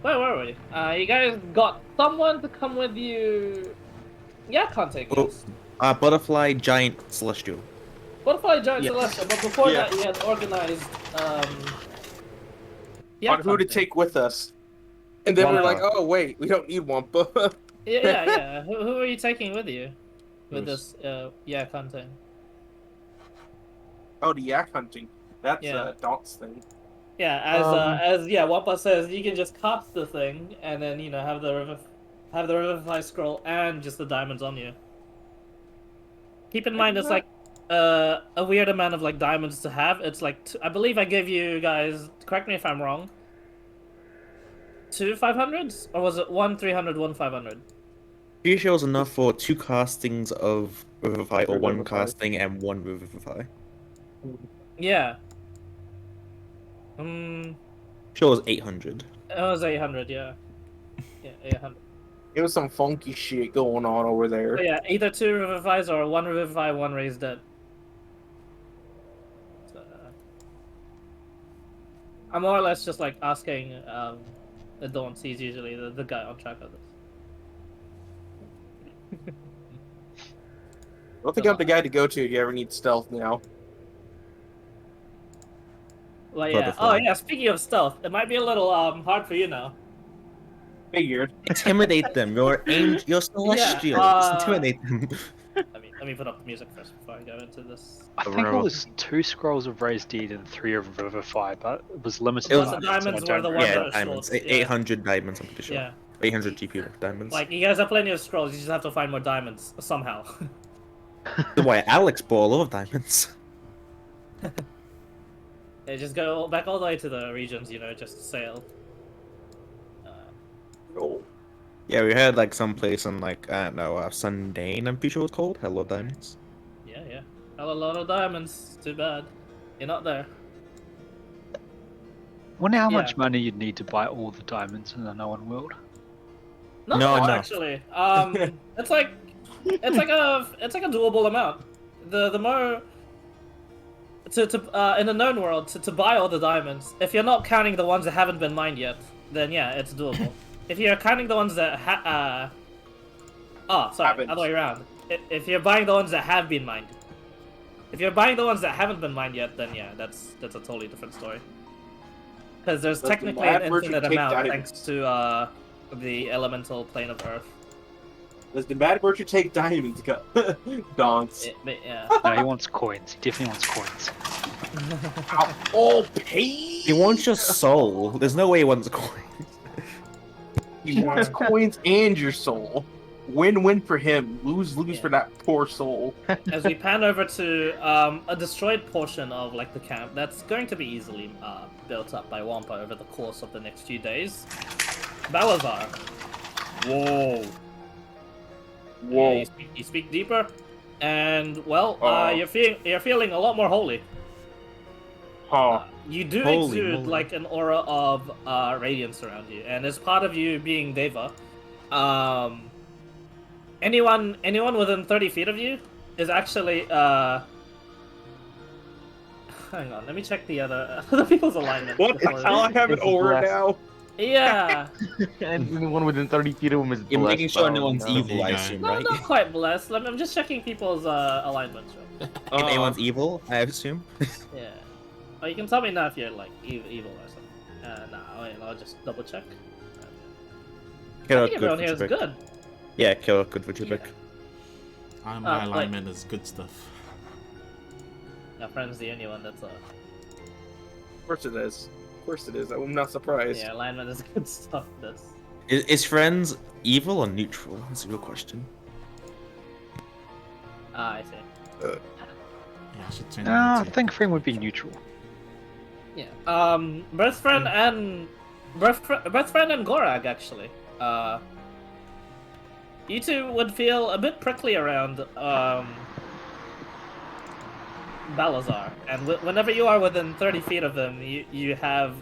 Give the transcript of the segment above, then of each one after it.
Where were we? You guys got someone to come with you. Yeah, can't take Oh, yes. butterfly, giant, celestial. Butterfly Giant Yeah. Celestial, but before Yeah. that you had organized On who to hunting. take with us. And then we're like, Wampa. oh wait, we don't need Wampa. Yeah. Who are you taking with you? With Who's- this yak hunting? Oh, the yak hunting. That's Yeah. Daunt's thing. Yeah, as Wampa says, you can just cast the thing and then have the revivify scroll and just the diamonds on you. Keep in mind, it's like a weird amount of like diamonds to have. It's like I believe I gave you guys. Correct me if I'm wrong. 2 500s, or was it 1 300, 1 500? Pretty sure it was enough for 2 castings of Revivify, or 1 Revivify. casting and 1 Revivify. Yeah. Sure, it was 800. It was 800. Yeah. Yeah, 800. It was some funky shit going on over there. But yeah, either 2 revivifies or 1 revivify, 1 raised dead. So, I'm more or less just like asking. The Dawn sees usually the guy on track of this. I don't think I'm the guy to go to if you ever need stealth now. Like yeah. Butterfly. Oh yeah. Speaking of stealth, it might be a little hard for you now. Figured. Intimidate them. You're celestial. Just intimidate them. Let me put up the music first before I go into this. I think it was 2 scrolls of Raised Deed and 3 of Revivify, but it was limited. It was- the diamonds, diamonds so I were the don't ones remember. that Yeah, are diamonds. scrolls, yeah. 800 diamonds, I'm pretty sure. Yeah. 800 GP diamonds. Like you guys have plenty of scrolls. You just have to find more diamonds somehow. The way Alex bought a lot of diamonds. Yeah, just go back all the way to the regions. Just sail. Oh. Yeah, we had like some place in like, I don't know, Sundane, I'm pretty sure it was called. Hello Diamonds. Yeah. Got a lot of diamonds. Too bad. You're not there. Wonder how Yeah. much money you'd need to buy all the diamonds in the known world. Not No, much, no. actually. It's like a doable amount. The more in the known world to buy all the diamonds, if you're not counting the ones that haven't been mined yet, then yeah, it's doable. If you're counting the ones that Haven't. other way around. If you're buying the ones that have been mined, if you're buying the ones that haven't been mined yet, then yeah, that's a totally different story. Because there's Does the technically an mad merchant infinite take amount diamonds? thanks to the elemental plane of Earth. Does the bad merchant take diamonds? Donks. Yeah. No, he wants coins. He definitely wants coins. All paid. He wants your soul. There's no way he wants coins. He wants coins and your soul. Win-win for him. Lose Yeah. for that poor soul. As we pan over to a destroyed portion of like the camp, that's going to be easily built up by Wampa over the course of the next few days. Balazar. Whoa. Whoa. Yeah, you speak deeper, and well, Oh. you're feeling a lot more holy. Huh. You do Holy exude moly. like an aura of radiance around you, and as part of you being Deva, anyone within 30 feet of you is actually hang on, let me check the other people's alignment. What the hell? I have an It's aura blessed. now. Yeah, And anyone within 30 feet of him is You're blessed. making sure Oh, no one's no. evil, I Yeah. assume, no, right? not quite blessed. I'm just checking people's alignments. Right? If anyone's evil, I assume. Yeah. Oh, you can tell me now if you're like evil or something. Nah, wait, I'll just double check. I Kill think good everyone here is for Chubik. good. Yeah, kill good for Chubik. My wait. alignment is good stuff. Our friend's the only one that's Of course it is. Of course it is. I'm not surprised. yeah, alignment is good stuff. That's Is friends evil or neutral? That's a real question. I see. Yeah, I should change I that think friend would be neutral. Yeah. Birth friend and Gorag actually. You two would feel a bit prickly around Balazar, and whenever you are within 30 feet of him, you have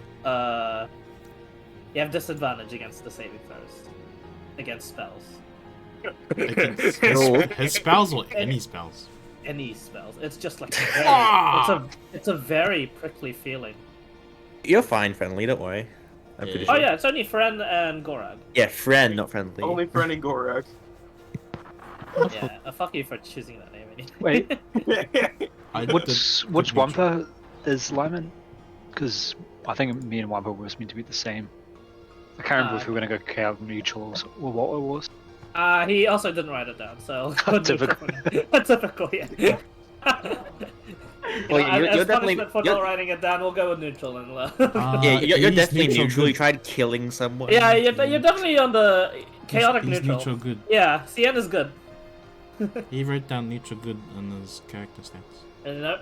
disadvantage against the saving throws, against spells, His spells or any spells? any spells. It's just like Ah! it's a very prickly feeling. You're fine, friendly, don't worry. I'm pretty Yeah. sure. Oh yeah, it's only Friend and Gorag. Yeah, friend, not friendly. Only friend and Gorak. Yeah, fuck you for choosing that name. Anyway. Wait, I which did which neutral. Wampa is Lyman? Because I think me and Wampa was meant to be the same. I can't remember if we were gonna go chaos neutral or what it was. He also didn't write it down, so Typical. Typical, yeah. Well, you're as definitely- punishment for you're- not writing it down, we'll go with neutral and Yeah, you're he's definitely neutral neutral. You good. tried killing someone. yeah, you're definitely on the chaotic He's neutral. neutral good. Yeah, CN is good. He wrote down neutral good on his character stats. Nope.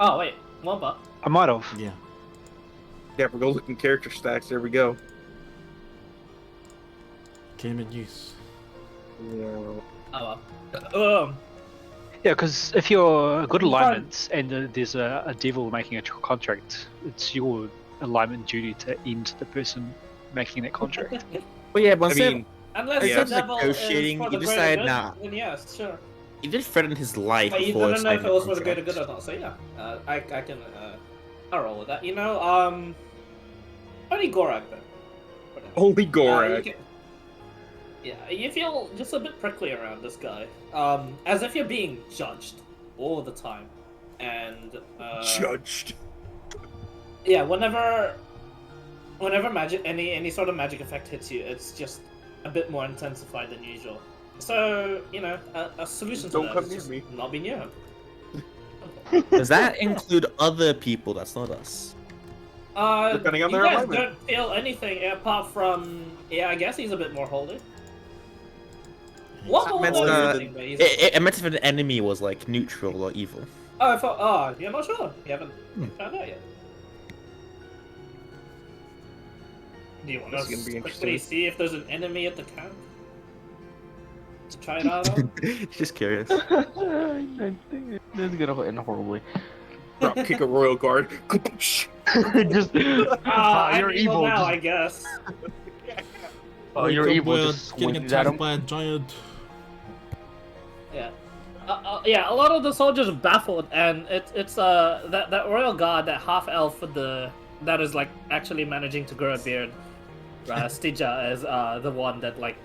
Oh wait, Wampa. I might have. Yeah. Yeah, we're go looking character stacks. There we go. Came in use. Yeah. Oh well. Yeah, because if you're good Fine. alignments and there's a devil making a contract, it's your alignment duty to end the person making that contract. But yeah, but I mean, Unless Yeah, the it's devil is negotiating, for you the greater decide good, now. then yes, sure. he did threaten his life But you before don't know if it signing was the for the greater contract. good or not. So yeah, I can I'll roll with that. You know, only Gorak then. For now. only You Gorak. can- yeah, you feel just a bit prickly around this guy. As if you're being judged all the time, and Judged. yeah, whenever magic, any sort of magic effect hits you, it's just a bit more intensified than usual. So you know, a solution to Don't that come is near just me. not be near him. Does that include other people? That's not us. Depending on you their guys alignment. don't feel anything apart from I guess he's a bit more holy. What I meant, was uh, anything, but he's It meant if an enemy was like neutral or evil. Oh, I thought. Oh, you're not sure. You haven't found out yet. Do you want This is gonna be to interesting. quickly see if there's an enemy at the camp to try it out on? Just curious. I think this is gonna end horribly. Drop kick a royal guard. Just I'm you're evil evil. now, Just, I guess. you're Wake up, evil. we're Just getting swings at attacked him. by a giant. Yeah. Yeah, a lot of the soldiers are baffled, and it's that royal guard, that half elf with that is like actually managing to grow a beard. Stija is the one that like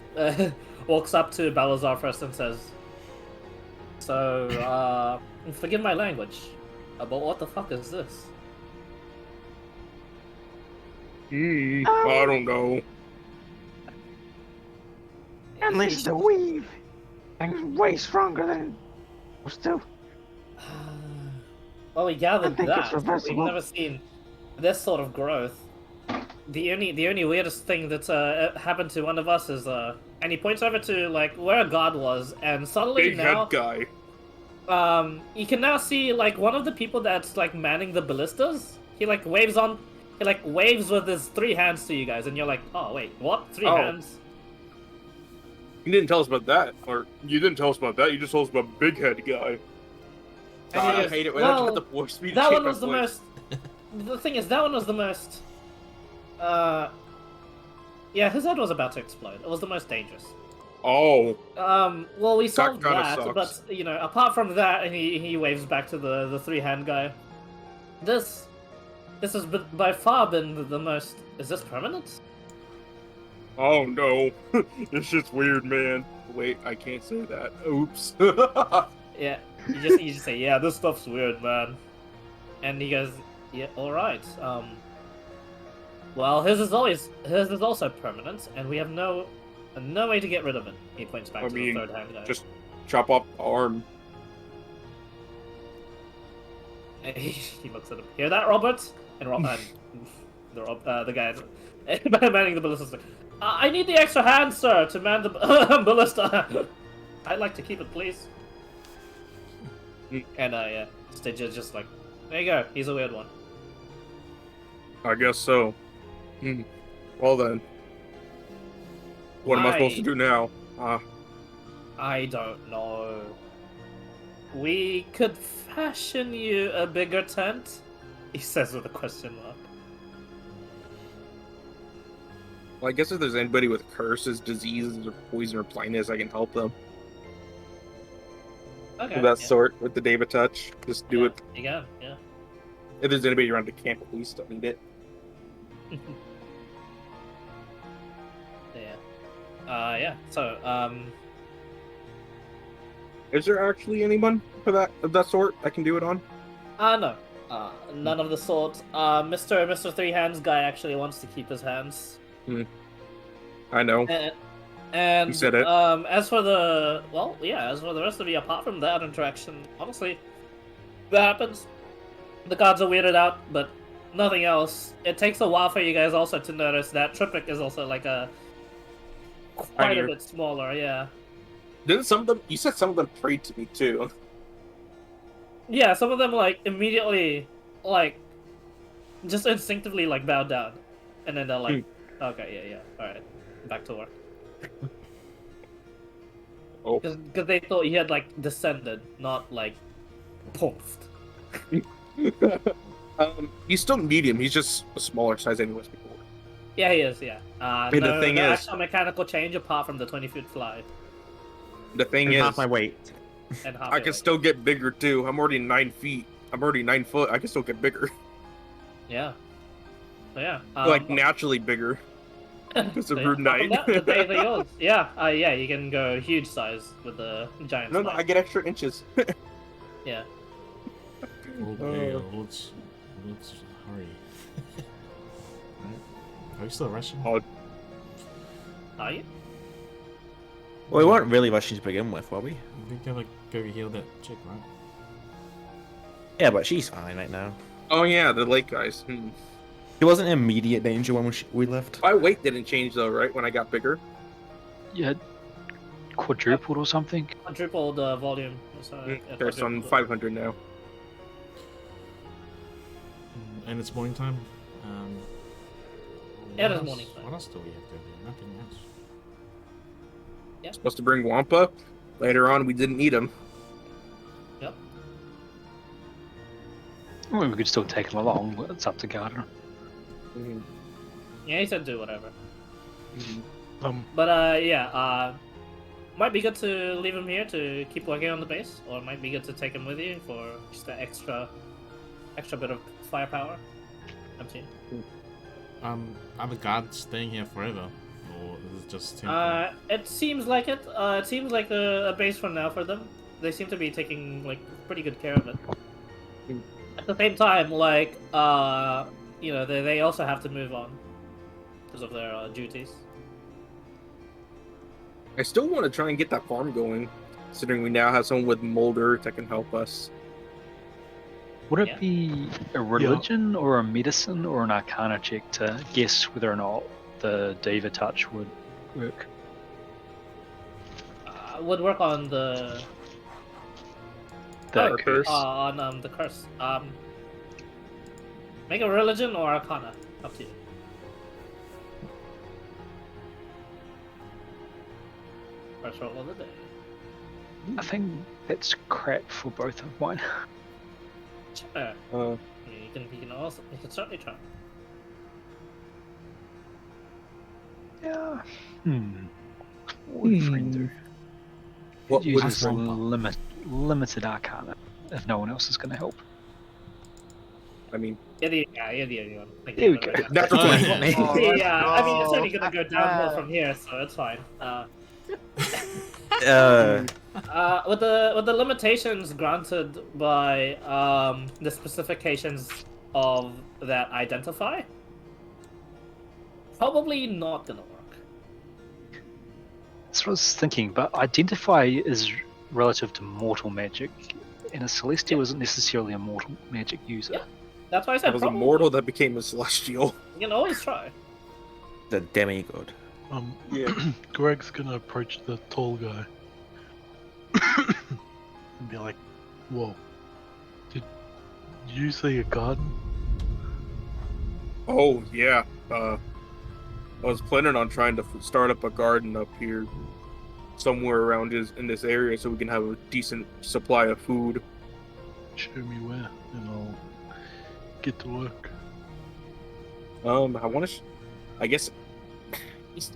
walks up to Balazar first and says, "So, forgive my language, but what the fuck is this?" I don't know. Unless the weave, and way stronger than was too. Well, we gathered I think that. it's We've reversible. never seen this sort of growth. The only weirdest thing that's happened to one of us is and he points over to like where a god was, and suddenly Big now head guy. you can now see like one of the people that's like manning the ballistas. He like waves with his 3 hands to you guys, and you're like, oh wait, what? 3 Oh. hands? You didn't tell us about that, or you didn't tell us about that. You just told us about big head guy. And God, he I goes, hate it when I well, get the force speed. that one was the most. The thing is, that one was the most. Yeah, his head was about to explode. It was the most dangerous. Oh, Well, we solved kinda that, sucks. but you know, apart from that, and he waves back to the 3-hand guy. This has by far been the most. Is this permanent? oh no, this shit's weird, man. Wait, I can't say that. Oops. Yeah, you just say, yeah, this stuff's weird, man. And he goes, yeah, all right. Well, his is also permanent, and we have no way to get rid of it. He points back I to mean, the 3rd-hand guy. just chop off the arm. And he looks at him. Hear that, Robert? And the guy manning the ballista. Like, I need the extra hand, sir, to man the ballista. I'd like to keep it, please. And yeah, Stitcher's just like, there you go. He's a weird one. I guess so. Well then, what am I supposed to do now? I don't know. We could fashion you a bigger tent, he says with a question mark. Well, I guess if there's anybody with curses, diseases, or poison or blindness, I can help them. Okay. Of that yeah. sort, with the David touch, just do Yeah, it. You can, yeah. If there's anybody around the camp, at least I need it. Yeah. So, Is there actually anyone for that of that sort I can do it on? no. None of the sort. Mr. Three Hands guy actually wants to keep his hands. I know. And You said it. as for the as for the rest of you, apart from that interaction, honestly, that happens. The gods are weirded out, but nothing else. It takes a while for you guys also to notice that Tripic is also like quite Tinier. a bit smaller. Yeah. Didn't some of them? You said some of them prayed to me too. Yeah, some of them like immediately like just instinctively like bow down, and then they're like, okay, yeah, all right, back to work. Oh. Because they thought he had like descended, not like poofed. He's still medium. He's just a smaller size than he was before. Yeah, he is. Yeah. Hey, no, the thing no is- actual mechanical change apart from the 20-foot fly The thing And is, half my weight. and half. I your can weight. still get bigger too. I'm already 9 feet. I'm already 9 foot. I can still get bigger, Yeah. So yeah. like naturally bigger. Because of so, Rude apart from Knight. that, the days are yours. Yeah. Yeah. You can go huge size with the giant. No, slide. I get extra inches. Yeah. Okay, let's hurry. Right? Are we still rushing? Oh, Are you? Well, we weren't really rushing to begin with, were we? We gotta go heal that chick, right? Yeah, but she's fine right now. oh yeah, the lake guys. She wasn't in immediate danger when we left. My weight didn't change though, right? When I got bigger. You had quadrupled or something? Quadrupled volume. So, yeah, Okay, so I'm quadrupled. 500 now. And it's morning time. Yeah, it what is else- morning time. What else do we have to do? Nothing else. Supposed to bring Wampa. Later on, we didn't need him. Yep. Well, we could still take him along, but it's up to Gardner. Yeah, he said do whatever. Um, But might be good to leave him here to keep working on the base, or it might be good to take him with you for just an extra bit of firepower. I'm seeing. Are the guards staying here forever, or is it just temporary? It seems like it. It seems like a base for now for them. They seem to be taking like pretty good care of it. At the same time, like they also have to move on because of their duties. I still want to try and get that farm going, considering we now have someone with Molder that can help us. Would it Yeah. be a religion or a medicine or an arcana check to guess whether or not the Diva touch would work? Would work on the The curse. on the curse. Make a religion or arcana. Up to you. First roll of the day. I think that's crap for both of mine. Sure. Uh, You can certainly try. Yeah. What would friend do? what Use would Ask his Wampa. limited arcana if no one else is going to help. I mean, You're the only one. Like, There we yeah, go. right natural Oh, 20. yeah. now. Oh, Yeah, I mean, it's only gonna go downhill Ah. from here, so it's fine. With the limitations granted by the specifications of that identify, probably not gonna work. That's what I was thinking, but identify is relative to mortal magic, and a celestial isn't necessarily a mortal magic user. Yeah. That's why I That said was a probably. mortal that became a celestial. You can always try. The demigod. Yeah. Greg's gonna approach the tall guy and be like, "Whoa, did you see a garden?" Oh yeah. I was planning on trying to start up a garden up here, somewhere around in this area, so we can have a decent supply of food. Show me where, and I'll get to work. I want to. I guess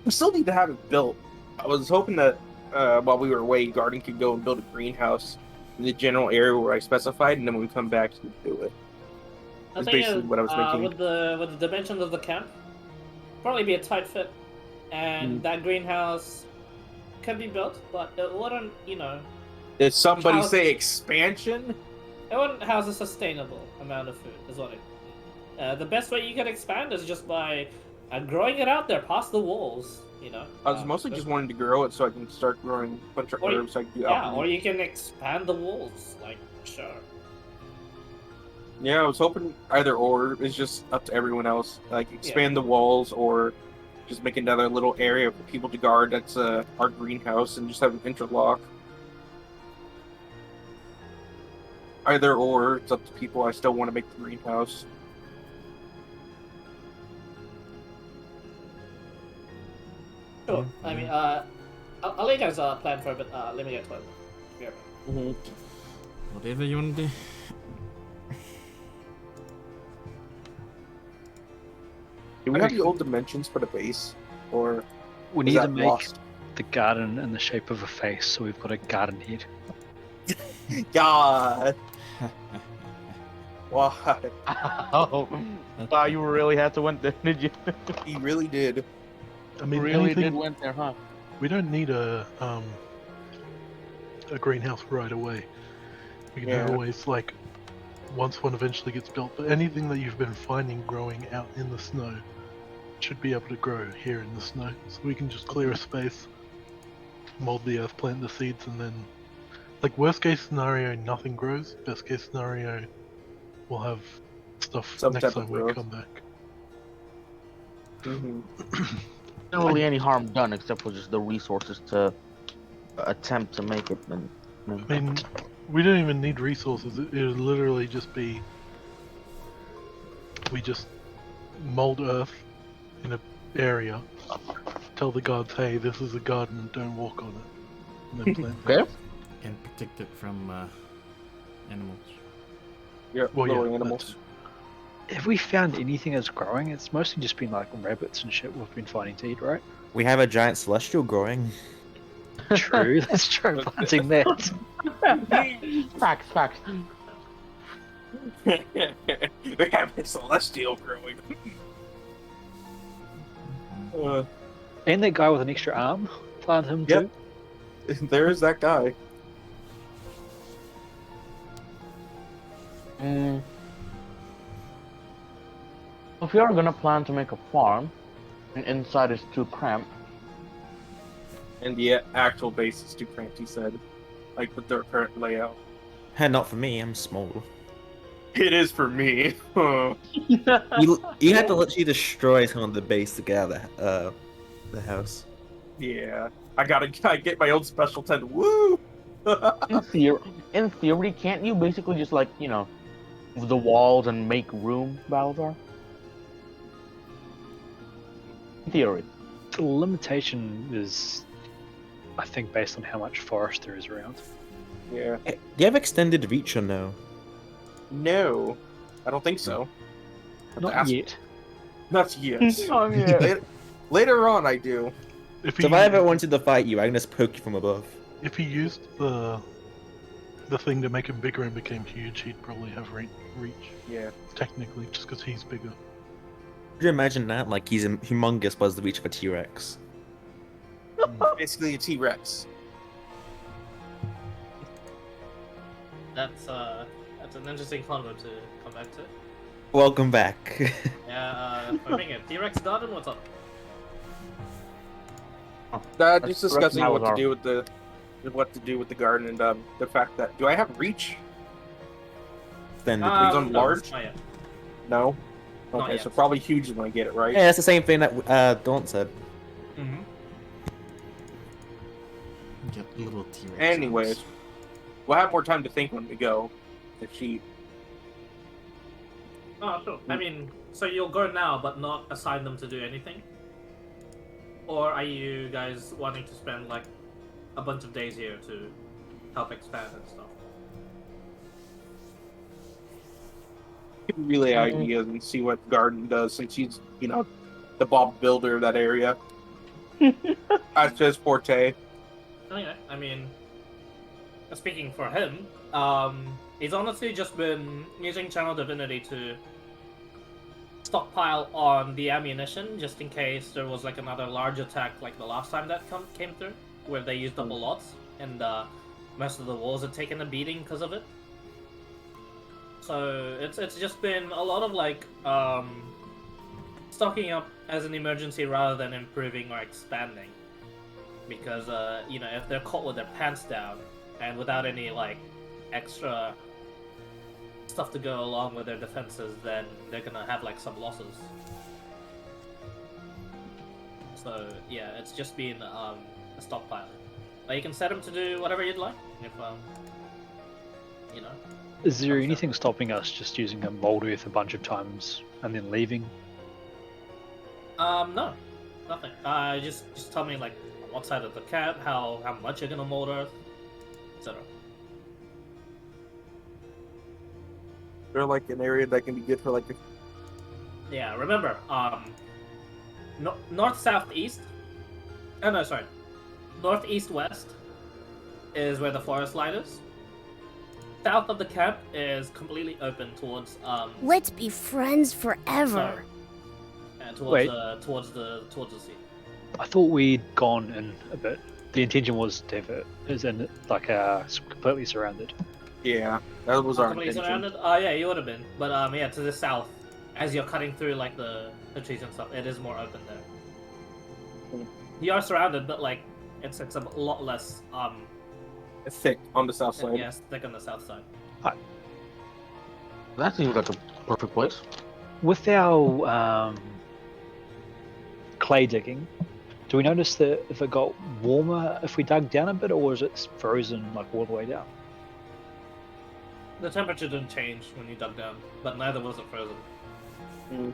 we still need to have it built. I was hoping that while we were away, Garden could go and build a greenhouse in the general area where I specified, and then when we come back, to do it. The That's thing basically is, what I was thinking. with the dimensions of the camp, probably be a tight fit. and that greenhouse can be built, but it wouldn't, Did somebody House- say expansion? it wouldn't house a sustainable amount of food. Is what the best way you can expand is just by growing it out there past the walls. I was mostly just wanting to grow it so I can start growing a bunch of Or you- herbs. So I can do yeah, alchemy. or you can expand the walls. Like, sure. Yeah, I was hoping either or. It's just up to everyone else. Like expand the walls or just make another little area for people to guard. That's our greenhouse and just have an interlock. Either or, it's up to people. I still want to make the greenhouse. Sure. I mean, I'll let you guys plan for it, but let me get to it. Yeah. Whatever you want to do. Do we have the old dimensions for the base, or We is need to that make lost? the garden in the shape of a face, so we've got a garden head. God, why? Oh, wow, you really had to went there, did you? He really did. I mean, really anything, did went there, huh? we don't need a greenhouse right away. We can Yeah. always, like, once one eventually gets built, but anything that you've been finding growing out in the snow should be able to grow here in the snow. So we can just clear a space, mold the earth, plant the seeds, and then, like, worst case scenario, nothing grows. Best case scenario, we'll have stuff Some next type of time we growth. come back. Not really any harm done except for just the resources to attempt to make it. And I mean, we don't even need resources. It would literally just be we just mold earth in an area, tell the gods, hey, this is a garden, don't walk on it, and then plant okay. things. And protect it from animals. Yeah, Well, little yeah, animals. Have we found anything that's growing? It's mostly just been like rabbits and shit we've been finding to eat, right? We have a giant celestial growing. True, let's try planting that. Facts, facts. We have a celestial growing. And that guy with an extra arm, plant him Yep. too. There's that guy. If you are gonna plan to make a farm, and inside is too cramped, And the actual base is too cramped, he said. Like with their current layout. Not for me, I'm small. It is for me. You had to literally destroy some of the base to get out of the house. Yeah. I get my own special tent. Woo! in theory, can't you basically just like move the walls and make room, Balazar? In theory. The limitation is, I think, based on how much forest there is around. Yeah. Do you have extended reach or no? No. I don't think so. Not Ask- yet. Not yet. Oh, yeah. Later on, I do. If So if I ever wanted to fight you, I can just poke you from above. if he used the thing to make him bigger and became huge, he'd probably have reach, Yeah. technically, just because he's bigger. Could you imagine that? Like, he's humongous but has the reach of a T-Rex. Basically a T-Rex. That's an interesting convo to come back to. Welcome back. Yeah, we're making a T-Rex garden. What's up? Just That's discussing what to Balazar. do with the garden and the fact that do I have reach? Extended He's reach. on No, large? not yet. No. Not Okay, yet. so probably huge when I get it right. Yeah, that's the same thing that Daunt said. Mm-hmm. Get little T-Rex. Anyways, we'll have more time to think when we go. If she, Oh, sure. I mean, so you'll go now, but not assign them to do anything? Or are you guys wanting to spend, like, a bunch of days here to help expand and stuff? relay ideas and see what Garden does since he's, the Bob Builder of that area. That's his forte. Okay, I mean, speaking for him, he's honestly just been using Channel Divinity to stockpile on the ammunition just in case there was like another large attack like the last time that came through, where they used up a lot and most of the walls had taken a beating because of it. So it's just been a lot of like stocking up as an emergency rather than improving or expanding, because you know, if they're caught with their pants down and without any like extra stuff to go along with their defenses, then they're gonna have like some losses. So yeah, it's just been a stockpile. But you can set them to do whatever you'd like if you know. Is there anything stopping us just using a mold earth a bunch of times and then leaving? No, nothing. Just tell me like what side of the camp, how much you're gonna mold earth, etc. They're like an area that can be good for like. Yeah, remember, north, south, east. Oh no, sorry, north, east, west is where the forest line is. South of the camp is completely open towards Let's be friends forever. and Wait. towards the sea. I thought we'd gone in a bit. The intention was to have it as in like completely surrounded. Yeah, that was our Completely intention. surrounded? Oh yeah, you would have been. But yeah, to the south, as you're cutting through like the trees and stuff, it is more open there. You are surrounded, but like it's a lot less Thick on the south side. yes, thick on the south side. That seems like a perfect place. With our clay digging, do we notice that if it got warmer if we dug down a bit, or is it frozen like all the way down? The temperature didn't change when you dug down, but neither was it frozen. Mm.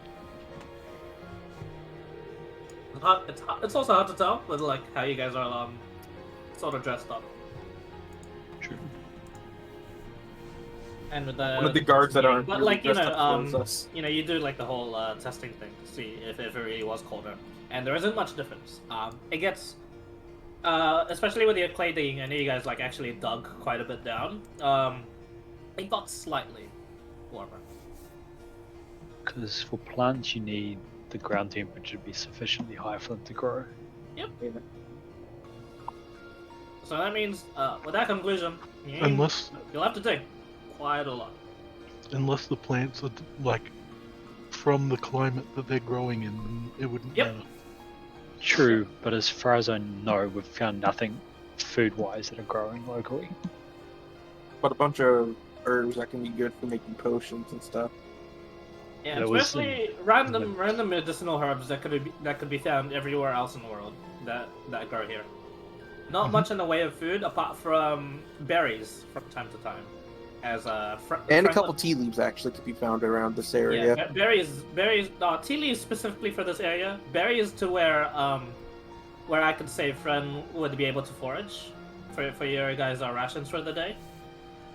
It's also hard to tell with like how you guys are sort of dressed up. True. And with One of the guards that aren't. but really like you dressed up know, as us. you do like the whole testing thing to see if it really was colder, and there isn't much difference. It gets, especially with your clay digging, I know you guys like actually dug quite a bit down. It got slightly warmer. Because for plants, you need the ground temperature to be sufficiently high for them to grow. Yep. So that means, with that conclusion, Unless you'll have to dig quite a lot. unless the plants are like from the climate that they're growing in, then it wouldn't Yep. matter. True, but as far as I know, we've found nothing food-wise that are growing locally. But a bunch of herbs that can be good for making potions and stuff. Yeah, There was especially random medicinal herbs that could be found everywhere else in the world that grow here. Not much in the way of food apart from berries from time to time, as And a couple tea leaves actually could be found around this area. Yeah, berries. Tea leaves specifically for this area. Berries to where I could say Fren would be able to forage for your guys' rations for the day.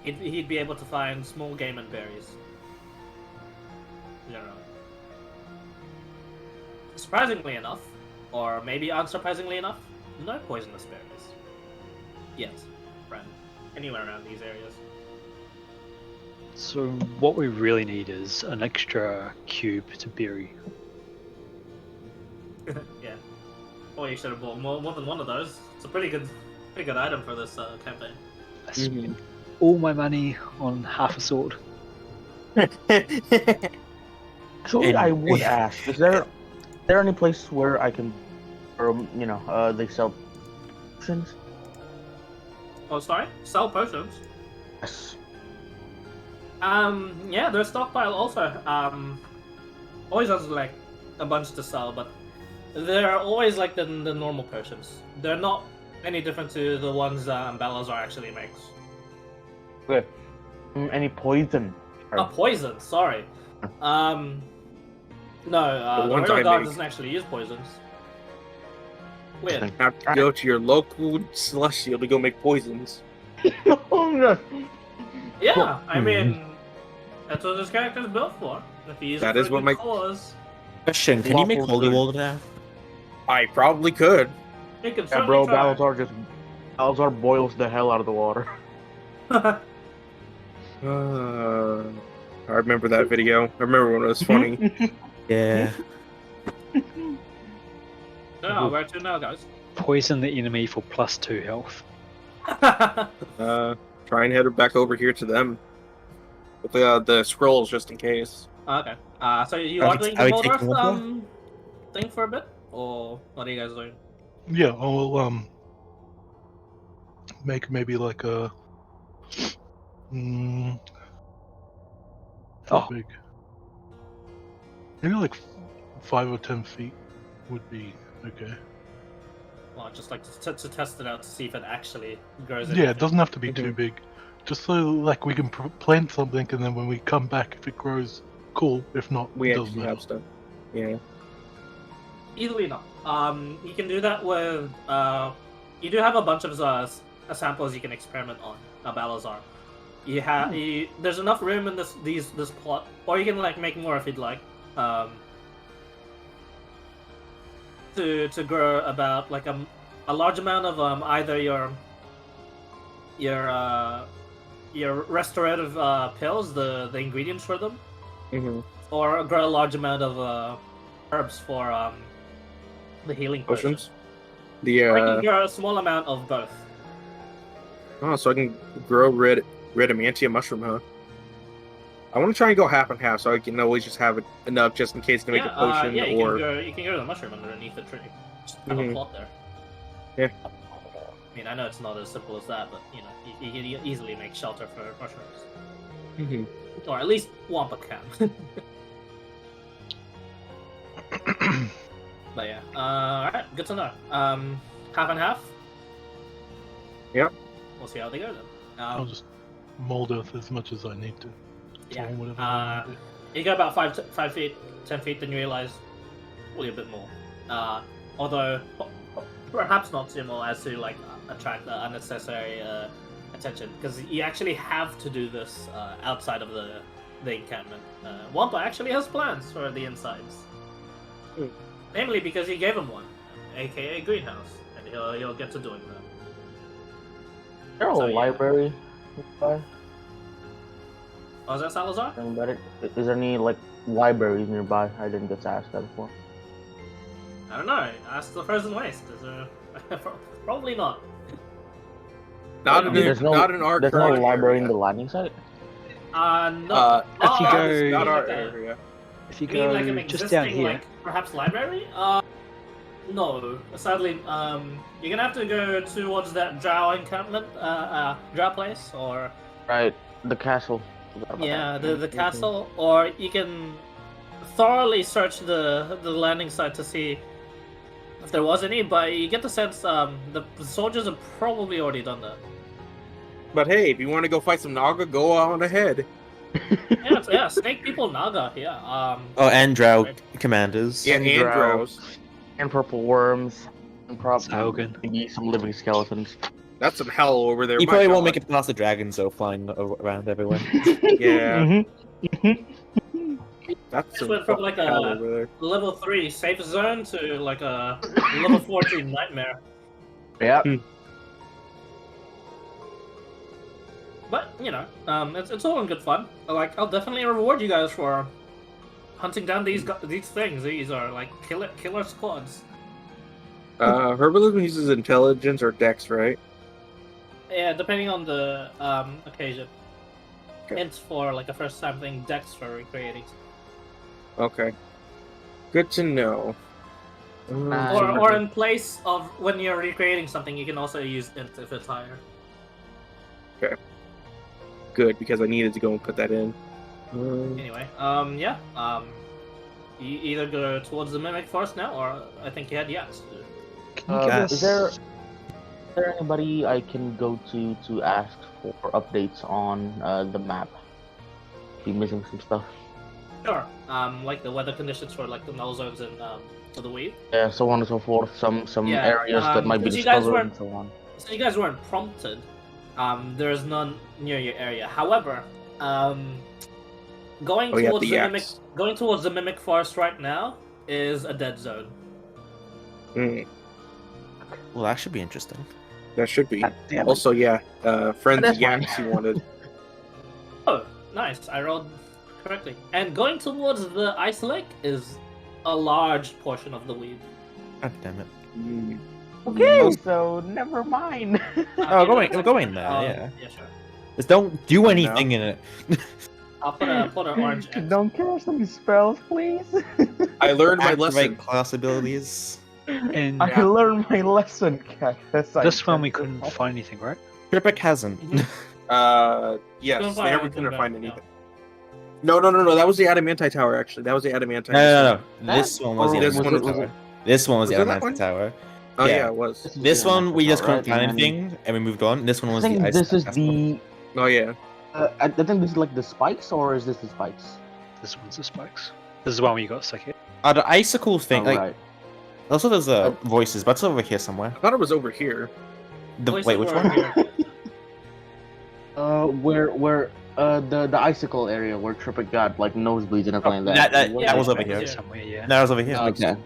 He'd be able to find small game and berries. Generally. Surprisingly enough, or maybe unsurprisingly enough, no poisonous berries. Yet, Fren. Anywhere around these areas. So what we really need is an extra cube to bury. Yeah. Or you should have bought more than one of those. It's a pretty good item for this campaign. I spent all my money on half a sword. Actually, I would ask: is there any place where I can, or they sell potions? Oh, sorry? Sell potions? Yes. Yeah, their stockpile also, always has, like, a bunch to sell, but they're always, like, the normal potions. They're not any different to the ones Balazar actually makes. Okay. Any poison? Poison, sorry. No, the ones Royal I Guard make. doesn't actually use poisons. Weird. Have to go to your local celestial to go make poisons. Oh no! Yeah, I mean, that's what this character's built for. If he uses That it is for what good my- cause, Question: Can you make Waffle holy food. water? I probably could. you can Yeah, certainly bro, try. Balazar boils the hell out of the water. I remember that video. I remember when it was funny. Yeah. No, where to now, guys? Poison the enemy for +2 health. Try and head back over here to them with the scrolls just in case. Okay. So you Are are we- doing are the we taking Waldorf one thing for a bit, or what are you guys doing? Yeah, I'll make maybe like a how Oh. big? Maybe like 5 or 10 feet would be okay. Well, just like to test it out to see if it actually grows. Yeah, anything. it doesn't have to be too big. Just so like we can plant something, and then when we come back, if it grows, cool. If not, We it doesn't actually matter. have stuff. Yeah. Easily not. You can do that with you do have a bunch of samples you can experiment on. Balazar. You have there's enough room in this plot, or you can like make more if you'd like. To grow about like a large amount of either your restorative pills, the ingredients for them, or grow a large amount of herbs for the healing potions. The Or you can grow a small amount of both. oh, so I can grow red adamantium mushroom, huh? I want to try and go half and half, so I can always just have enough just in case to make a potion. Yeah, or you can grow the mushroom underneath the tree. Just have a plot there. Yeah. I mean, I know it's not as simple as that, but you know, you can easily make shelter for mushrooms, or at least Wampa can. But yeah, alright, good to know. Half and half. Yep. We'll see how they go then. I'll just mold earth as much as I need to. Yeah. Or whatever I wanna do. You go about 5 feet, 10 feet, then you realize probably a bit more. Although perhaps not too more as to like attract unnecessary attention, because you actually have to do this outside of the encampment. Wampa actually has plans for the insides, namely because you gave him one, aka greenhouse, and he'll get to doing that. Is there a library nearby? Oh, is that Salazar? Is there any like libraries nearby? I didn't get to ask that before. I don't know. Ask the Frozen Waste. Is there... Probably not. not There's no current library area. in the landing site. No. If you go- not our like area. If you You mean go like an just existing, down here, like perhaps library? No. Sadly, you're gonna have to go towards that drow encampment, drow place, or Right, the castle. yeah, the castle, or you can thoroughly search the landing site to see if there was any. But you get the sense the soldiers have probably already done that. But hey, if you want to go fight some Naga, go on ahead. Yeah, snake people, Naga. Yeah. Oh, and Drow Right. commanders. Yeah, And and drow. drows. And purple worms. And probably Saugen. maybe some living skeletons. That's some hell over there. You my probably won't God. make it past the dragons though, flying around everywhere. Yeah. That's Just some went from like fucking hell a over there. level 3 safe zone to like a level 14 nightmare. Yeah. But you know, it's all in good fun. Like, I'll definitely reward you guys for hunting down these things. These are like killer squads. Herbalism uses intelligence or dex, right? Yeah, depending on the occasion. Okay. Hints for like a first time thing, dex for recreating. Okay. Good to know. Or in place of when you're recreating something, you can also use int if it's higher. Good, because I needed to go and put that in. Anyway, you either go towards the mimic forest now, or I think you had Yaks. Yes. Is there anybody I can go to ask for updates on the map? Be missing some stuff. Sure. Like the weather conditions for like the null zones and for the weed. Yeah, so on and so forth. Some Yeah, areas that might be since you guys discovered weren't- and so on. So you guys weren't prompted. There's none near your area. However, going Oh, yeah, towards the the mimic, yaks. going towards the mimic forest right now is a dead zone. Well, that should be interesting. That should be. God damn it. Also, yeah, friends That's yaks you wanted. Oh, nice! I rolled correctly. And going towards the ice lake is a large portion of the weed. God damn it. Okay, so never mind. Oh, we're going there, yeah. Yeah, sure. Just don't do Oh, anything in it. I'll put an orange X. Don't cast any spells, please. I learned my Activate lesson. class abilities. And I learned my lesson, Cactus. this one we couldn't find anything, right? Tripic hasn't. Yes, Couldn't they find never anything couldn't back, find no. anything. No. That was the adamantite tower. Actually, that was the adamantite. No. This one was the This one Adamantite was- Tower. This one was the Was it that Adamantite Tower. Oh Yeah. yeah, it was. This one we just couldn't Right, find and then- anything, and we moved on. This one I was the think ice. this is castle. the. Oh yeah. I think this is like the spikes, or is this the spikes? This one's the spikes. This is the one where you got stuck here. The icicle thing. Like, Alright. also there's voices, but it's over here somewhere. I thought it was over here. Voices Wait, which were one? here. Where the icicle area where Tripic got like nosebleeds and everything like that. that Yeah, was over yeah. here. Somewhere, yeah. No, it was over here. Okay.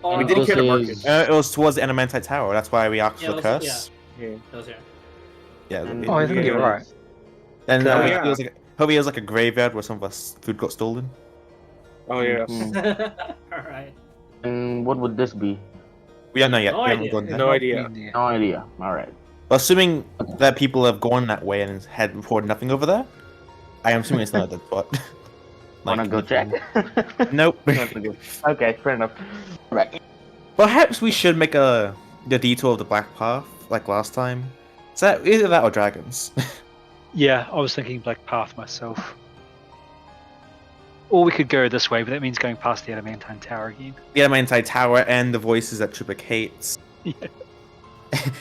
Or We didn't This care to mark is- it. It was towards the Adamantite Tower. That's why we asked Yeah, for it the was- curse. Yeah. It was here. Yeah. it was And- over Oh, I here. think you're Yeah. right. And Oh, hopefully yeah. it was like a graveyard where some of us food got stolen. Oh yes. Alright. And what would this be? We don't know yet. No we haven't idea. gone there. No idea. No idea. All right. But assuming that people have gone that way and had reported nothing over there, I am assuming it's not a dead spot. Wanna go check? Nope. Okay, fair enough. Right. Perhaps we should make the detour of the Black Path like last time. Is that either that or dragons? Yeah, I was thinking Black Path myself. Or we could go this way, but that means going past the Adamantine Tower again. The Adamantite Tower and the voices that Tripic hates. Yeah.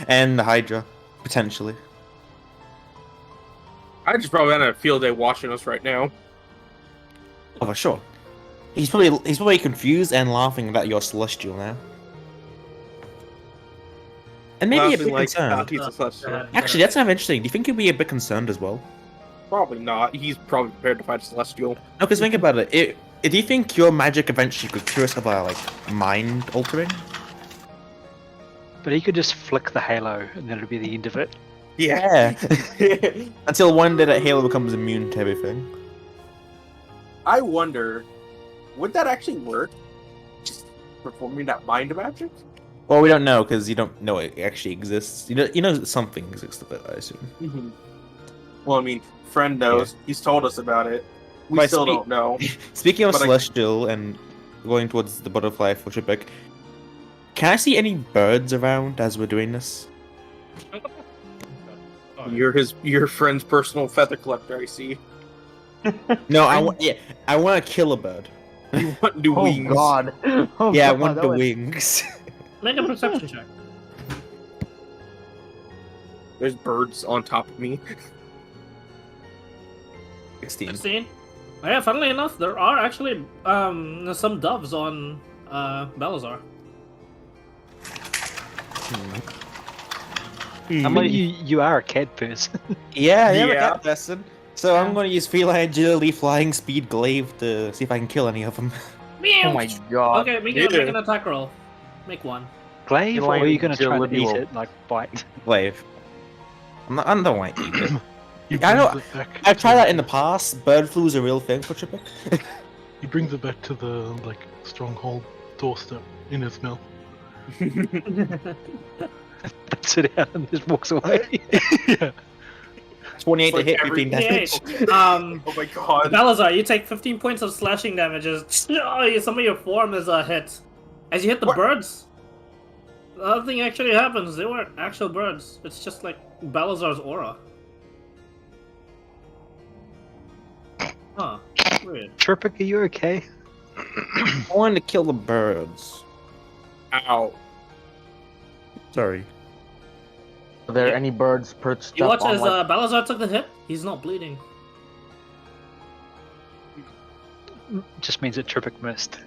And the Hydra, potentially. I just probably had a field day watching us right now. Oh, for sure. He's probably confused and laughing that you're celestial now. And maybe a Laughing bit like, concerned. he's a celestial. Actually, that's kind of interesting. Do you think he'll be a bit concerned as well? Probably not. He's probably prepared to fight a celestial. No, because think about it. Do you think your magic eventually could cure us of our, like, mind altering? But he could just flick the halo, and then it'll be the end of it. Yeah. Until one day that Halo becomes immune to everything. I wonder, would that actually work? Just performing that mind magic? Well, we don't know because you don't know it actually exists. You know that something exists of it, I assume. Mm-hmm. Well, I mean, friend knows. He's told us about it. We But still speak- don't know. Speaking of But celestial and going towards the butterfly for Tripic, can I see any birds around as we're doing this? You're your friend's personal feather collector, I see. No, I want to kill a bird. You want new Oh wings. God. Oh, Yeah, I God, want that the was- wings. Make a perception check. There's birds on top of me. 16. 16. Oh, yeah, funnily enough, there are actually some doves on Belazar. I mean, you are a cat person. Yeah, I am a Yeah. cat person. So I'm going to use feline agility, flying speed, glaive to see if I can kill any of them. Oh my God. Okay, make an attack roll. Make one. Glaive, or are you going to try and Agility eat roll. it, like bite? Glaive. I don't want to eat it. He I know- brings it back I've tried to- that in the past. Bird flu is a real thing for Tripic. He brings it back to the stronghold doorstep in his mouth. Sit down and just walks away. Yeah. 28 to Like hit, every 15 damage. Oh my god. Balazar, you take 15 points of slashing damages. Some of your form is hit. As you hit the What? birds, nothing actually happens. They weren't actual birds. It's just like Balazar's aura. Huh. Weird. Tripic, are you okay? I wanted to kill the birds. Ow. Sorry. Are there any birds perched You up watch on as like... Balazar took the hit. He's not bleeding. Just means that Tripic missed.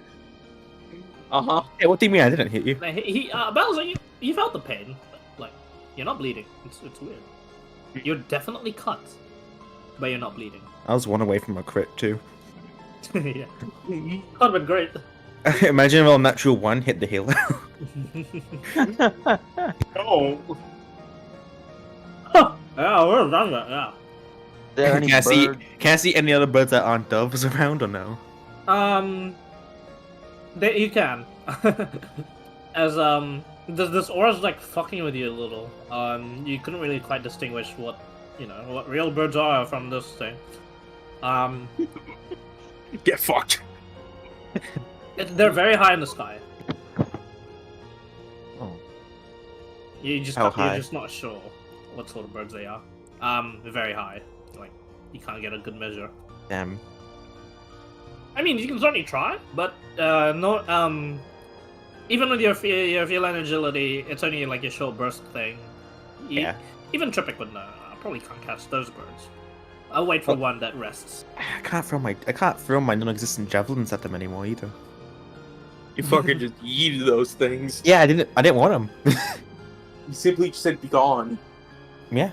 Uh-huh. Hey, what do you mean I didn't hit you? Balazar, you felt the pain. But, like, you're not bleeding. It's weird. You're definitely cut, but you're not bleeding. I was one away from a crit too. Yeah. That would have been great. Imagine if a natural one hit the healer. No. Yeah, we're done that, yeah. there any birds? Can I see any other birds that aren't doves around or no? You can. As this aura's like fucking with you a little. You couldn't really quite distinguish what what real birds are from this thing. Get fucked. They're very high in the sky. Oh. You're just not sure what sort of birds they are. Very high. Like you can't get a good measure. Damn. I mean, you can certainly try, but no. Even with your feline agility, it's only like a short burst thing. Yeah. Even Tripic would know. I probably can't catch those birds. I'll wait for one that rests. I can't throw my non-existent javelins at them anymore either. You fucking just yeeted those things. Yeah, I didn't want them. You simply just said be gone. Yeah.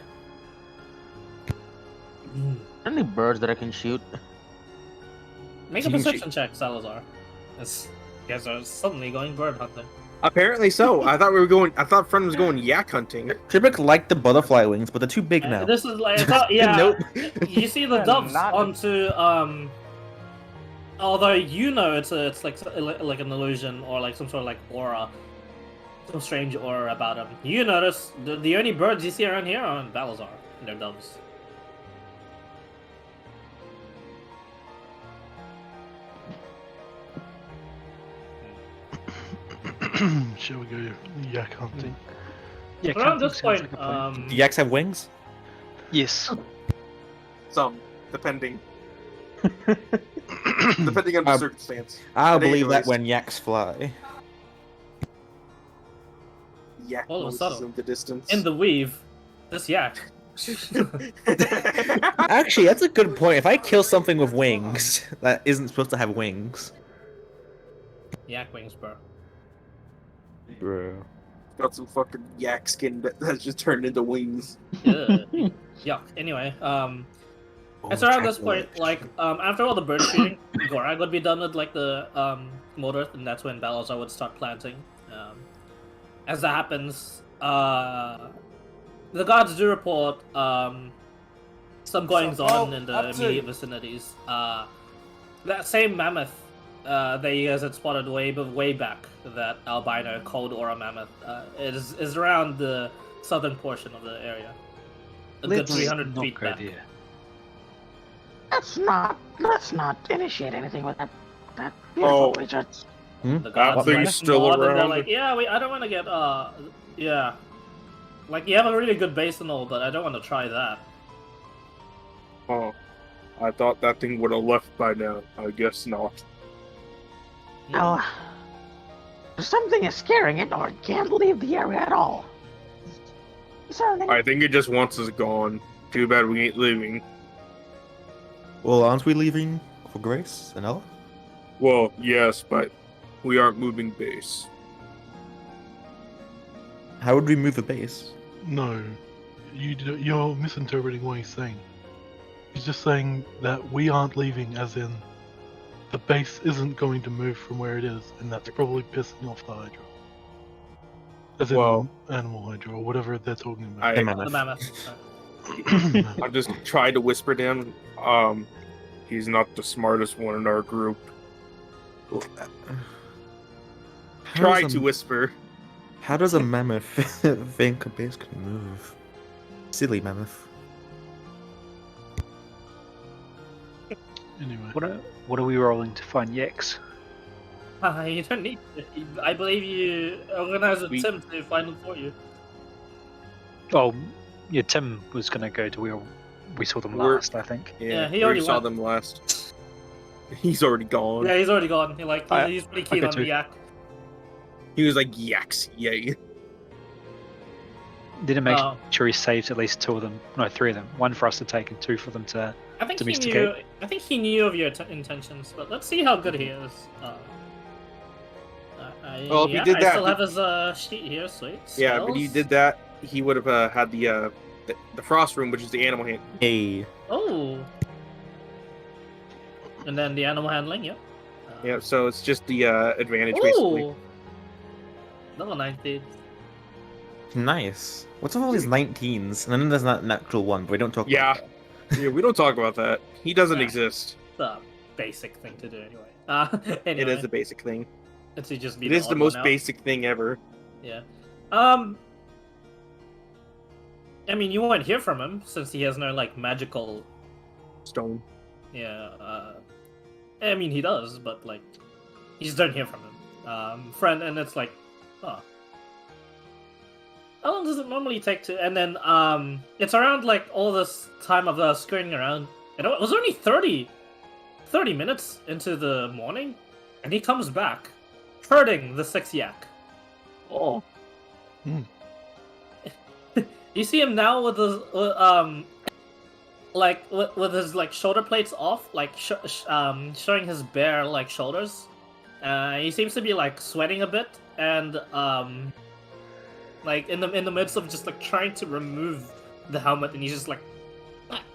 Any birds that I can shoot? Make a perception check, Salazar. You guys are suddenly going bird hunting. Apparently so. I thought Friend was going yak hunting. Tripic liked the butterfly wings, but they're too big now. This is like yeah. Nope. You see the doves onto although it's like an illusion or like some sort of like aura, some strange aura about them. You notice the only birds you see around here are in Balazar, and they're doves. Shall we go yak hunting? Yeah, Around camping this sounds point, like a plan. Do yaks have wings? Yes. Some, depending. Depending on the circumstance. I'll But believe that anyways. when yaks fly. Yak All of a noises sudden, in the distance. in the weave, this yak. Actually, that's a good point. If I kill something with wings that isn't supposed to have wings, Yak wings, bro. bro. Got some fucking yak skin that's just turned into wings. Ugh. Yuck. Anyway, it's around this point, like, after all the bird shooting, Gorag would be done with, like, the, motor, and that's when Balazar would start planting. As that happens, the gods do report, some goings-on in the immediate vicinities. That same mammoth, that you guys had spotted way back, that albino cold aura mammoth, is around the southern portion of the area. A good 300 feet back. Let's not initiate anything with that Oh. beautiful wizards. The gods Are you like, still nod, and they're around? like, yeah, I don't want to get, yeah. Like, you have a really good base and all, but I don't want to try that. Oh, I thought that thing would have left by now. I guess not. Oh, something is scaring it, or it can't leave the area at all. Is there anything? I think it just wants us gone. Too bad we ain't leaving. Well, aren't we leaving for Grace and Ella? Well, yes, but we aren't moving base. How would we move the base? No, you're misinterpreting what he's saying. He's just saying that we aren't leaving, as in the base isn't going to move from where it is, and that's probably pissing off the Hydra. As in Well- Animal Hydra, or whatever they're talking about. I- Hey, The mammoth. mammoth. I'm just trying to whisper to him. He's not the smartest one in our group. Try to whisper. How does a mammoth think a base can move? Silly mammoth. Anyway, What are we rolling to find yaks? You don't need to. I believe you organized with We- Tim to find them for you. Oh, yeah, Tim was gonna go to where we saw them We're- last, I think. Yeah, he we already saw went. them last. He's already gone. Yeah, he's already gone. I- He's pretty keen okay, on the too. yak. He was like, yaks, yay. Didn't make Oh. sure he saved at least two of them. No, three of them. One for us to take and two for them to. I think Domesticate. I think he knew of your intentions, but let's see how good he is. Well, if he yeah, did I that, still have his sheet here. Sweet. Yeah, but he Spells. did that. He would have had the frost room, which is the animal hand. Hey. Oh. And then the animal handling, yep. Yeah, so it's just the advantage basically. Ooh. Level 19. Nice. What's with all these 19s? And then there's not natural one, but we don't talk Yeah. about Yeah, we don't talk about that. He doesn't Yeah. exist. It's a basic thing to do anyway. It Anyway, is a basic thing. it's to just be It is the odd most one out. basic thing ever. Yeah. I mean, you won't hear from him since he has no like magical. Stone. Yeah. I mean, he does, but like, you just don't hear from him. Friend, and it's like, oh. How long does it normally take to? And then it's around like all this time of scurrying around. It was only 30 minutes into the morning, and he comes back, herding the 6 yak. Oh. You see him now with his like with his like shoulder plates off, like showing his bare like shoulders. He seems to be like sweating a bit, and like in the midst of just like trying to remove the helmet, and he's just like,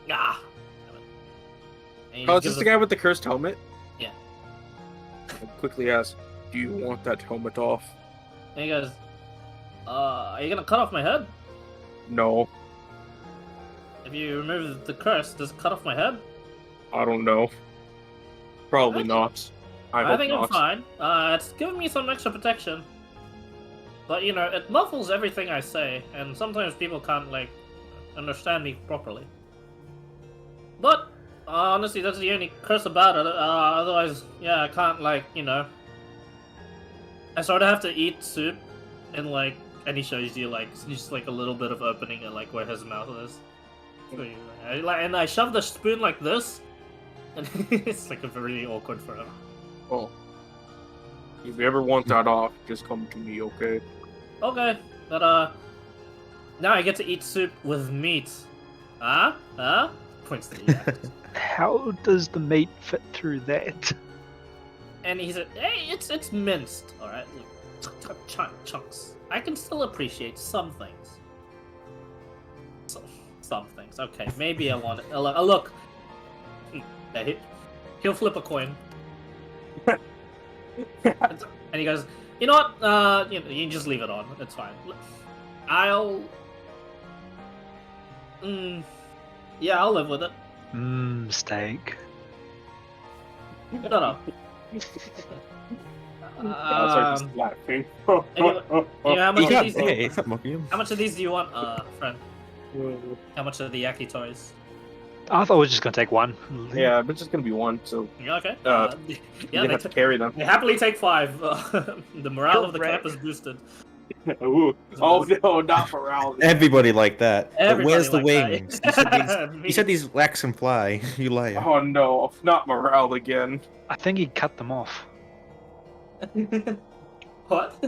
ah. And he Oh, is just this gives the it- guy with the cursed helmet? Yeah. I quickly ask, do you want that helmet off? And he goes, are you gonna cut off my head? No, If you remove the curse, does it cut off my head? I don't know. Probably Okay. not. I I hope think not. I'm fine. It's giving me some extra protection. But, you know, it muffles everything I say, and sometimes people can't, like, understand me properly. But, honestly, that's the only curse about it. Otherwise, yeah, I can't, like, you know... I sort of have to eat soup, and, like, and he shows you, like, just, like, a little bit of opening at, like, where his mouth is. And I shove the spoon like this, and it's, like, really awkward for him. Oh. If you ever want that off, just come to me, okay? Okay, but now I get to eat soup with meat. Huh? Points to the yak. How does the meat fit through that? And he said, "Hey, it's minced, all right, chunks. I can still appreciate some things. Some things. Okay, maybe I want it. Look. Yeah, he'll flip a coin, and he goes, you know what? You can just leave it on. It's fine. I'll live with it. Steak. No. I'll start just laughing. Anyway, how much He of got, these? hey, it's not mocking him. How much of these do you want, friend? How much of the yakitori's? I thought I was just gonna take one. Yeah, but it's just gonna be one, so Yeah, okay. you Yeah, have to carry them. they happily take 5. The morale of the camp is boosted. Ooh. Oh no, not morale. Everybody like that. But Everybody where's the like that. wings? You said these wax can fly. You liar. Oh no, not morale again. I think he cut them off. What?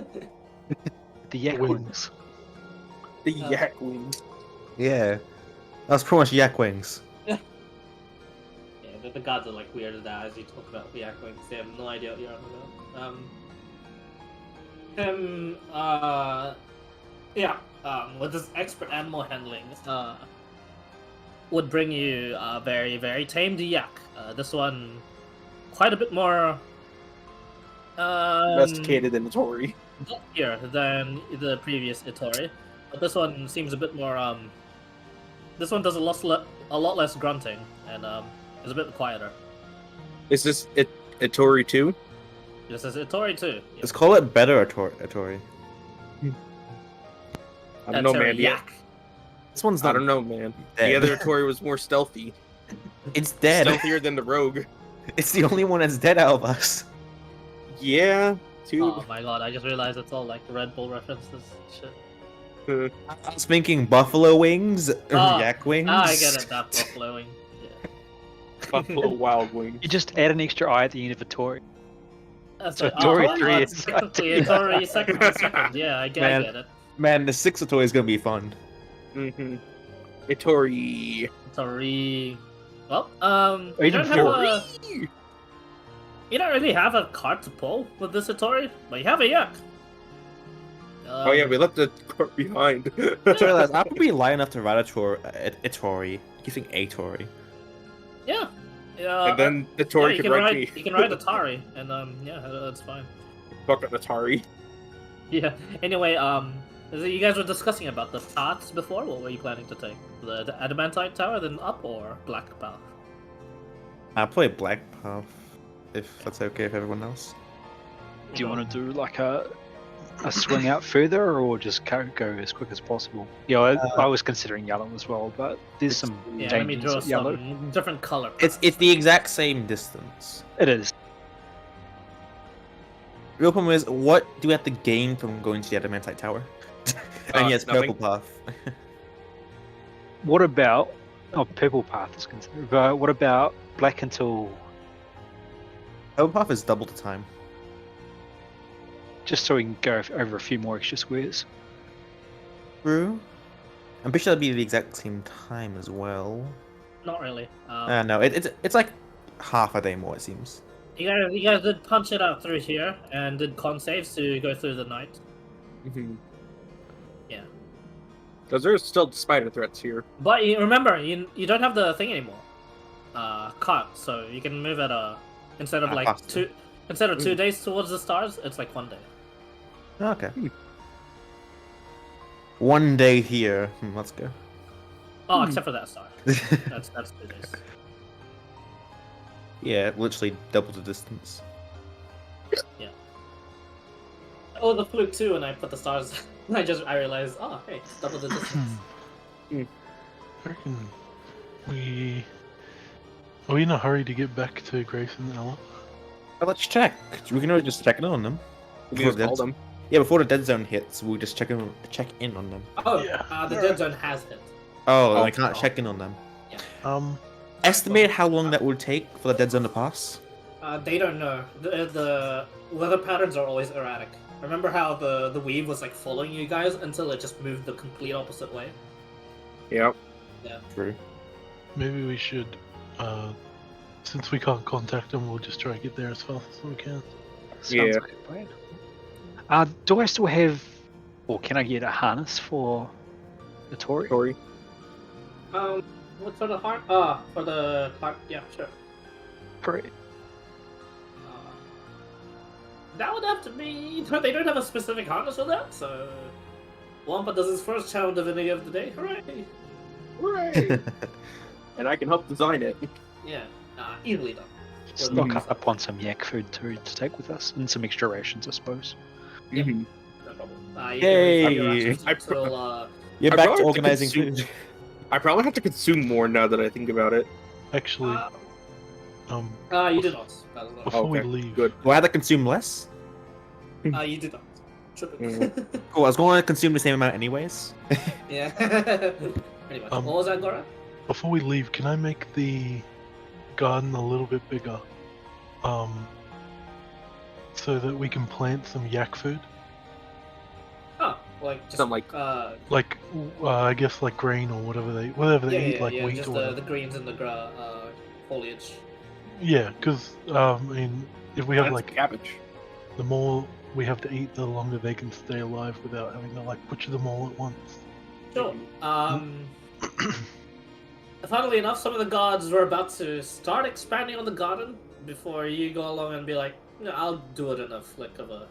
The yak Wings. wings. The yak wings. Yeah. That's pretty much yak wings. Yeah, the gods are like weirded out as you talk about the yak wings. They have no idea what you're on about. With his expert animal handling, would bring you a very, very tamed yak. This one, quite a bit more Domesticated in Tori. bulkier than the previous Itori, but this one seems a bit more. This one does a lot less grunting and is a bit quieter. Is this Tori 2? This is Itori too. Yeah. Let's call it better Atori. I don't know, Itori man. yak. This one's I not don't know, man. dead. The other Tori was more stealthy. It's dead. Stealthier than the rogue. It's the only one that's dead out of us. Yeah, too. Oh my god! I just realized it's all like Red Bull references. Shit. I was thinking buffalo wings, or yak wings. I get it. That buffaloing. Yeah. Buffalo Wild Wing. You just add an extra eye at the end of a Tori. That's So right. Itori Oh, 3 that's is technically Itori second. Yeah, I Man. get it. Man, the 6 Atori is gonna be fun. Mm-hmm. Tori. Itori. Well, Or you even don't have you don't really have a cart to pull with this Itori, but you have a yak. Oh yeah, we left the cart behind. So I realized I would be lying enough to ride a Tori. You think Atori? Yeah. And then the Tori you could can wreck ride. me. You can ride Atari, and yeah, that's fine. Fuck up the Tori. Yeah. Anyway, You guys were discussing about the paths before. What were you planning to take? The Adamantite Tower, then up, or Black Path? I'll play Black Path, if that's okay with everyone else. Do you want to do like a swing out further, or just go as quick as possible? Yeah, I was considering yellow as well, but there's some Yeah, let me dangers draw at yellow. some different color. It's the exact same distance. It is. Real problem is, what do we have to gain from going to the Adamantite Tower? And yes, nothing. Purple Path. What about? Oh, purple path is considered. But what about black until? Purple Path is double the time. Just so we can go over a few more extra squares. True. I'm pretty sure that'd be the exact same time as well. Not really. No, it's like half a day more, it seems. You guys did punch it out through here and did con saves to go through the night. Mm-hmm. Yeah. Because there's still spider threats here. But remember, you don't have the thing anymore. Cart, so you can move at instead of like faster. 2 days towards the stars, it's like 1 day. Okay. 1 day here. Let's go. Oh, except for that star. That's 2 days. Yeah, literally double the distance. Yeah. Oh, the fluke too, and I put the stars. I realized, oh, hey, it's double the distance. I reckon are we in a hurry to get back to Grace and Ella? Well, let's check. We can always just check in on them. We Before can just call the- them. Yeah, before the dead zone hits, we'll just check in on them. Oh, Yeah. the dead zone has hit. Oh, I can't check in on them. Estimate how long that would take for the dead zone to pass? They don't know. The weather patterns are always erratic. Remember how the weave was like following you guys until it just moved the complete opposite way? Yep. Yeah. True. Maybe we should, since we can't contact them, we'll just try to get there as fast as we can. Sounds Yeah. like a plan. Do I still have, or can I get a harness for the Tory? Tori. What's for the heart? For the heart, yeah, sure. Great. That would have to be. They don't have a specific harness for that, so. Wampa does his first channel divinity of the day. Hooray! Hooray! And I can help design it. Yeah, easily done. Stock up on some yak food to take with us, and some extra rations, I suppose. Mm-hmm. No problem. Yay! You're I back brought to it to organizing consume- food. I probably have to consume more now that I think about it. Actually, you did not. before we okay, leave, good. Do I have to consume less? You did not. Cool, I was going to consume the same amount anyways. Yeah. Pretty much. What was that, Gora? before we leave, can I make the garden a little bit bigger, so that we can plant some yak food? Oh, like just Something like- Like, I guess like grain or whatever they eat, like wheat just or whatever. the greens and the foliage. Yeah, because I mean, if we have Plant like some cabbage. the more we have to eat, the longer they can stay alive without having to like butcher them all at once. Sure. Funnily enough, some of the gods were about to start expanding on the garden before you go along and be like, no, I'll do it in a flick of a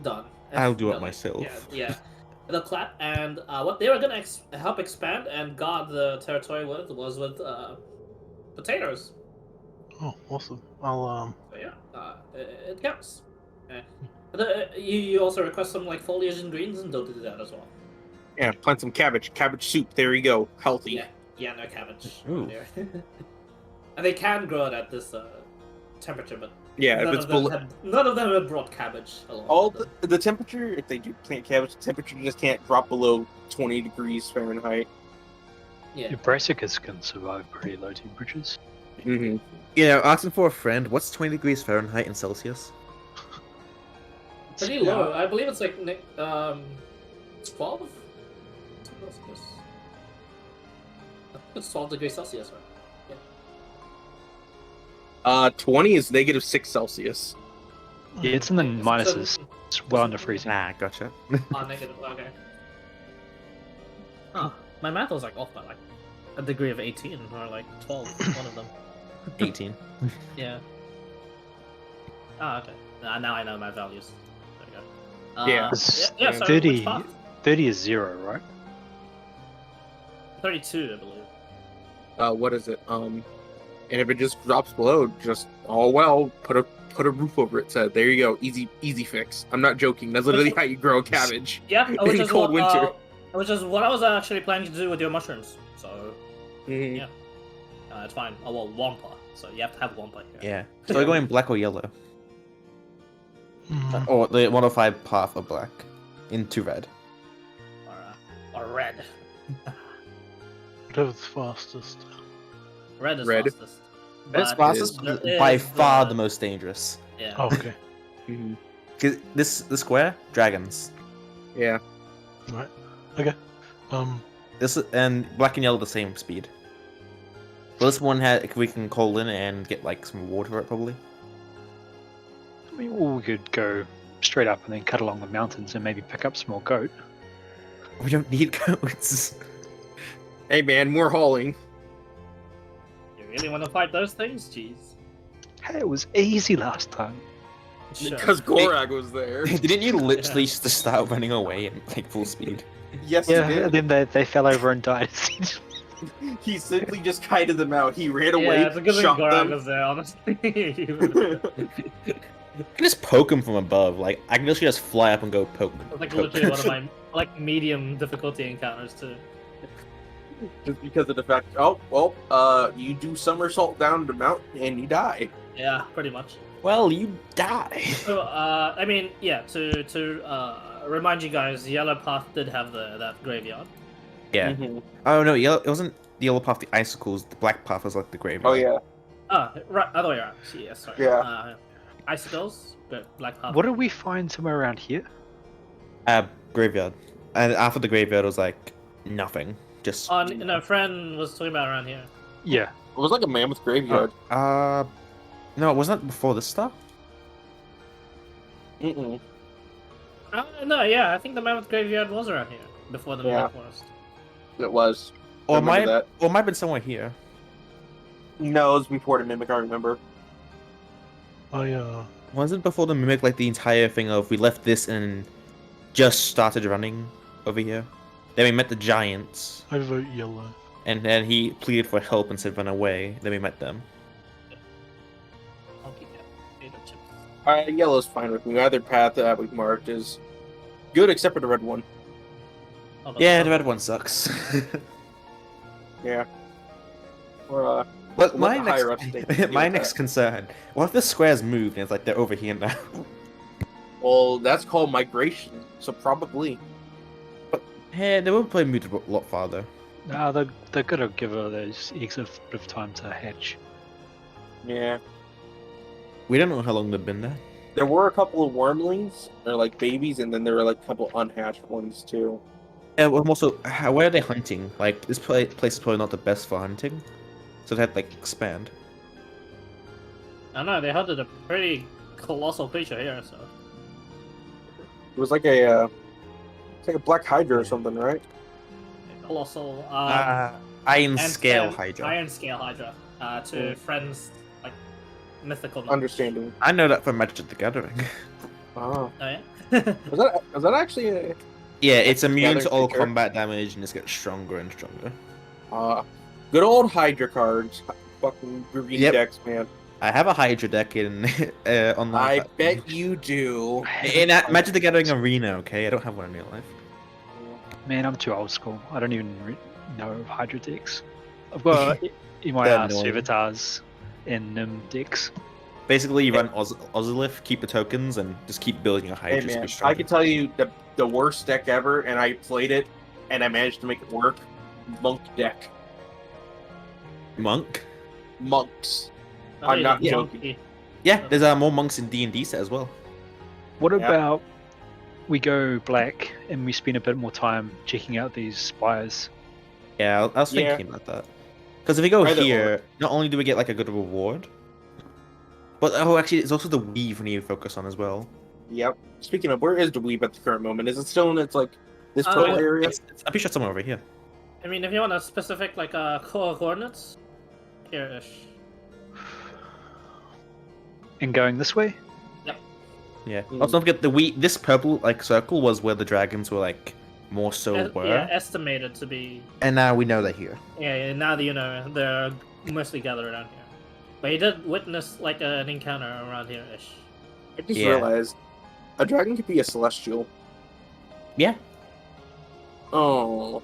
done. And I'll do it they're like, myself. Yeah. They'll clap, and what they were gonna help expand and guard the territory with was with potatoes. Oh, awesome! I'll So yeah, it counts. You also request some like foliage and greens, and they'll do that as well. Yeah, plant some cabbage. Cabbage soup. There you go. Healthy. Yeah, no cabbage. Ooh. There. And they can grow it at this temperature, but Yeah, if none it's of them below. none of them have brought cabbage along. All with them. the temperature, if they do plant cabbage, the temperature just can't drop below 20 degrees Fahrenheit. Yeah. Your brassicas can survive pretty low temperatures. Mm-hmm. You know, asking for a friend, what's 20 degrees Fahrenheit in Celsius? Pretty low. I believe it's like 12. It's 12 degrees Celsius, right? 20 is -6 Celsius. Yeah, it's in the Okay, minuses. It's well under freezing. Nah, gotcha. Negative. Okay. Huh. My math was like off by like a degree of 18 or like 12. One of them. 18. Yeah. Okay. Now I know my values. There we go. Yeah. So, 30. which path? 30 is 0, right? 32, I believe. What is it? And if it just drops below, just put a roof over it. So there you go, easy fix. I'm not joking. That's literally how you grow a cabbage. Yeah, which in is cold winter. Which is what I was actually planning to do with your mushrooms. So Mhm. yeah, it's fine. Oh well, Wampa. So you have to have Wampa here. Yeah. So we're going black or yellow, Hmm. or the 105 path of black into red. Or red. Whatever's fastest. Red is Red. fastest. Red's But fastest, there but by is far the most dangerous. Yeah. Oh, okay. Mhm. Cause the square dragons. Yeah. Right. Okay. This and black and yellow the same speed. Well, this one we can call in and get like some water for it probably. I mean, or we could go straight up and then cut along the mountains and maybe pick up some more goat. We don't need goats. Hey man, more hauling. You really want to fight those things? Jeez. Hey, it was easy last time. Sure. Because Gorag was there. Didn't you literally just start running away at like full speed? Yes, Yeah, he and did. then they fell over and died. He simply just kited them out. He ran Yeah, away, it's a good thing shot Gorag them. was there, honestly. I can just poke him from above. Like I can literally just fly up and go poke. It's like poke. literally one of my like medium difficulty encounters too. Just because of the fact, you do somersault down the mountain and you die. Yeah, pretty much. Well, you die. So, I mean, yeah. To remind you guys, Yellow Path did have that graveyard. Yeah. Mhm. Oh no, yellow. It wasn't the yellow path. The icicles. The black path was like the graveyard. Oh yeah. Ah, right, other way around. Yeah, sorry. Yeah. Icicles, but Black Path. What did we find somewhere around here? Graveyard. And after the graveyard was like nothing. Just. No, friend was talking about around here. Yeah. It was like a mammoth graveyard. No, wasn't that before this stuff? Mm-mm. No, yeah, I think the Mammoth Graveyard was around here before the Yeah. Mimic Forest. It was. Or Remember might, that. or might have been somewhere here. No, it was before the mimic. I remember. Wasn't before the mimic like the entire thing of we left this and just started running over here? Then we met the giants, I vote yellow. and then he pleaded for help and said run away. Then we met them. I'll keep that. Potato chips. Yellow's fine with me. Either path that we've marked is good, except for the red one. Oh, but Yeah, the red one sucks. Yeah. Or But Let the higher ups think they my deal with next that. concern: what if the squares moved and it's like they're over here now? well, that's called migration. So probably. Hey, they would probably moved a lot farther. No, they're gonna give those eggs a bit of time to hatch. Yeah. We don't know how long they've been there. There were a couple of wormlings, or like babies, and then there were like a couple unhatched ones too. And also, where are they hunting? Like this place is probably not the best for hunting, so they had to, like expand. I don't know, they hunted a pretty colossal creature here, so. It was like a, it's like a black hydra or something, right? Colossal. Iron and scale hydra. Iron Scale Hydra. To friends, like, mythical knowledge. Understanding. I know that from Magic the Gathering. Oh, Oh, yeah? was that actually a? Yeah, it's immune to Gathering all creature? combat damage and just gets stronger and stronger. Good old hydra cards. Fucking green Yep. decks, man. I have a Hydra deck in online. I platform. bet you do. In Magic the Gathering Arena, okay? I don't have one in real life. Man, I'm too old school. I don't even know of Hydra decks. I've got in my They're annoying. Servitars and Nim decks. Basically, you run Ozolith, keep the tokens, and just keep building a Hydra. Hey to man, be stronger. I can tell you the worst deck ever, and I played it, and I managed to make it work. Monk deck. Monk. Monks. I I'm not mean, joking. Yeah, there's more monks in D&D set as well. What Yeah. about we go black and we spend a bit more time checking out these spires? Yeah, I was Yeah. thinking about that. Because if we go Either here, not only do we get like a good reward, but actually, it's also the weave we need to focus on as well. Yep. Speaking of, where is the weeb at the current moment? Is it still in its like this total yeah. area? I'm pretty sure it's somewhere over here. I mean, if you want a specific, like, coordinates, here-ish. And going this way? Yeah. Mm. Also, don't forget this purple like circle was where the dragons were like more so were. Yeah, estimated to be. And now we know they're here. Yeah, now that you know, they're mostly gathered around here. But you did witness like an encounter around here-ish. I just realized a dragon could be a celestial. Yeah. Oh.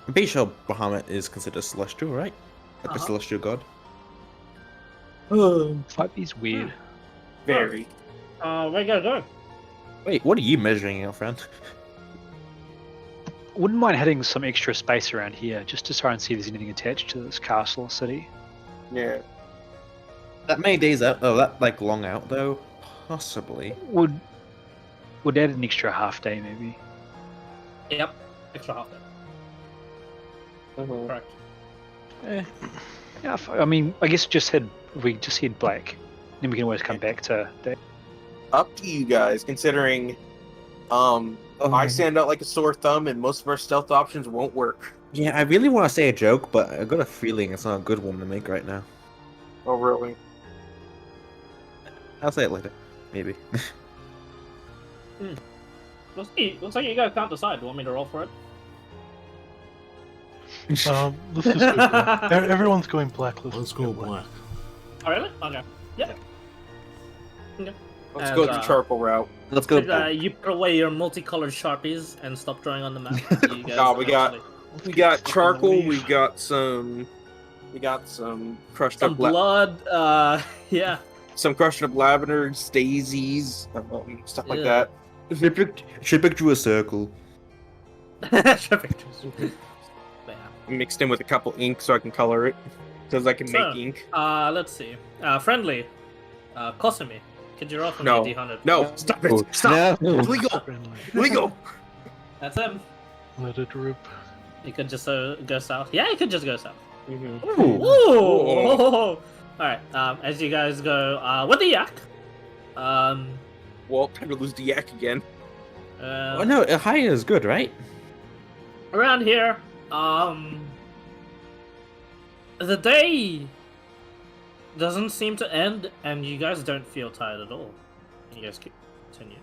I'm pretty sure Bahamut is considered celestial, right? Like a celestial god. Slightly weird. Very. Where you gotta go? Wait, what are you measuring out, friend? Wouldn't mind hitting some extra space around here just to try and see if there's anything attached to this castle or city. Yeah. That many days out? Oh, that like long out though? Possibly. Would add an extra half day maybe. Yep, extra half day. Correct. Yeah, I mean, I guess we just head black, then we can always come back to day. Up to you guys, considering I stand out like a sore thumb and most of our stealth options won't work. Yeah, I really want to say a joke, but I got a feeling it's not a good one to make right now. Oh, really? I'll say it later. Maybe. Let's see. Looks like you guys can't decide. Do you want me to roll for it? Let's just go black. Everyone's going black. Let's go black. Oh, really? Okay. Yeah. Okay. Let's go the charcoal route. Let's go. You put away your multicolored Sharpies and stop drawing on the map. You guys No, we got charcoal. leaf. We got some crushed some up blood. Yeah. some crushed up lavender, daisies, stuff like that. Should picture a circle. Mixed in with a couple ink so I can color it, because I can make ink. Let's see. Friendly. Kosumi. Could you roll for No. me D100? No, stop it! Stop! No. Legal! Legal! That's him. Let it rip. You could just go south. Yeah, you could just go south. Mm-hmm. Ooh! Alright, as you guys go with the yak. Well, time to lose the yak again. Oh no, higher is good, right? Around here, the day doesn't seem to end, and you guys don't feel tired at all. You guys continue.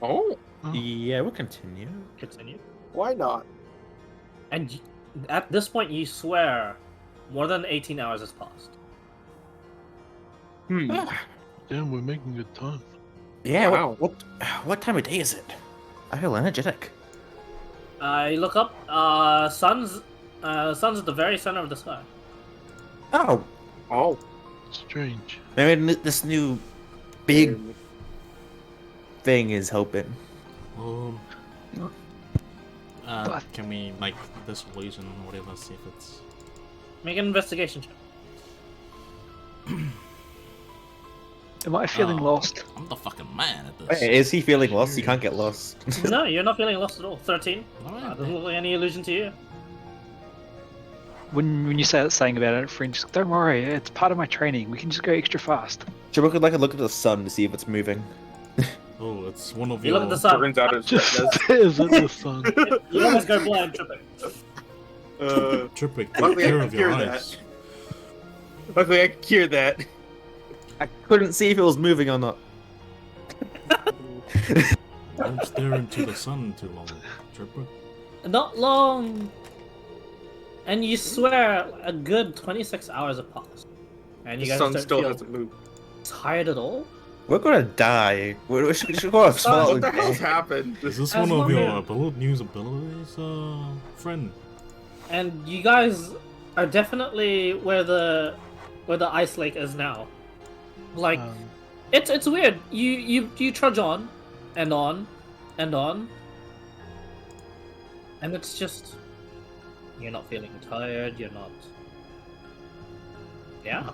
Oh, Yeah, we'll continue. Continue. why not? And at this point, you swear more than 18 hours has passed. Damn, we're making good time. Yeah, Wow. what time of day is it? I feel energetic. You look up, sun's at the very center of the sky. Oh, Oh, Strange. maybe this new big thing is helping. Can we like this illusion or whatever? See if it's. Make an investigation check. Am I feeling lost? I'm the fucking man at this. Wait, is he feeling lost? You can't get lost. No, you're not feeling lost at all. 13. Alright. Doesn't look like any illusion to you. When you say that saying about it, friend, just don't worry. It's part of my training. We can just go extra fast. Should we like look at the sun to see if it's moving? Oh, it's one of You your. look at the sun. turns out it's Just just is it the sun? You almost go blind tripping. Tripping. Luckily, Take I care can of your cure eyes. luckily I can cure that. I couldn't see if it was moving or not. Don't stare into the sun too long, Tripper. Not long. And you swear a good 26 hours have passed. And you The guys sun don't still feel hasn't moved. tired at all? We're gonna die. We should go off small. What the hell's happened? Is this As one of long your as- news abilities, friend? And you guys are definitely where the ice lake is now. Like it's weird. You trudge on and on and on. And it's just you're not feeling tired, you're not. Yeah.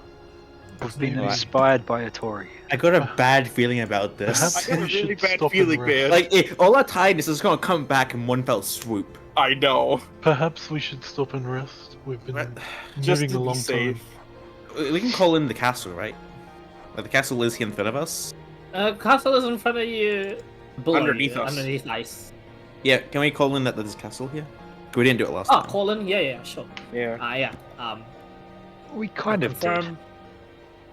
I've been inspired by a Tory. I got a bad feeling about this. Perhaps I got a we should really bad stop feeling, and man. rest. Like all our tiredness is gonna come back in one fell swoop. I know. Perhaps we should stop and rest. We've been Just moving to a be long safe. time. We can call in the castle, right? Like, the castle is here in front of us. Castle is in front of you. Below Underneath you, us. Underneath ice. Yeah, can we call in that there's a castle here? We didn't do it last Oh, time. Colin? Yeah, sure. Yeah. Yeah. We kind of did. Confirm.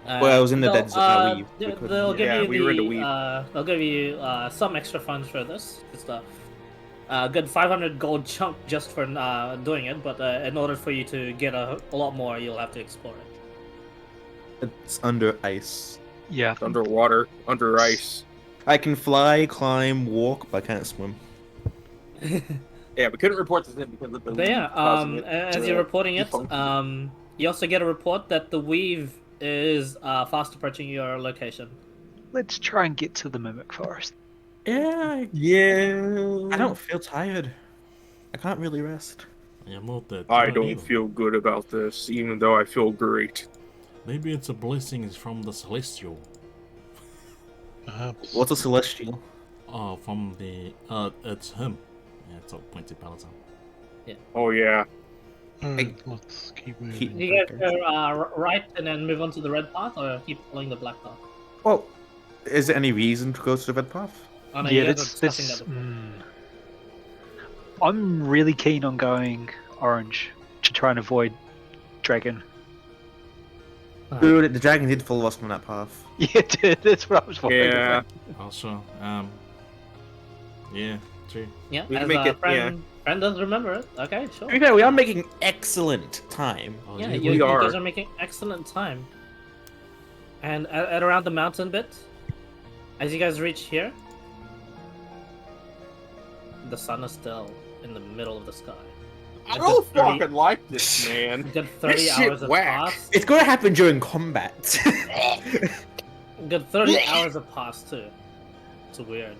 Well, I was in the dead zone. They'll give Yeah, you we were in the weave. they'll give you some extra funds for this. Just a good 500 gold chunk just for doing it. But in order for you to get a lot more, you'll have to explore it. It's under ice. Yeah. It's underwater, under ice. I can fly, climb, walk, but I can't swim. Yeah, we couldn't report this in because of the But yeah, weave causing it as to you're reporting it, defunct. you also get a report that the weave is fast approaching your location. Let's try and get to the mimic forest. Yeah. Yeah. I don't feel tired. I can't really rest. Yeah, more that. I don't feel good about this, even though I feel great. Maybe it's a blessing from the celestial. Perhaps. What's a celestial? From the it's him. Yeah, it's a pointed paladin. Oh yeah. Alright, let's keep moving. You guys go right and then move on to the red path, or keep following the black path? Well, is there any reason to go to the red path? Oh, no, Yeah, you guys are that's. discussing that. I'm really keen on going orange to try and avoid dragon. Dude, the dragon did follow us from that path. Yeah, dude, that's what I was worried Yeah. about. Also, yeah, true. Yeah, We can as make a it- friend, friend does remember it. Okay, sure. To be fair, we are making excellent time. Oh, Yeah, you- you are. guys are making excellent time. And at around the mountain bit, as you guys reach here, the sun is still in the middle of the sky. I A don't good 30 fucking like this, man. a good This 30 shit hours have whack. passed. It's gonna happen during combat. A good 30 hours have passed too. It's weird.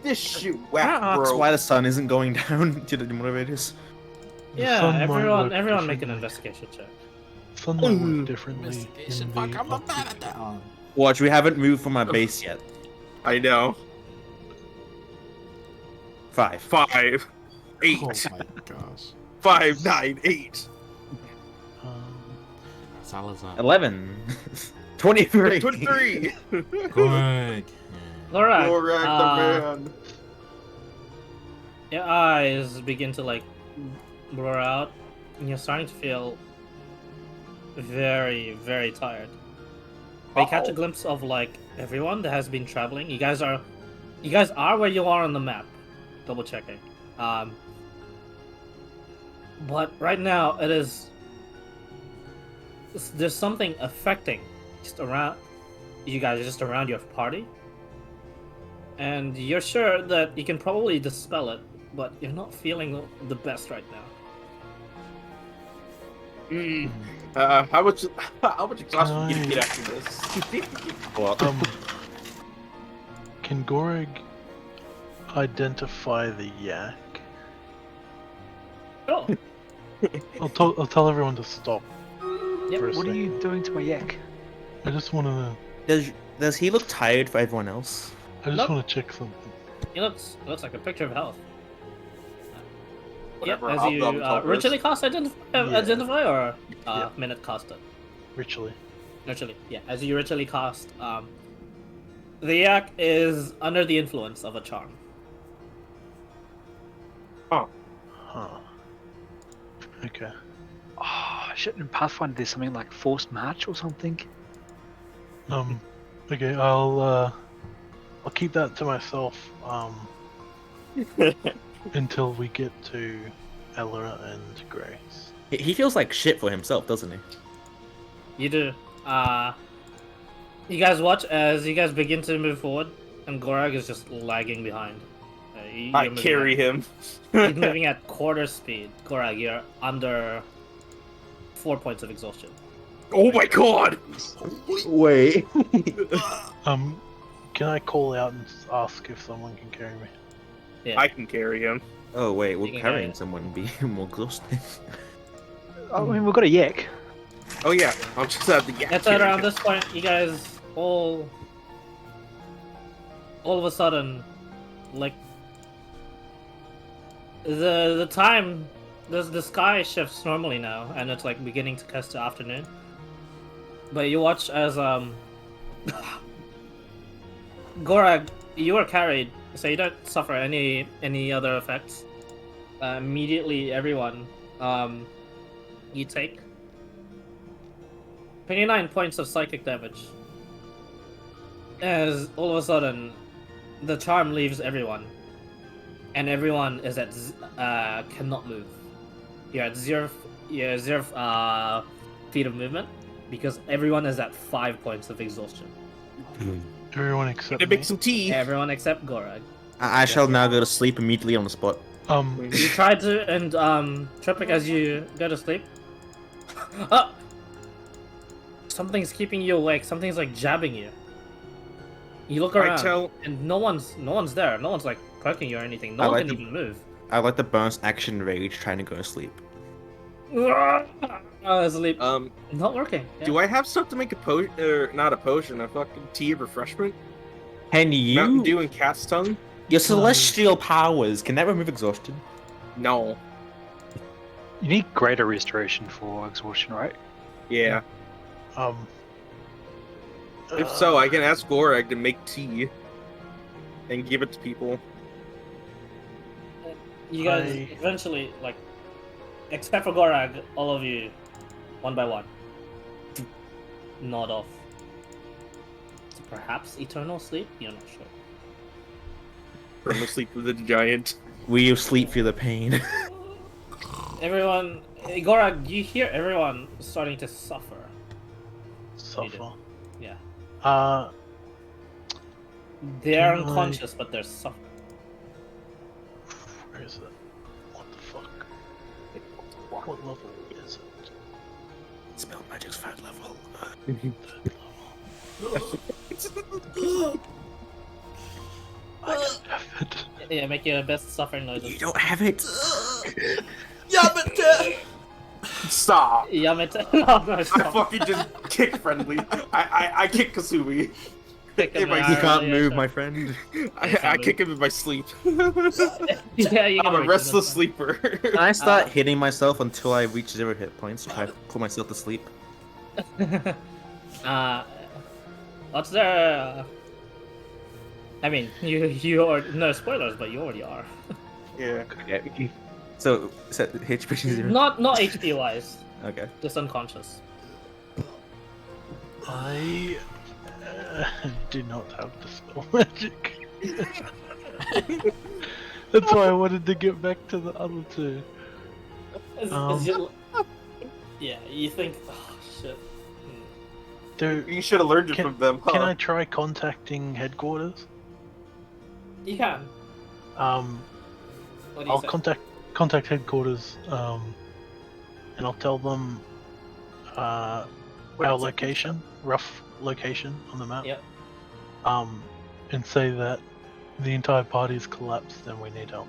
This shit Can whack, I ask bro. why the sun isn't going down to the demotivators? The Yeah, sun might everyone work make an differently. investigation check. Sun might work differently in the fuck, I'm a optic. paladin. Watch, we haven't moved from our base yet. I know. 5. 5, 8, Oh my gosh. 5, 9, 8. Salazar. 11. 23. 23. Greg. Alright. Correct, the man. Your eyes begin to like blur out, and you're starting to feel very, very tired. But you catch a Uh-oh. glimpse of like everyone that has been traveling. You guys are where you are on the map. Double checking. But right now it is. There's something affecting just around you guys, just around your party, and you're sure that you can probably dispel it, but you're not feeling the best right now. How much exhaustion do you get after this? Well, Can Gorg identify the yak? Oh, I'll tell everyone to stop. Yep. For a What are second. you doing to my yak? I just want to. does he look tired for everyone else? I just Nope. want to check something. it looks like a picture of health. Whatever, Yeah, as I'll you double check this. originally cast identify or Yeah. minute cast it. Ritually. Ritually, yeah. As you ritually cast, the yak is under the influence of a charm. Huh. Okay. Oh, shit, in Pathfinder there's something like forced match or something. Okay, I'll keep that to myself. Until we get to Ella and Grace. He feels like shit for himself, doesn't he? You do. You guys watch as you guys begin to move forward, and Gorag is just lagging behind. I carry him. He's moving at quarter speed. Gorag, you're under 4 points of exhaustion. Oh my god! Wait. Can I call out and ask if someone can carry me? Yeah. I can carry him. Oh wait, You will can carrying get it. someone be more exhausting? I mean, we've got a yak. Oh yeah, I'll just have the yak. It's carry around him. this point, you guys all of a sudden, like the time, the sky shifts normally now, and it's like beginning to cast to afternoon. But you watch as Gorag, you are carried, so you don't suffer any other effects. Immediately, everyone, you take 29 points of psychic damage. As all of a sudden, the charm leaves everyone, and everyone is at cannot move. You're at zero feet of movement because everyone is at 5 points of exhaustion. Everyone except To me. make some tea. Everyone except Gorag. I shall now go to sleep immediately on the spot. You try to, and Tropic, as you go to sleep. Oh! Something's keeping you awake. Something's like jabbing you. You look around, and no one's there. No one's like poking you or anything. No one can even move. I like the bonus action rage trying to go to sleep. Sleep. Not working. Yeah. Do I have stuff to make a potion, or not a potion, a fucking tea of refreshment? Can you? Mountain Dew and Cat's Tongue? Your celestial powers, can that remove exhaustion? No. You need greater restoration for exhaustion, right? Yeah. If so, I can ask Gorag to make tea and give it to people. You guys eventually, like, except for Gorag, all of you, one by one, nod off. So perhaps eternal sleep? You're not sure. From sleep with the giant. Will you sleep through the pain? Everyone, Gorag, you hear everyone starting to suffer. Suffer. Yeah. Can They're I- unconscious, but they're suffering. Where is it? What the fuck? What level is it? Spell magic's 3rd level. I don't have it. Yeah, make your best suffering noises. You don't have it. Stop! Yamete. No, I stop. fucking just kick friendly. I kick Kasumi. Kick him in my out. You can't Yeah, move, sure. my friend. I kick him in my sleep. Yeah, you I'm can a make restless this. sleeper. Can I start hitting myself until I reach 0 hit points? Try to pull myself to sleep. What's there? I mean, you are no spoilers, but you already are. Yeah. Okay. So, set HP 0. Not HP wise, Okay. just unconscious. I do not have the spell magic. That's why I wanted to get back to the other two. Yeah, you think? Oh shit. Do, You should have learned it from them. Huh? can I try contacting headquarters? You can. What What do you I'll say? contact headquarters, and I'll tell them our location, rough location on the map. Yep. And say that the entire party's collapsed and we need help.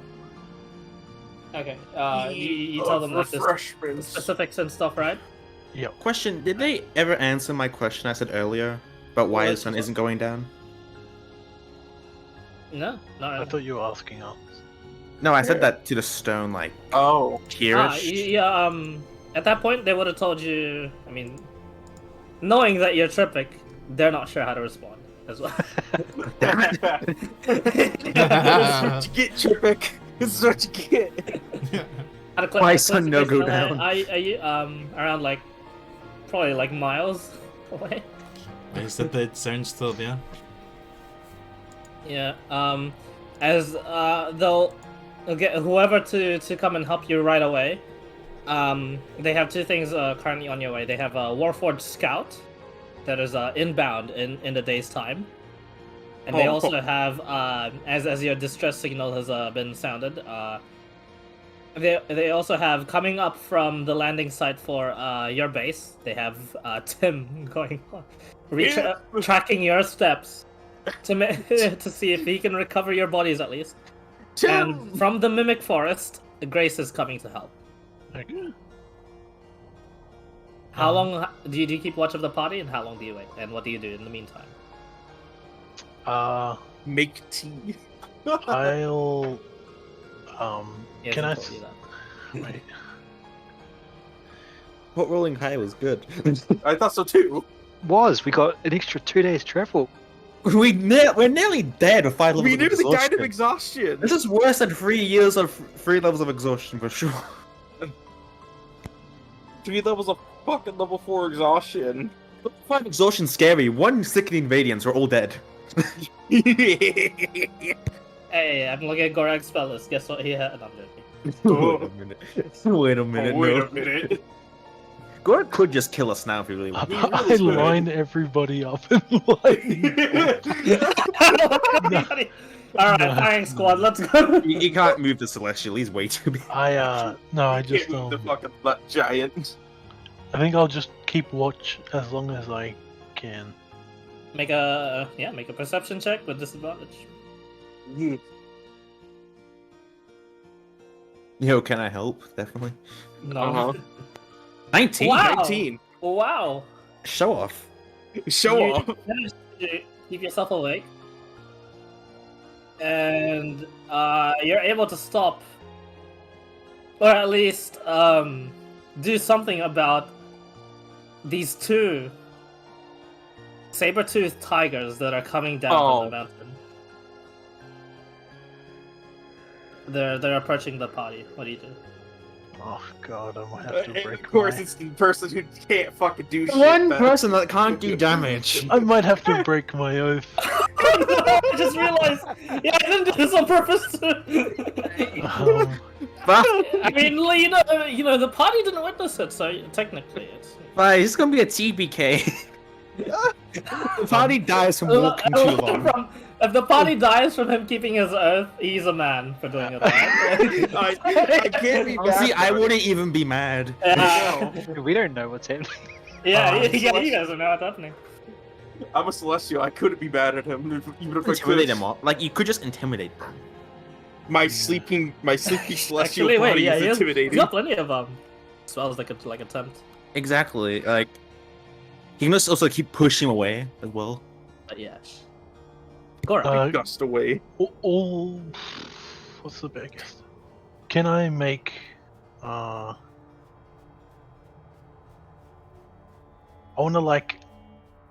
Okay. You tell them like the refreshments. specifics and stuff, right? Yep. Question: did they ever answer my question I said earlier about why the sun isn't going down? No, not I really. thought you were asking us. No, I said that to the stone, like, Oh. here-ish. Yeah. At that point, they would have told you. I mean, knowing that you're Tripic, they're not sure how to respond as well. Damn it. This is what you get, Tripic. This is what you get. Why sun no go down? Are you around like probably like miles away? They said that sounds still there. Yeah. As they'll get whoever to come and help you right away. They have two things currently on your way. They have a Warforged Scout that is inbound in the day's time, and they also have as your distress signal has been sounded. They also have coming up from the landing site for your base. They have Tim going on, tracking your steps to see if he can recover your bodies at least. And from the Mimic Forest, Grace is coming to help. Okay. How long do you keep watch of the party, and how long do you wait? And what do you do in the meantime? Make tea. I'll He can I hasn't told you that. wait. What rolling high was good. I thought so too. We got an extra 2 days travel. we're nearly dead with 5 levels We of nearly died exhaustion. of exhaustion. This is worse than 3 years of 3 levels of exhaustion for sure. 3 levels of fucking level 4 exhaustion. 5 exhaustion scary. 1 sickening radiance. We're all dead. Hey, I'm looking at Gorak's spell list. Guess what he had? No, I'm joking. Wait a minute. Wait a minute. Wait no. a minute. Gorak could just kill us now if he really I wanted. really could. line everybody up in line. Alright, No. firing squad, let's go. He can't move the Celestial. He's way too big. I just Can't move the fucking butt giant. I think I'll just keep watch as long as I can. Make a perception check with disadvantage. Yo, can I help? Definitely. No. Uh-huh. 19. Wow. 19. Wow. Show off. Show You off. managed to keep yourself awake, and you're able to stop, or at least do something about these 2 saber-toothed tigers that are coming down from the mountain. They're approaching the party. What do you do? Oh god, I might have to And break of course, my... it's the person who can't fucking do shit. One man. person that can't do damage. I might have to break my oath. I just realized. Yeah, I didn't do this on purpose. I mean, you know, the party didn't witness it, so technically it's. Right, it's gonna be a TBK. The party dies from walking too long. If the party dies from him keeping his oath, he's a man for doing it. Right? I can't be See, I bad. wouldn't even be mad. Yeah, We don't know what's happening. yeah, you guys don't know what's happening. I'm a Celestial. I couldn't be mad at him, even if I Intimidate could. them all. Like, you could just intimidate them. My sleepy Celestial Actually, wait, body yeah, is he's intimidating. got plenty of spells that could attempt. Exactly. Like, he must also keep pushing away as well. But yeah. Gorak. Gust away. All... What's the biggest? Can I make... I wanna, like,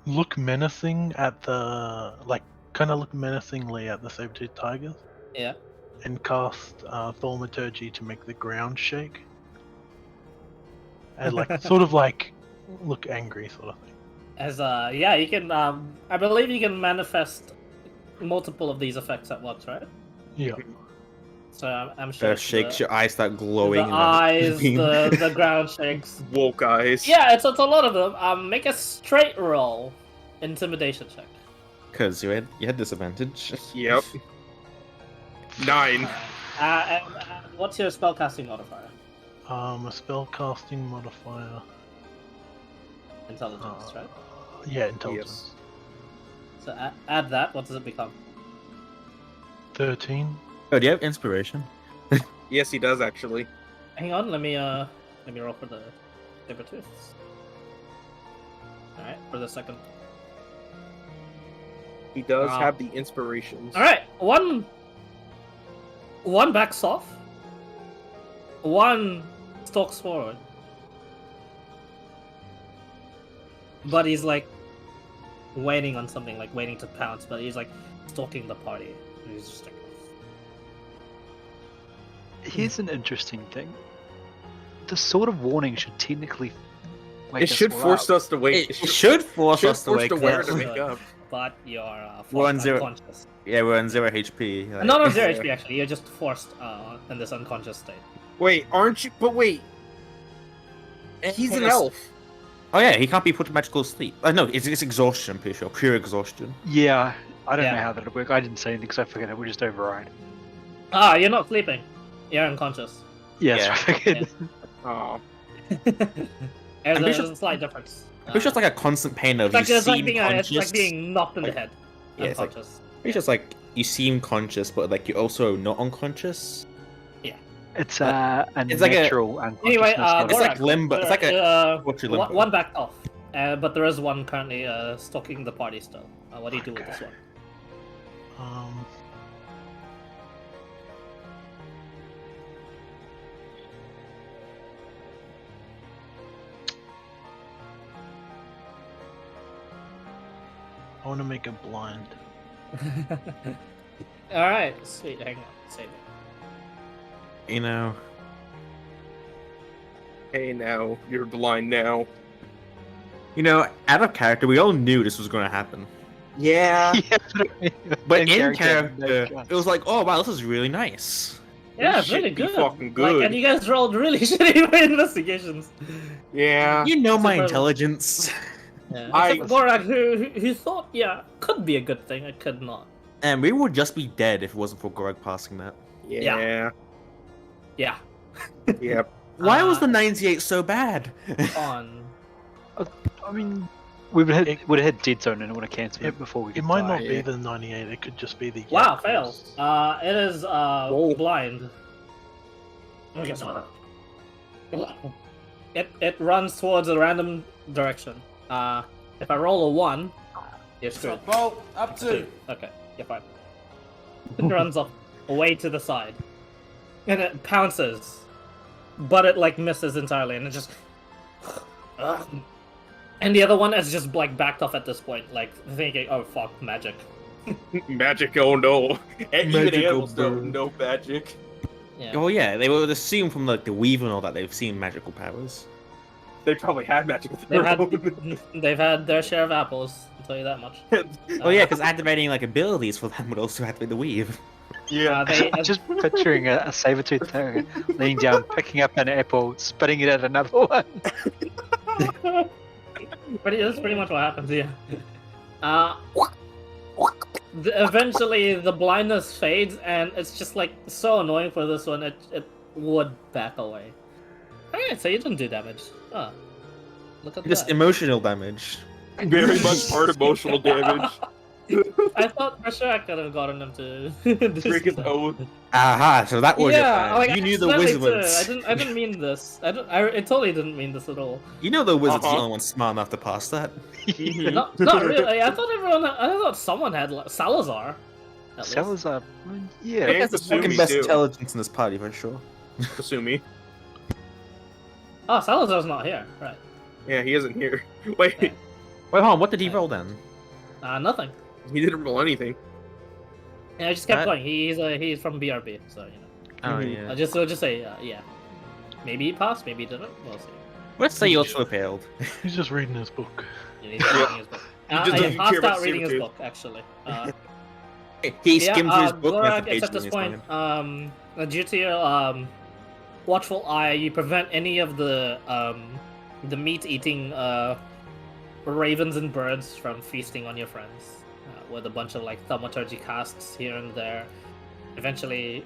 look menacing at the... Like, kinda look menacingly at the saber-toothed tigers. Yeah. And cast Thaumaturgy to make the ground shake. And, like, sort of, like, look angry sort of thing. As yeah, you can. I believe you can manifest multiple of these effects at once, right? Yeah. So I'm sure. It shakes, your eyes start glowing. The eyes, the ground shakes. Woke eyes. Yeah, it's a lot of them. Make a straight roll, intimidation check. Because you had disadvantage. Yep. 9. And what's your spellcasting modifier? A spellcasting modifier. Intelligence, right? Yeah, intelligence. So add that. What does it become? 13. Oh, do you have inspiration? Yes, he does actually. Hang on, let me roll for the saber tooths. All right, for the second. He does Wow. have the inspirations. All right, one backs off. One stalks forward. But he's like waiting on something, like waiting to pounce. But he's like stalking the party. And he's just like. Here's an interesting thing. The Sword of Warning should technically wake It us should all force up. us to wake. It should force us to wake the wearer up. to wake up. But you're We're on forced zero. unconscious. Yeah, we're on 0 HP. Like, Not on 0 HP actually. You're just forced in this unconscious state. Wait, aren't you? But wait, he's an elf. Oh yeah, he can't be put to magical sleep. No, it's exhaustion, I'm pretty sure. Pure exhaustion. Yeah, I don't Yeah. know how that'll work. I didn't say anything because I figured it would just override. Ah, you're not sleeping. You're unconscious. Yes, Yeah. I figured. Oh, There's pretty sure- a slight difference. I'm pretty sure it's like a constant pain of It's you like seem being conscious. it's like being knocked in the Like- head. Yeah, it's like- Unconscious. It's just like you seem conscious, but like you're also not unconscious. It's a It's like a- natural Anyway, unconsciousness. not It's a- like limbo. It's like a torture limbo. one backed off, but there is one currently stalking the party still. What do you do with this one? I want to make it blind. All right, sweet. Hang on, save it. You know, hey now, you're blind now. You know, out of character, we all knew this was going to happen. Yeah. But In in character, no character, guts. it was like, oh wow, this is really nice. Yeah, This it's really shit be good. fucking Like, good. and you guys rolled really shitty investigations. Yeah. You know my Surprising. intelligence. Yeah. I- Except for Gorak, who thought, yeah, could be a good thing, it could not. And we would just be dead if it wasn't for Gorg passing that. Yeah. Yeah. Yep. Why was the 98 so bad? On. I mean, we would have had Dead Zone and it would have cancelled it before we could It might die. not be yeah. the 98. It could just be the. Wow, Yakos. fails. It is Whoa. blind. Let me get some of that. It runs towards a random direction. If I roll a 1, you're screwed. Bolt, up 2. Okay, you're fine. It runs off away to the side. And it pounces. But it like misses entirely and it just and the other one is just like backed off at this point, like thinking, oh fuck, magic. Magic, oh no. And even Magical animals don't bird. know magic. Yeah. Oh yeah, they would assume from like the weave and all that they've seen magical powers. They probably had magic of their They've had their share of apples, I'll tell you that much. Oh yeah, because activating like abilities for them would also activate the weave. Yeah. They Just picturing a saber-toothed tiger leaning down, picking up an apple, spitting it at another one. that's pretty much what happens, yeah. Eventually the blindness fades and it's just like so annoying for this one, it would back away. Alright, so you didn't do damage. Oh. Look at Just that. emotional damage. Very much hard emotional damage. I thought for sure I could have gotten him to Drink his oath. Aha, so that was yeah, it. like, You knew the accidentally too. wizards. I didn't mean this. I totally didn't mean this at all. You know the wizards are the Uh-huh. only ones smart enough to pass that. Not really. I thought someone had Salazar. At least. Salazar, yeah. Hey. That's the Kasumi second best too. intelligence in this party for sure. Kasumi. Oh, Salazar's not here. Right. Yeah, he isn't here. Wait, Yeah. Wait, hold on, what did he roll then? Nothing. he didn't roll anything. Yeah, I just kept That- going. He's from BRB, so you know. Oh Mhm. yeah. I'll just say yeah. Maybe he passed, maybe he didn't. We'll see. Let's say you also failed. He's just reading his book. Yeah, he's reading his book. He just doesn't He care passed about out reading his saber-tooth. book, actually. He skimmed through his book and Gorak, at the page at this when he's point, going. due to your watchful eye, you prevent any of the meat-eating ravens and birds from feasting on your friends, with a bunch of like thaumaturgy casts here and there. Eventually,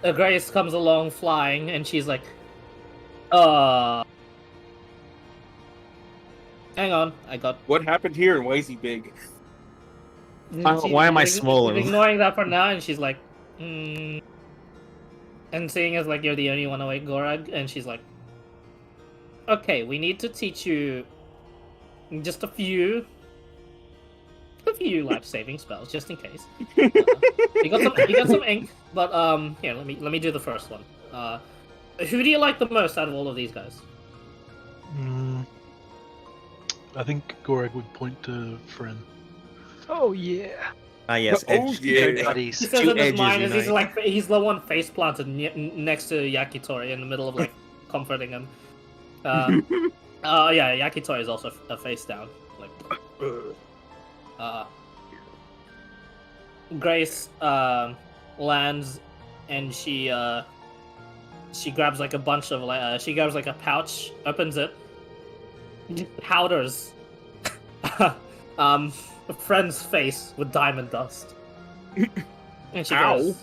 Grace comes along flying, and she's like, hang on, I got. What happened here and why is he big? Why am I She's smaller? ignoring that for now, and she's like, and seeing as like you're the only one awake, Gorag, and she's like, okay, we need to teach you just a few life-saving spells, just in case. You got some ink, but here, let me do the first one. Who do you like the most out of all of these guys? I think Gorag would point to Fren. Oh yeah. Ah yes, Oh, edge. yeah. He Buddies. says Two in his edges mind is unite. he's the one face planted next to Yakitori in the middle of like comforting him. Yeah, Yakitori is also a face down. Like, Grace lands and she grabs like a bunch of like she grabs like a pouch, opens it, powders a friend's face with diamond dust. And she Ow. goes,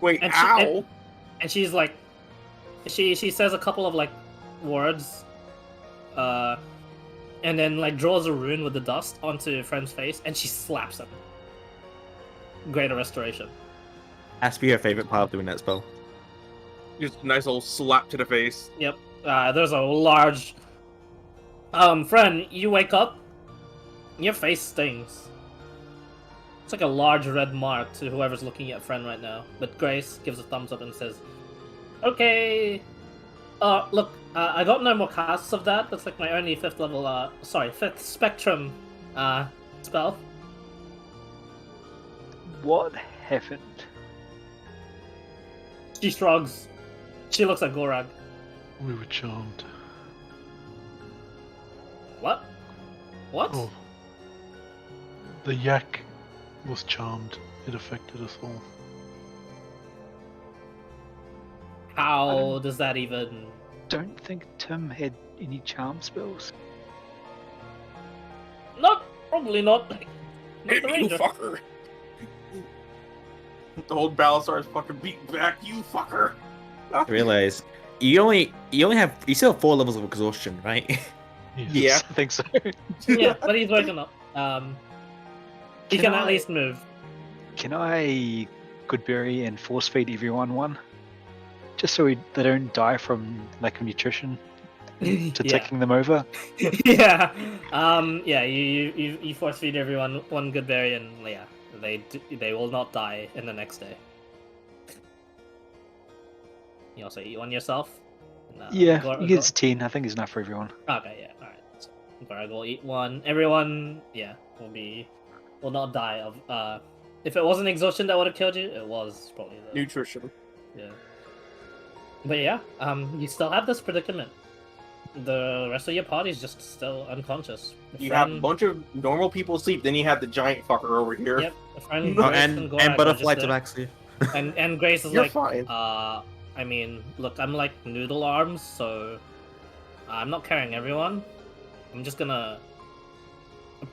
Wait, And ow! and she's like, she says a couple of like words, and then like draws a rune with the dust onto friend's face, and she slaps him. Greater restoration. Has to be your favorite part of doing that spell. Just a nice little slap to the face. Yep. There's a large. Friend, you wake up. Your face stings. It's like a large red mark to whoever's looking at Friend right now. But Grace gives a thumbs up and says, "Okay. Look, I got no more casts of that. That's like my only fifth spectrum, spell." What happened? She shrugs. She looks at Gorag. We were charmed. What? What? Oh. The yak was charmed. It affected us all. How does that even? Don't think Tim had any charm spells. Not probably not. Not Hit the me, you ranger. fucker! The whole Balasar's fucking beating back, you fucker! I realize you still have 4 levels of exhaustion, right? Yeah. I think so. Yeah, but he's waking up. He can at least move. Can I Goodberry and force feed everyone one? Just so they don't die from lack of nutrition to Yeah. taking them over. Yeah. Yeah. You force feed everyone one good berry, and yeah, they will not die in the next day. You also eat one yourself. And, Yeah, he gets 10. I think it's enough for everyone. Okay. Yeah. All right. So Gorg will eat one. Everyone, yeah, will not die of. If it wasn't exhaustion that would have killed you, it was probably the Nutrition. Yeah. But yeah, you still have this predicament. The rest of your party's just still unconscious. You have a bunch of normal people asleep, then you have the giant fucker over here. Yep. A friend, Oh, Grace and Gorg are Butterfly just there. Tabaxi. And Grace is You're like, fine. I mean, look, I'm like noodle arms, so I'm not carrying everyone. I'm just gonna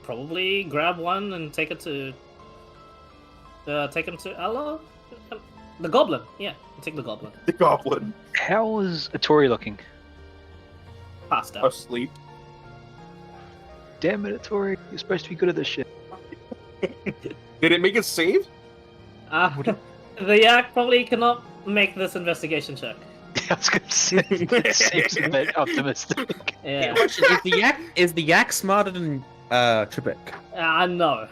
probably grab one and take him to Ella? The goblin. Yeah, take the goblin. The goblin. How is Atori looking? Passed out. Asleep. Damn it, Atori. You're supposed to be good at this shit. Did it make a save? The yak probably cannot make this investigation check. I was gonna say, it seems a bit optimistic. Yeah. Is the yak smarter than Tripic? No.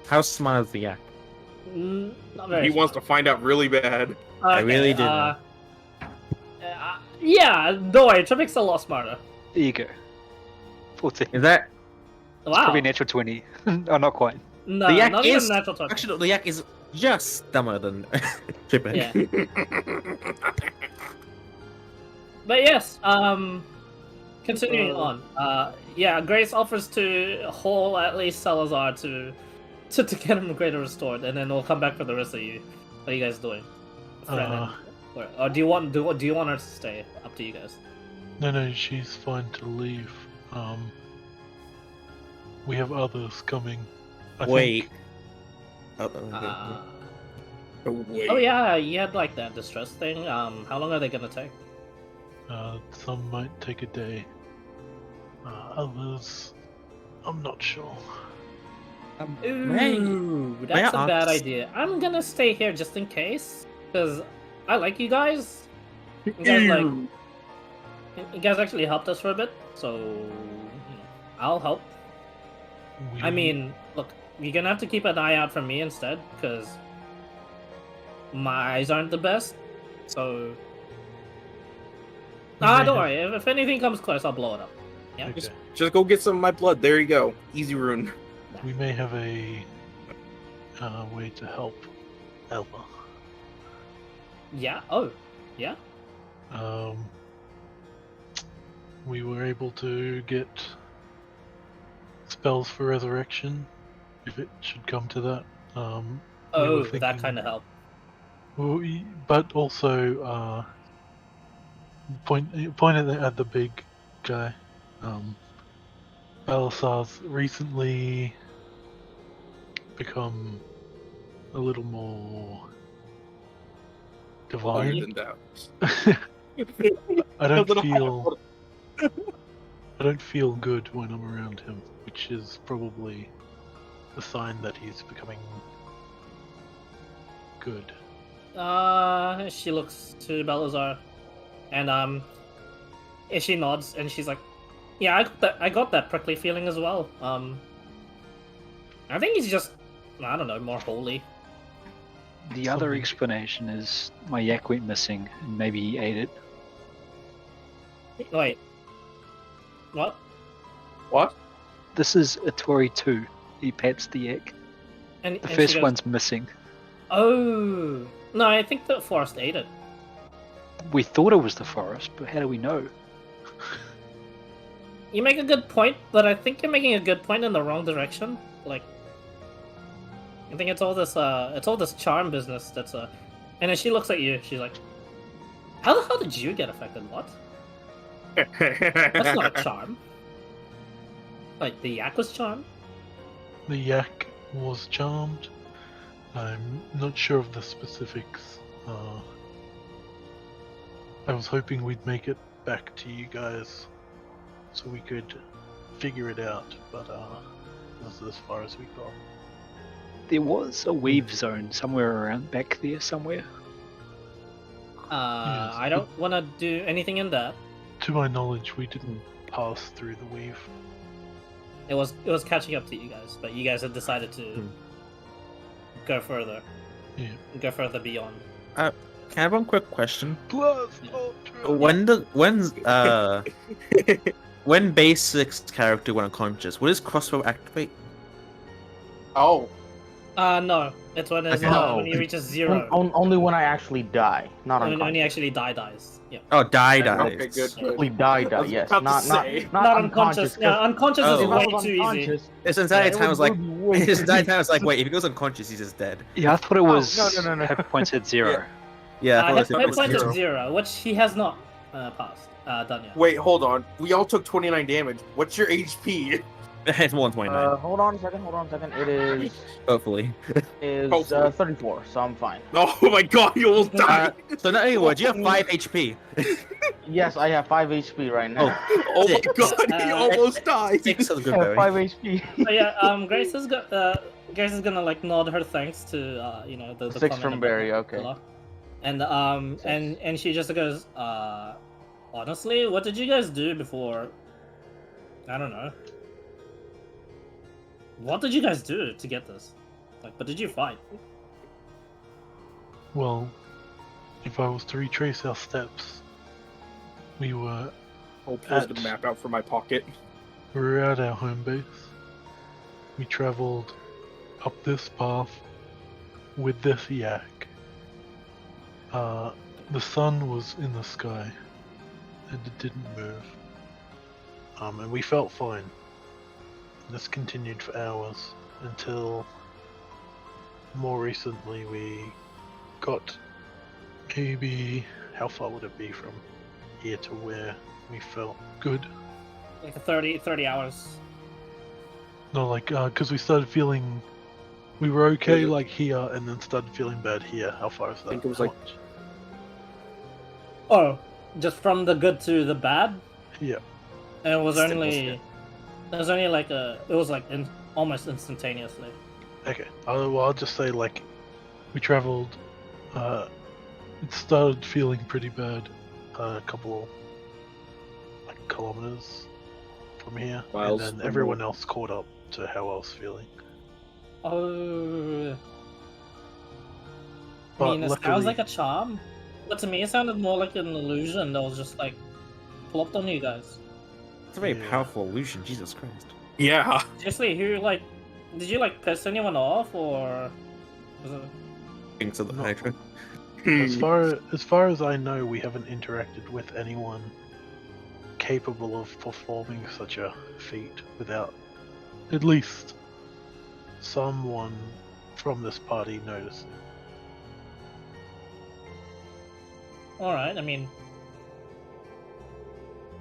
How smart is the yak? Not very. He wants to find out really bad. I really do. Yeah, don't worry, Tripic's a lot smarter. There you go. 14. Is that Wow. Probably natural 20. Oh, not quite. No, the yak not is even natural 20. actually the yak is just dumber than Tripic. Yeah. But yes, continuing on. Yeah, Grace offers to haul at least Salazar to get him greater restored, and then we'll come back for the rest of you. What are you guys doing? Or do you want her to stay? Up to you guys. No, she's fine to leave. We have others coming. I Wait. think. Wait. Oh yeah, you had like that distress thing. How long are they gonna take? Some might take a day. Others, I'm not sure. Ooh, that's a bad idea. I'm gonna stay here just in case, because I like you guys. You guys actually helped us for a bit, so I'll help. I mean, look, you're gonna have to keep an eye out for me instead, because my eyes aren't the best. So, don't worry. If anything comes close, I'll blow it up. Yeah. Okay. Just go get some of my blood. There you go. Easy rune. We may have a way to help Ella. Yeah. Oh. Yeah. We were able to get spells for resurrection, if it should come to that. Oh, that kind of help. Well, but also point at the big guy. Balasar's recently become a little more divine. I don't feel good when I'm around him, which is probably a sign that he's becoming good. She looks to Balazar, and she nods, and she's like, "Yeah, I got that prickly feeling as well. I think he's just, I don't know, more holy." The other explanation is my yak went missing, and maybe he ate it. Wait. What? What? This is Atori 2. He pets the yak. And The she first goes, one's missing. Oh no, I think the forest ate it. We thought it was the forest, but how do we know? you make a good point, but I think you're making a good point in the wrong direction. Like, I think it's all this charm business that's and then she looks at you. She's like, "How the hell did you get affected? What? That's not a charm. Like the yak was charmed." The yak was charmed. I'm not sure of the specifics. I was hoping we'd make it back to you guys so we could figure it out, but that's as far as we got. There was a weave zone somewhere around back there somewhere. I don't want to do anything in that. To my knowledge, we didn't pass through the weave. It was catching up to you guys, but you guys had decided to go further. Yeah. Go further beyond. Can I have one quick question? Plus, When Basic's character went unconscious, what does crossbow activate? Oh, No. It's when when he reaches 0. Only when I actually die, not When unconscious. he actually dies. Yeah. Oh, dies. okay, good. Actually die, I was yes. about to Not say. Not unconscious. Yeah, unconscious Oh. is If I way was too easy. unconscious, His entire it time was like, would be way his too entire easy. time was like, wait, if he goes unconscious, he's just dead. Yeah, I thought it was no. hit points at 0. Yeah, I thought Hit it was points at zero. 0, which he has not passed. Done yet. Wait, hold on. We all took 29 damage. What's your HP? It's 129. Hold on a second. It is Hopefully. Hopefully. 34, so I'm fine. Oh my god, you almost died. So, in other words, you have 5 HP. Yes, I have 5 HP right now. Oh my Six. god, he almost died. 6 is good, I have Barry. 5 HP. So yeah, Grace is gonna like nod her thanks to the 6 comment from about Barry, the okay. law. And and she just goes, honestly, what did you guys do before? I don't know. What did you guys do to get this? Like, what did you fight? Well, if I was to retrace our steps, we were I'll pull the map out from my pocket. at our home base. We traveled up this path with this yak. The sun was in the sky, and it didn't move. And we felt fine. This continued for hours until more recently we got maybe, how far would it be from here to where we felt good? Like 30 hours. No, like, because we started feeling, we were okay like here and then started feeling bad here. How far is that? I think it was How like- much? Oh, just from the good to the bad? Yeah. And it was Simple only... It was only like it was like almost instantaneously. Okay, I'll just say, like, we traveled, it started feeling pretty bad a couple, like, kilometers from here, Miles and then from everyone else caught up to how I was feeling. Oh... I But mean, it luckily, sounds like a charm. But to me, it sounded more like an illusion that was just like plopped on you guys. It's a very Yeah. powerful illusion, Jesus Christ. Yeah. Seriously, did you like piss anyone off or? Was it... Thinks of the No. Hydra. as far as I know, we haven't interacted with anyone capable of performing such a feat without at least someone from this party noticing. All right. I mean,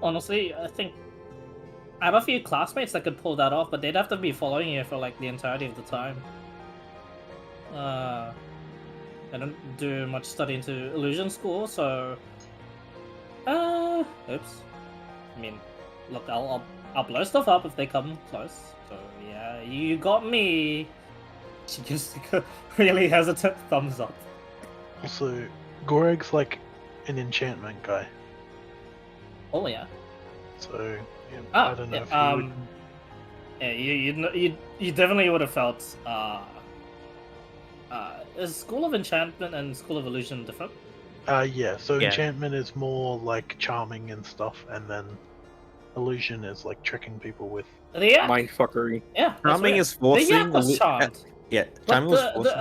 honestly, I think I have a few classmates that could pull that off, but they'd have to be following you for like the entirety of the time. I don't do much study into illusion school, so oops. I mean, look, I'll blow stuff up if they come close. So yeah, you got me. She gives like a really hesitant thumbs up. Also, Goreg's like an enchantment guy, Oh yeah. so yeah, Ah, I don't know yeah, if you would. Yeah, you definitely would have felt. Is School of Enchantment and School of Illusion different? Yeah, so Yeah. enchantment is more like charming and stuff, and then illusion is like tricking people with. The yak, Mindfuckery. yeah. that's Charming weird. is forcing. The yak was illu- charmed. Yeah, But charming was forcing.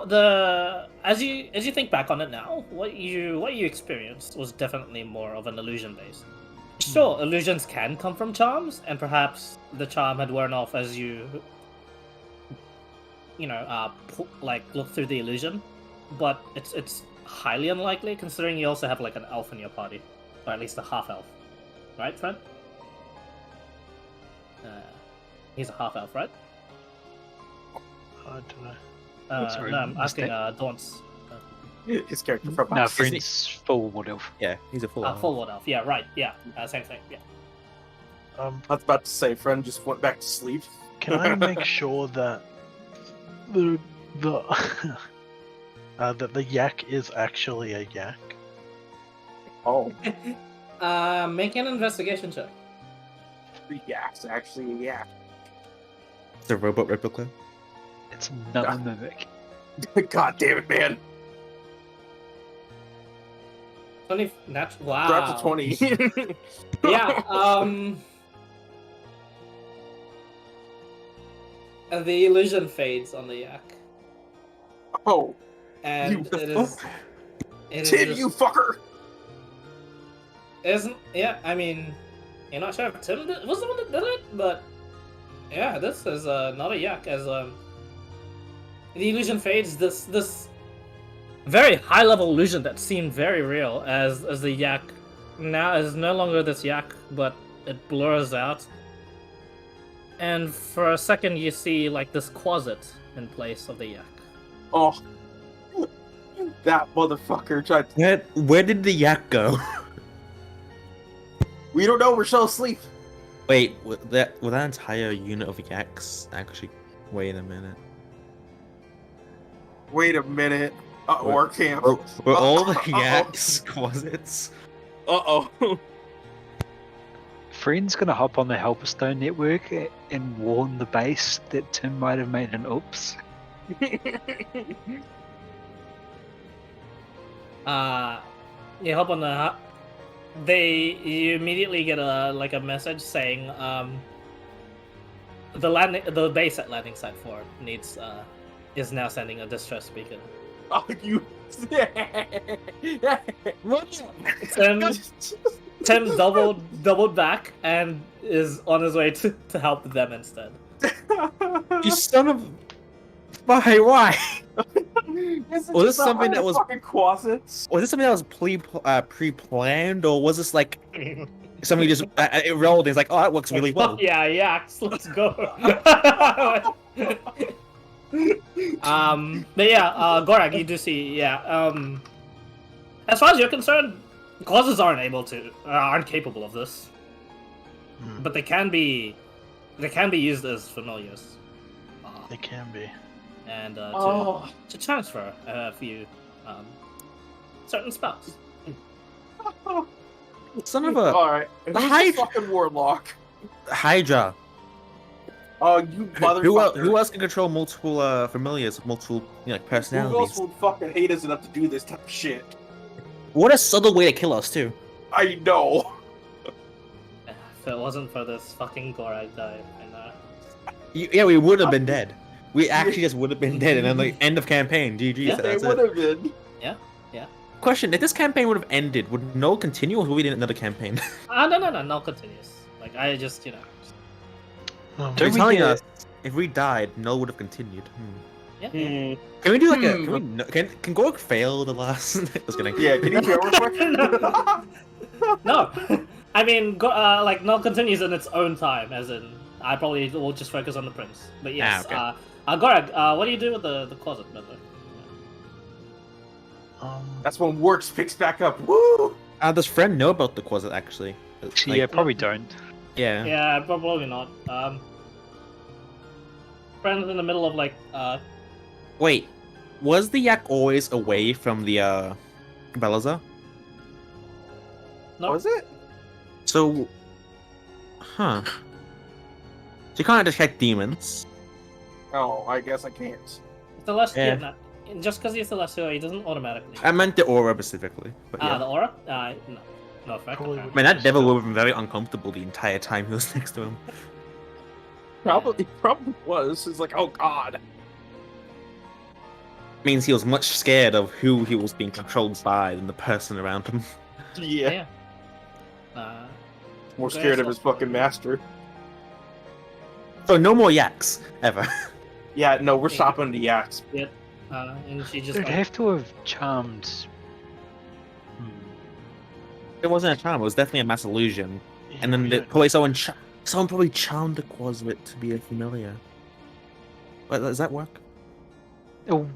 the as you think back on it now, what you experienced was definitely more of an illusion based. Sure, illusions can come from charms, and perhaps the charm had worn off as you look through the illusion. But it's highly unlikely, considering you also have like an elf in your party, or at least a half elf, right, Fred? He's a half elf, right? I don't know. Sorry, no, I'm asking mistake. Daunts. His character from No, House. friend's full wood elf. Yeah, he's a full. Full wood elf. Yeah, right. Yeah, same thing. Yeah. I was about to say, friend just went back to sleep. Can I make sure that the that the yak is actually a yak? Oh, Make an investigation check. the yak's actually a yak. It's a robot replica. It's not a mimic. God damn it, man! 20 wow. Dropped to 20. Yeah, and the illusion fades on the yak. Oh, And it is Tim, you fucker! Isn't I mean, you're not sure if Tim was the one that did it, but yeah, this is not a yak. As the illusion fades, this very high level illusion that seemed very real as the yak now is no longer this yak, but it blurs out. And for a second, you see like this closet in place of the yak. Oh, that motherfucker tried to... Where did the yak go? We don't know, we're still asleep. Wait, was that entire unit of yaks actually? Wait a minute. Wait a minute. Or camp. Were all the yaks closets? Uh-oh. Friend's gonna hop on the Helperstone network and warn the base that Tim might have made an oops. You hop on the you immediately get a message saying the base at landing site 4 needs is now sending a distress beacon. Oh, you... Tim doubled back and is on his way to help them instead. You son of... Why? Was this something that was- fucking closets? Was this something that was pre-planned, or was this like somebody just it rolled and it's like, oh, that works really well? Fuck yeah, yaks, let's go. But yeah, Gorak, you do see, as far as you're concerned, causes aren't capable of this, but they can be used as familiars. It can be. And to transfer a few certain spells. Son of a Alright, The who's Hydra- the fucking warlock? Hydra. Oh, you motherfucker. Who else can control multiple familiars, multiple Who else personalities? would fucking hate us enough to do this type of shit? What a subtle way to kill us too. I know. If it wasn't for this fucking Gorak dive, I know. Yeah, we would have been dead. We actually just would have been dead, and then like end of campaign, GG. Yeah, They that's would it. have been. Question: if this campaign would have ended, would Null continue, or would we need another campaign? No continues. Like I just So Don't you're we telling get- us if we died, Null would have continued. yeah. Can we do like a? Can Gorg fail the last? I was gonna. Yeah, can you hear quick? No, I mean like no continues in its own time, as in I probably will just focus on the prince. But yes, okay. Gorak, what do you do with the closet member? That's when Works picks back up. Woo! Does Friend know about the closet actually? Actually, yeah, probably don't. Yeah. Yeah, probably not. Friends in the middle of like Wait, was the yak always away from the Belazar? no. Was it? So, So you can't detect demons. Oh, I guess I can't. Celestial, Yeah. no. Just because he's celestial, he doesn't automatically. I meant the aura specifically. But yeah. The aura? No effect. Probably apparently. would- Man, that devil would have been very uncomfortable the entire time he was next to him. Probably was. It's like, oh god. Means he was much scared of who he was being controlled by than the person around him. Yeah. Yeah. More scared of his fucking master. So no more yaks ever. Yeah, no, we're stopping the yaks. And she just They'd like, have to have charmed. It wasn't a charm. It was definitely a mass illusion. And then Yeah, probably someone probably charmed the Quaswit to be a familiar. But does that work? Oh,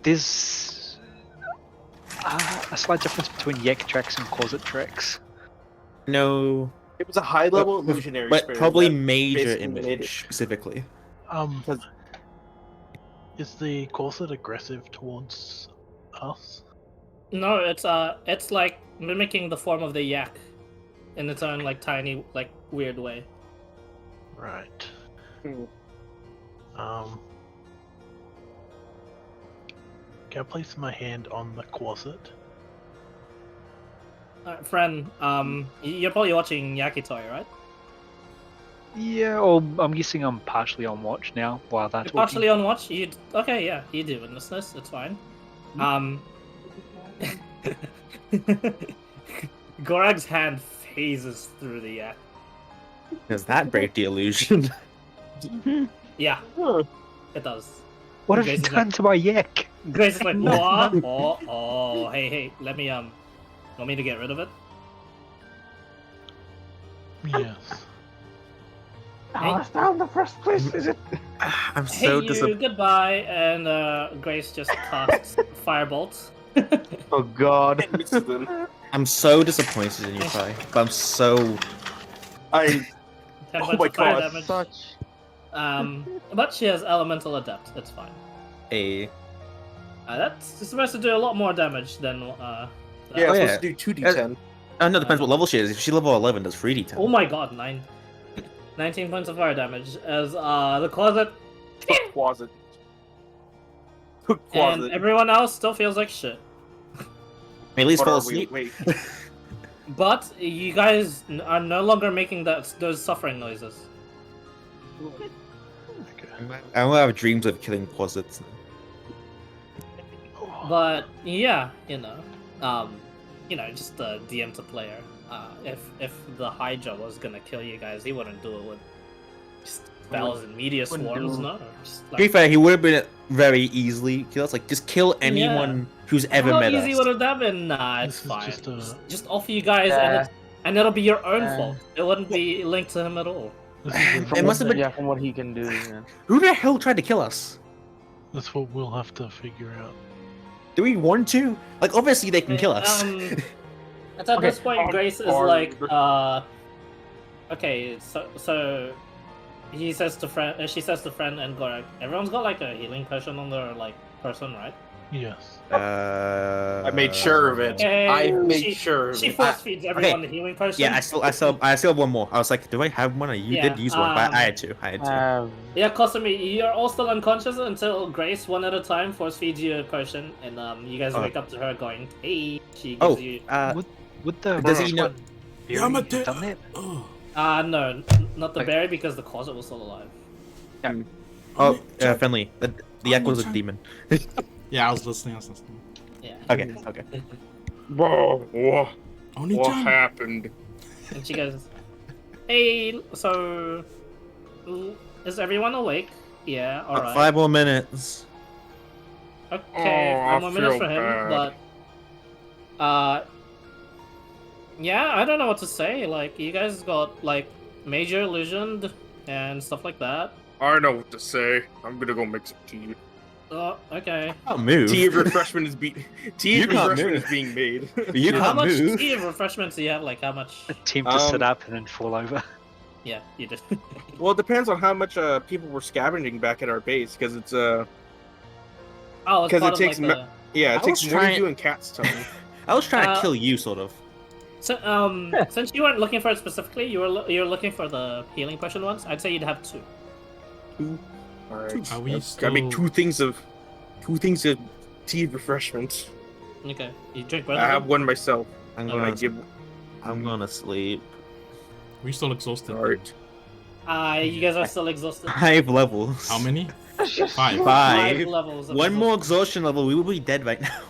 there's a slight difference between yak tracks and closet tracks. No, It was a high-level illusionary but spirit probably that major basically made it. image specifically. Because Is the corset aggressive towards us? no, it's like mimicking the form of the yak, in its own like tiny, like weird way. Right. Hmm. Can I place my hand on the corset? Friend, you're probably watching Yakitori, right? Yeah, or I'm guessing I'm partially on watch now while they're You're talking. partially on watch. Okay, yeah, you do witness this. It's fine. Gorag's hand phases through the yak. Does that break the illusion? Yeah, it does. What have Grace you is done to my yak? Grace is like, what? Oh, hey, let me want me to get rid of it? Yes. Hey. That's down the first place, is it? I'm Hey, so you, disappointed. goodbye, and Grace just casts firebolt. Oh god. I'm so disappointed in you, Kai. But I'm so. 10 Oh points my of fire God. damage. Such. But she has elemental adept. It's fine. A. That's supposed to do a lot more damage than Yeah, Oh, it's yeah. supposed to do 2d10. No, depends what level she is. If she's level 11, does 3d10. Oh my god, 19 points of fire damage as the closet Closet. and Closet. everyone else still feels like shit. At least What fall are we? asleep. Wait. But you guys are no longer making those suffering noises. I will have dreams of killing closets. But yeah, just the DM to player. If the Hydra was gonna kill you guys, he wouldn't do it with just spells and media Wouldn't swarms. do- No, just To be like, fair, he would have been very easily killed. It's like, just kill anyone who's ever how met easy us. would have that been? Nah, it's This is fine. just Just offer you guys, and it'll be your own fault. It wouldn't be linked to him at all. This is It must have been- Yeah, from what he can do. Yeah. Who the hell tried to kill us? that's what we'll have to figure out. Do we want to? Like, obviously they can kill us. At Okay, this point, Grace is like, okay, so he says to friend, she says to friend and Gorak, everyone's got like a healing potion on their like person, right? Yes. I made sure of it. Okay, I made she- sure of She it. force feeds everyone the healing potion. Yeah, I still have one more. I was like, do I have one? You Yeah, did use one, but I had to. Yeah, Kosumi, you're all still unconscious until Grace, one at a time, force feeds you a potion, and you guys Oh. wake up to her going, "Hey." She gives Oh, you. Would the Does he know- Berry I'm a have done that? No, not the Okay. berry because the closet was still alive. friendly. The yak was a demon. Yeah, I was listening. Yeah. Okay. Whoa, what Only John. happened? And she goes, "Hey, so is everyone awake? Yeah, all right. 5 more minutes. Okay, Oh, 5 more I minutes feel for him, bad. but yeah, I don't know what to say. Like, you guys got like major illusioned and stuff like that. I know what to say. I'm gonna go make some tea. Okay. Can't move. Tea of refreshment is being You can't refreshment move. is being made. You How can't much move. tea of refreshments do you have? Like, how much? Attempt to sit Um, up and then fall over. Yeah, you did. Well, it depends on how much people were scavenging back at our base, because it's Oh, it's 'Cause part it of, takes like, the... yeah, it I takes was more than trying- you and Cat's time. I was trying to Uh, kill you, sort of. So, since you weren't looking for it specifically, you were looking for the healing potion ones. I'd say you'd have 2. All right, Are we I make still- two things of tea of refreshment. Okay, you drink both I of have them? one myself, I'm and I gonna, give. I'm gonna sleep. We still exhausted. All right. You guys are still exhausted. 5 levels. How many? 5. 5. levels. Of One more exhaustion. exhaustion level, we will be dead right now.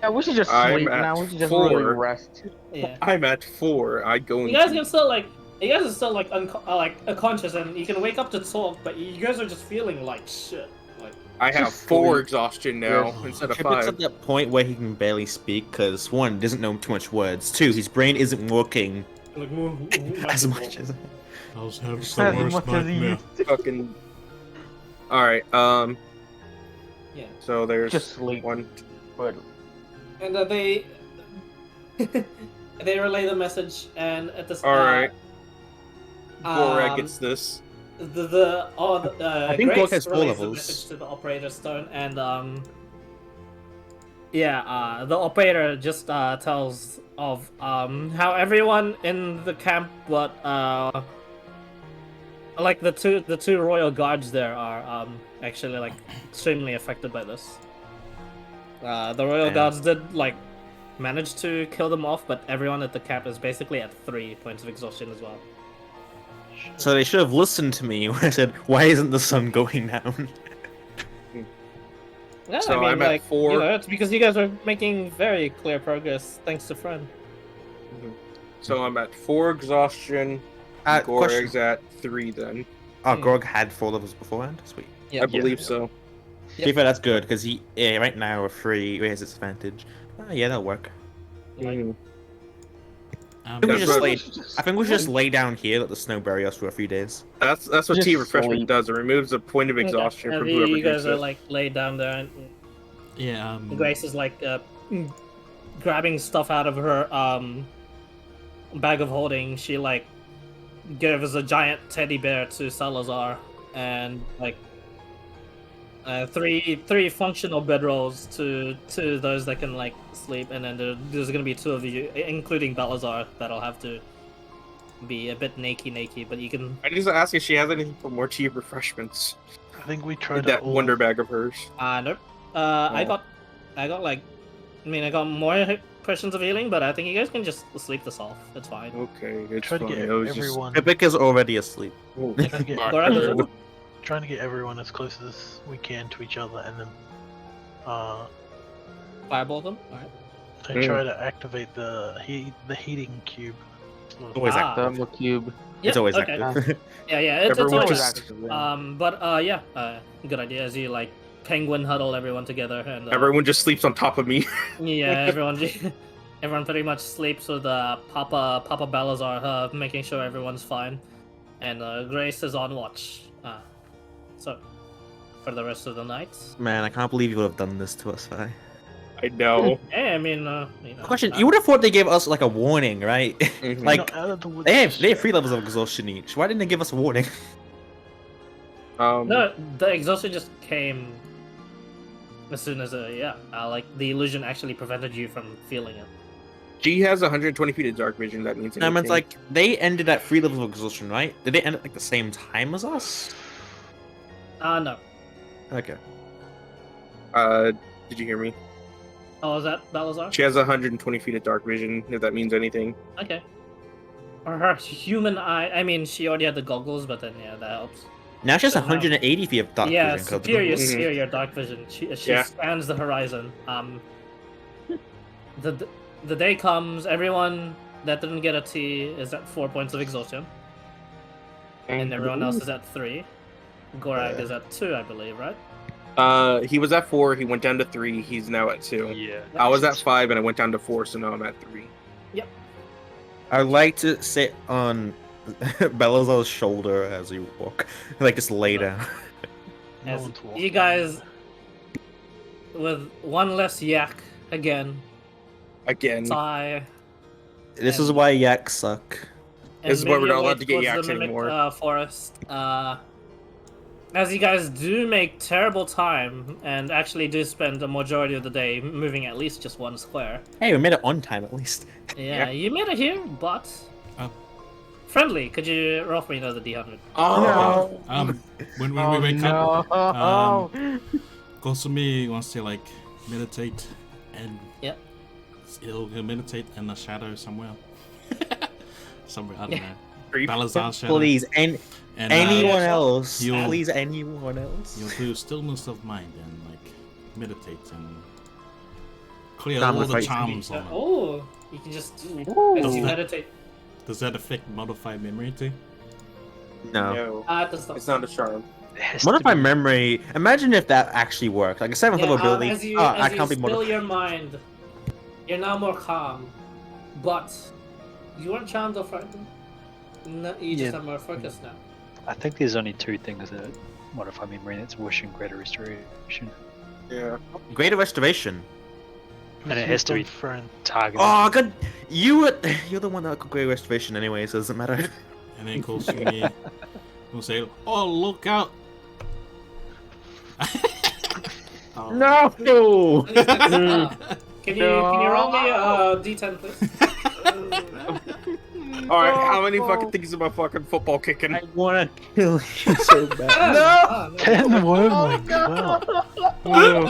Yeah, we should just I'm sleep at now. We should just 4. really rest. Yeah. I'm at 4. I go. You guys can still like You guys are still like unconscious, and you can wake up to talk, but you guys are just feeling like shit. Like I have Just 4 sleep. exhaustion now instead of Trippett's 5. at that point where he can barely speak because 1, doesn't know too much words. 2, his brain isn't working as much as. I was having As the worst much as he nightmare. used to. Fucking. All right. yeah, So there's Just sleep. 1. But and they they relay the message, and at the All right. Gorag um, gets this. I think Grace Gorg has 4 relays the levels. message to the operator stone, and the operator just tells of how everyone in the camp, but like the two royal guards there are actually like extremely affected by this. The royal Damn. guards did like manage to kill them off, but everyone at the camp is basically at 3 points of exhaustion as well. So they should have listened to me when I said, "Why isn't the sun going down?" Yeah, So I mean, I'm at like, 4. You know, it's because you guys are making very clear progress thanks to Friend. So I'm at 4 exhaustion. Question. Gorag's at 3 then. Oh, Grog had 4 levels beforehand. Sweet. Yeah, I believe so. To be fair, that's good because he right now a 3 has its advantage. Yeah, that'll work. Mhm. I think, we That's just what- lay, I think we should just lay down here, let the snow bury us for a few days. That's what Just tea refreshment sleep. does. It removes a point of exhaustion and from whoever you guys drinks are it. like laid down there, and Yeah. Grace is like grabbing stuff out of her bag of holding. She like gives a giant teddy bear to Salazar, and like three functional bedrolls to those that can like sleep, and then there's gonna be 2 of you, including Balazar, that'll have to be a bit naked, but you can. I just ask if she has anything for more tea refreshments. I think we tried With to that all... wonder bag of hers. Nope. I got like, I mean, I got more questions of healing, but I think you guys can just sleep this off. It's fine. Okay, it's Try to fine. get It was just... everyone. Rebecca's already asleep. Oh, Trying to get, Gorag is everyone, trying to get everyone as close as we can to each other, and then Fireball them. All right. they try to activate the heating cube. Always Ah. thermal cube. It's always okay. active. Yeah, it's Everyone always just- active, yeah. but good idea. As you like penguin huddle everyone together, and Everyone just sleeps on top of me. yeah, everyone pretty much sleeps with Papa Balazar making sure everyone's fine, and Grace is on watch. So for the rest of the night. Man, I can't believe you would have done this to us, Vi. I know. Yeah, I mean, you know. Question: You would have thought they gave us like a warning, right? Mhm. Like out of the woods. they have 3 levels of exhaustion each. Why didn't they give us a warning? No, the exhaustion just came as soon as like the illusion actually prevented you from feeling it. G has 120 feet of dark vision. That means No, anything. it's like they ended at 3 levels of exhaustion, right? Did they end at like the same time as us? No. Okay. Did you hear me? Oh, is that Balazar? She has 120 feet of dark vision. If that means anything. Okay. Or her human eye. I mean, she already had the goggles, but then yeah, that helps. Now she has So now- 180 feet of dark Yeah, vision. 'cause superior, Mhm. superior dark vision. She Yeah. scans the horizon. The day comes. Everyone that didn't get a T is at 4 points of exhaustion, and everyone else is at 3. Gorag is at 2, I believe, right? He was at 4. He went down to 3. He's now at 2. Yeah. I was at 5 and I went down to 4, so now I'm at 3. I'd like to sit on Belazar's shoulder as you walk, like just lay down. No As one's walking. you guys, with one less yak again, Again. sigh. This is why yaks suck. And This is why make we're your not way allowed to get towards the yaks Mimic, anymore. Forest. As you guys do make terrible time and actually do spend the majority of the day moving at least just 1 square. Hey, we made it on time at least. Yeah, you made it here, but Oh. friendly. Could you roll for me another D100? Oh, When we wake up, no. Kosumi wants to like meditate and Yep. he'll meditate in the shadow somewhere. Somewhere, I don't know. creep. Balazar shadow. Please, and And, anyone else? you'll- Please, anyone else? You'll do stillness of mind and like meditate and clear Nah, all I'm the afraid- charms on it. Oh, you can just Ooh. as you Doesn't that- meditate. Does that affect modified memory too? No. At the start. It's not a charm. It has to Modify be- memory. Imagine if that actually worked. Like a 7th level ability. As you, I as you can't be still modified. your mind, you're now more calm, but you weren't charmed or frightened. No, you just Yeah. have more focus now. I think there's only two things that modify memory, and it's wish and greater restoration. Yeah. Greater restoration. And it has to be friend. targeted. Oh god, you're the one that got greater restoration anyway, so it doesn't matter. And then Kosumi will say, "Oh, look out!" Oh. No. Can you roll me a d10, please? Alright, how many fucking things am I fucking football kicking? I wanna kill you so bad. No! 10 wormlings. Wow.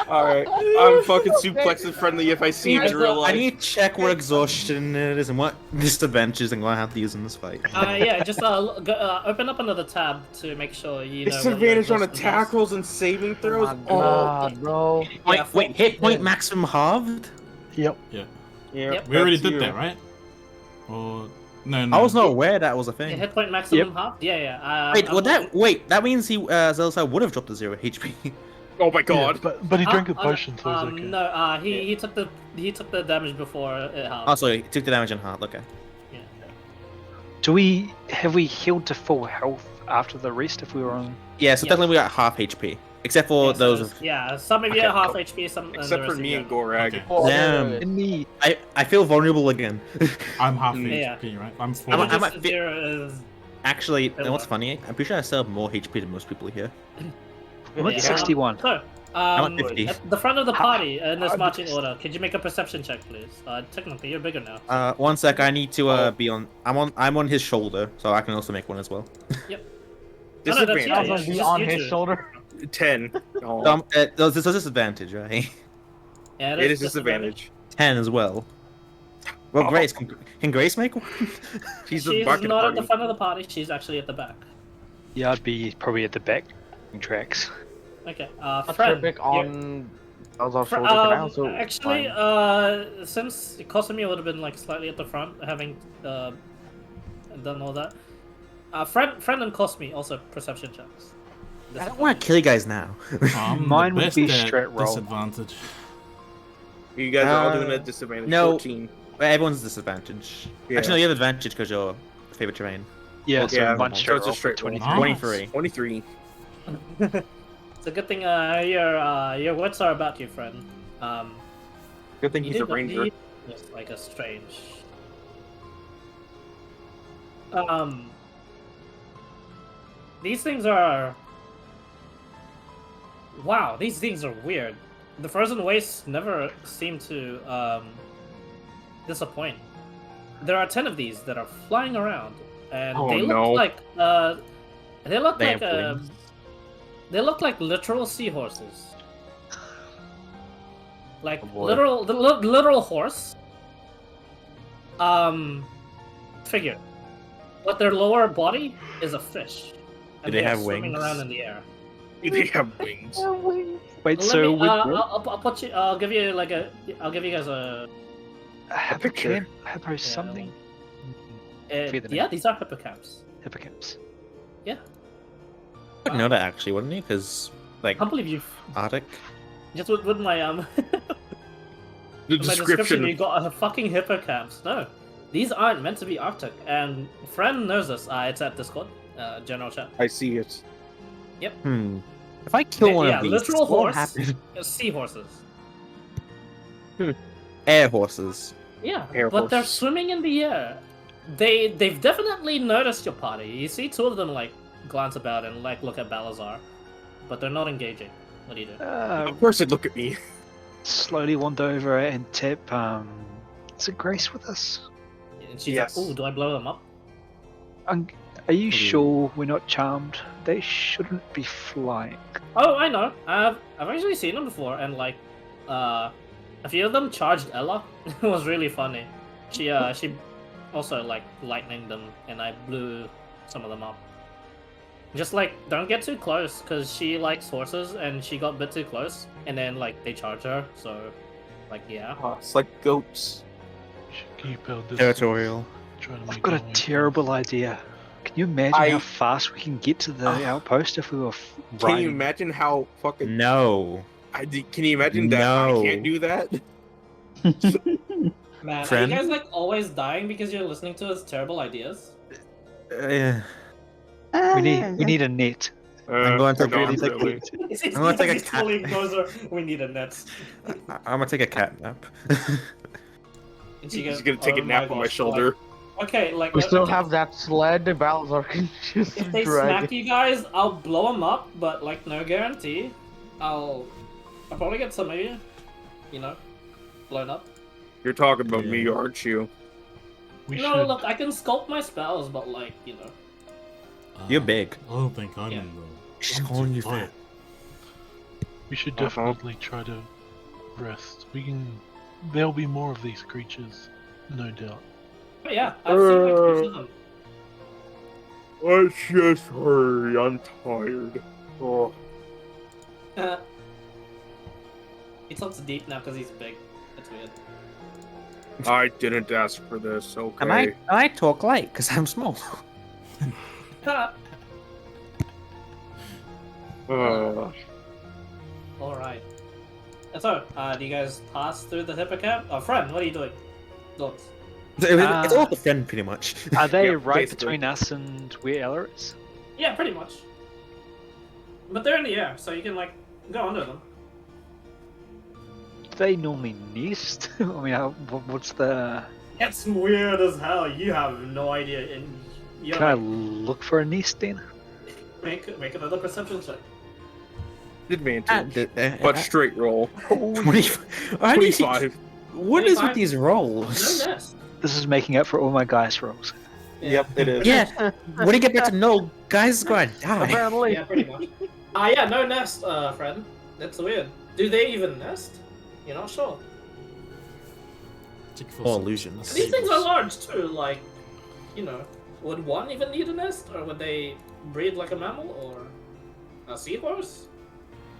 Alright, I'm fucking suplexing friendly if I see him in real I life. need to check what exhaustion it is and what disadvantages I'm gonna have to use in this fight. Yeah, just open up another tab to make sure you know. what your Disadvantage on exhaustion is. tackles and saving throws? Oh my god, bro. Yeah, Wait, hit point maximum halved? Yep. Yeah, Yep. We already that's did you. that, right? Or no? I was not aware that was a Yeah, thing. hit point maximum half? Yeah. That means he Zelsa would have dropped to 0 HP. Oh my Yeah, god. but he drank a potion, so he's okay. No, he took the damage before it halved. Oh, sorry, took the damage in half. Okay. Have we healed to full health after the rest if we were on? Yeah, so Yeah. technically we got half HP, except for Yeah, so those. there's- yeah, some of you Okay, are half cool. HP, some and the Except for rest of me you and are- Gorag. Okay. Oh, Damn. In me. I feel vulnerable again. I'm half Yeah. HP, right? I'm full. I'm Just at fi- zero is Actually, you know what's funny? I'm pretty sure I still have more HP than most people here. I'm at Yeah. 61. So, I'm at 50. at the front of the party in this how marching does- order, could you make a perception check, please? Technically, you're bigger now. One sec. I need to be on. I'm on his shoulder, so I can also make one as well. No, no, that's Disadvantage. you, I yeah, was gonna it's be just on you his two. shoulder. 10. Oh. There's a disadvantage, right? Yeah, It is disadvantage. 10 as well. Well, Grace, can Grace make one? She's She's the bucket not at party. the front of the party. She's actually at the back. Yeah, I'd be probably at the back tracks. Okay. A Friend, trippic you're- on Elzar's Fr- shoulder can I also actually, find- since Kosumi would have been like slightly at the front, having done all that. Friend and Kosumi also perception checks. I don't want to kill you guys now. I'm Mine the would best be at strat roll. disadvantage. You guys are all Uh, doing a disadvantage. no. 14. Everyone's disadvantage. Yeah. Actually, no, you have advantage because your favorite terrain. Yeah, so Yeah, one so straight it's a roll for straight roll. 23. 23. 23. It's a good thing your wits are about you, friend. Good thing You he's a did not ranger. need just like a strange. These things are. Wow, these things are weird. The frozen wastes never seem to disappoint. There are 10 of these that are flying around, and Oh, they look no. like they look They like have wings. they look like literal seahorses. Like Oh, boy. literal horse. Figure. But their lower body is a fish. And Do they are have swimming wings? around in the air. They have wings. Wait, Let so me, we I'll put you. I'll give you guys a. picture. Hippo something? Feather Yeah, name. these are hippocamps. Hippocamps. I would know that actually, wouldn't you? Because, like, I can't believe you. Arctic. Just with my The my description, you description. got a fucking hippocamps. No, these aren't meant to be Arctic. And friend knows this. It's at Discord, general chat. I see it. If I kill one Yeah, of these, literal what will horse. happen? Seahorses. Air horses. Yeah, Air but they're horse. swimming in the air. They've definitely noticed your party. You see two of them like glance about and like look at Balazar, but they're not engaging. What do you do? Of course they'd look at me. Slowly wander over and tip. Is it Grace with us? And she's Yes. like, "Oh, do I blow them up?" Are you sure we're not charmed? They shouldn't be flying. Oh, I know. I've actually seen them before, and like, a few of them charged Ella. It was really funny. She also like lightninged them, and I blew some of them up. Just like, don't get too close, because she likes horses, and she got a bit too close, and then like they charge her. So, like, yeah. Oh, it's like goats. keep our distance. Territorial. Try to I've make got our a way terrible idea. Can you imagine how I- fast we can get to the outpost if we were Can you riding? imagine how fucking? No. Can you imagine that I No. can't do that? Man, are Friend? you guys like always dying because you're listening to his terrible ideas? We need a net. I'm going to not really take really. It's I'm gonna take a he's cat. fully ignores her. We need a net. I'm gonna take a cat nap. And she He's goes, gonna take "Oh a nap on my gosh," shoulder. Like, okay, like We still okay, have that sled. Balzar can just if they drag smack you guys, I'll blow them up, but like no guarantee. I'll probably get some of you, blown up. You're talking about me, aren't you? We No, should. look, I can sculpt my spells, but like, You're big. I don't think I'm Yeah. in the. She's I'm calling too you tired. fat. We should definitely try to rest. We can. There'll be more of these creatures, no doubt. But yeah, I've seen like two of them. Let's just hurry. I'm tired. Oh. He talks deep now because he's big. That's weird. I didn't ask for this. Okay. And I talk light because I'm small. Alright. So, do you guys pass through the hippocamp? Oh, friend, what are you doing? Thoughts? It's all the friend, pretty much. Are they Yeah, right basically. between us and where Ella is? Yeah, pretty much. But they're in the air, so you can, like, go under them. Do they normally nest? I mean, what's the... It's weird as hell. You have no idea. You Can I look for a nest then? make another perception check. Advantage. But straight roll. 25. What is with 25? these No rolls? nest. This is making up for all my dice rolls. Yep, it is. Yeah, when you get back to no, guys gonna die. Apparently. Yeah, pretty much. Yeah, no nest, friend. That's weird. Do they even nest? You're not sure. Check for All some illusions. These things are sabers. large too, like, would one even need a nest? Or would they breed like a mammal or a seahorse?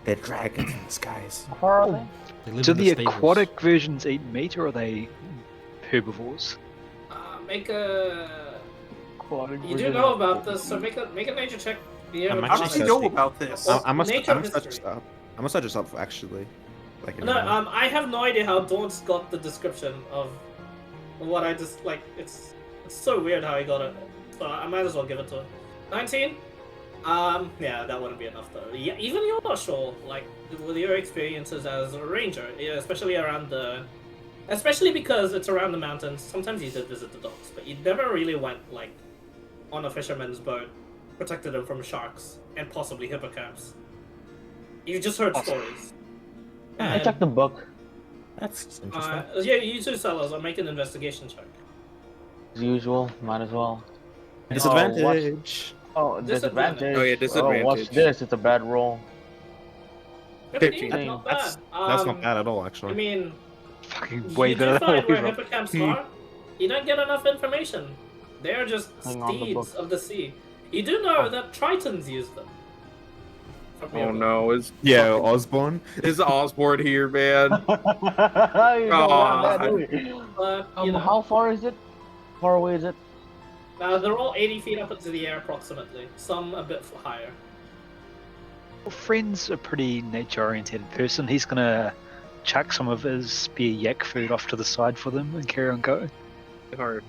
They're dragons in the skies. How far are they? They live Do in the stables. aquatic versions eat meat or are they herbivores? Make a. Aquatic You do version know of- about this, so make a nature check. Yeah, I'm with How actually does he knowledge. know about this? Well, I'm nature gonna search history. this up. I'm gonna search this up actually. Like, No, I have no idea how Daunt's got the description of what I just like. It's so weird how he got it. So I might as well give it to him. 19. Yeah, that wouldn't be enough though. Yeah, even you're not sure. Like with your experiences as a ranger, yeah, especially because it's around the mountains. Sometimes you did visit the docks, but you never really went like on a fisherman's boat, protected them from sharks and possibly hippocamps. You just heard stories. I checked the book. That's interesting. Yeah, you two sellers, I'll make an investigation check. As usual, might as well. Disadvantage. Oh, disadvantage. Oh, yeah, disadvantage. Oh, what's this? It's a bad roll. 15, 15. not bad. That's not bad at all, actually. I mean, Fucking way you better do than find what we where rolled. hippocamps are. You don't get enough information. They're just Hang on the steeds book. of the sea. You do know that Tritons use them. From your Oh book. no, Yeah, Osborne. is Osborne here, man? You don't want that, do God. we? But, you know, How far is it? How far away is it? they're all 80 feet up into the air approximately. Some a bit higher. Well, Friend's a pretty nature-oriented person. He's gonna chuck some of his spare yak food off to the side for them and carry on going. Or-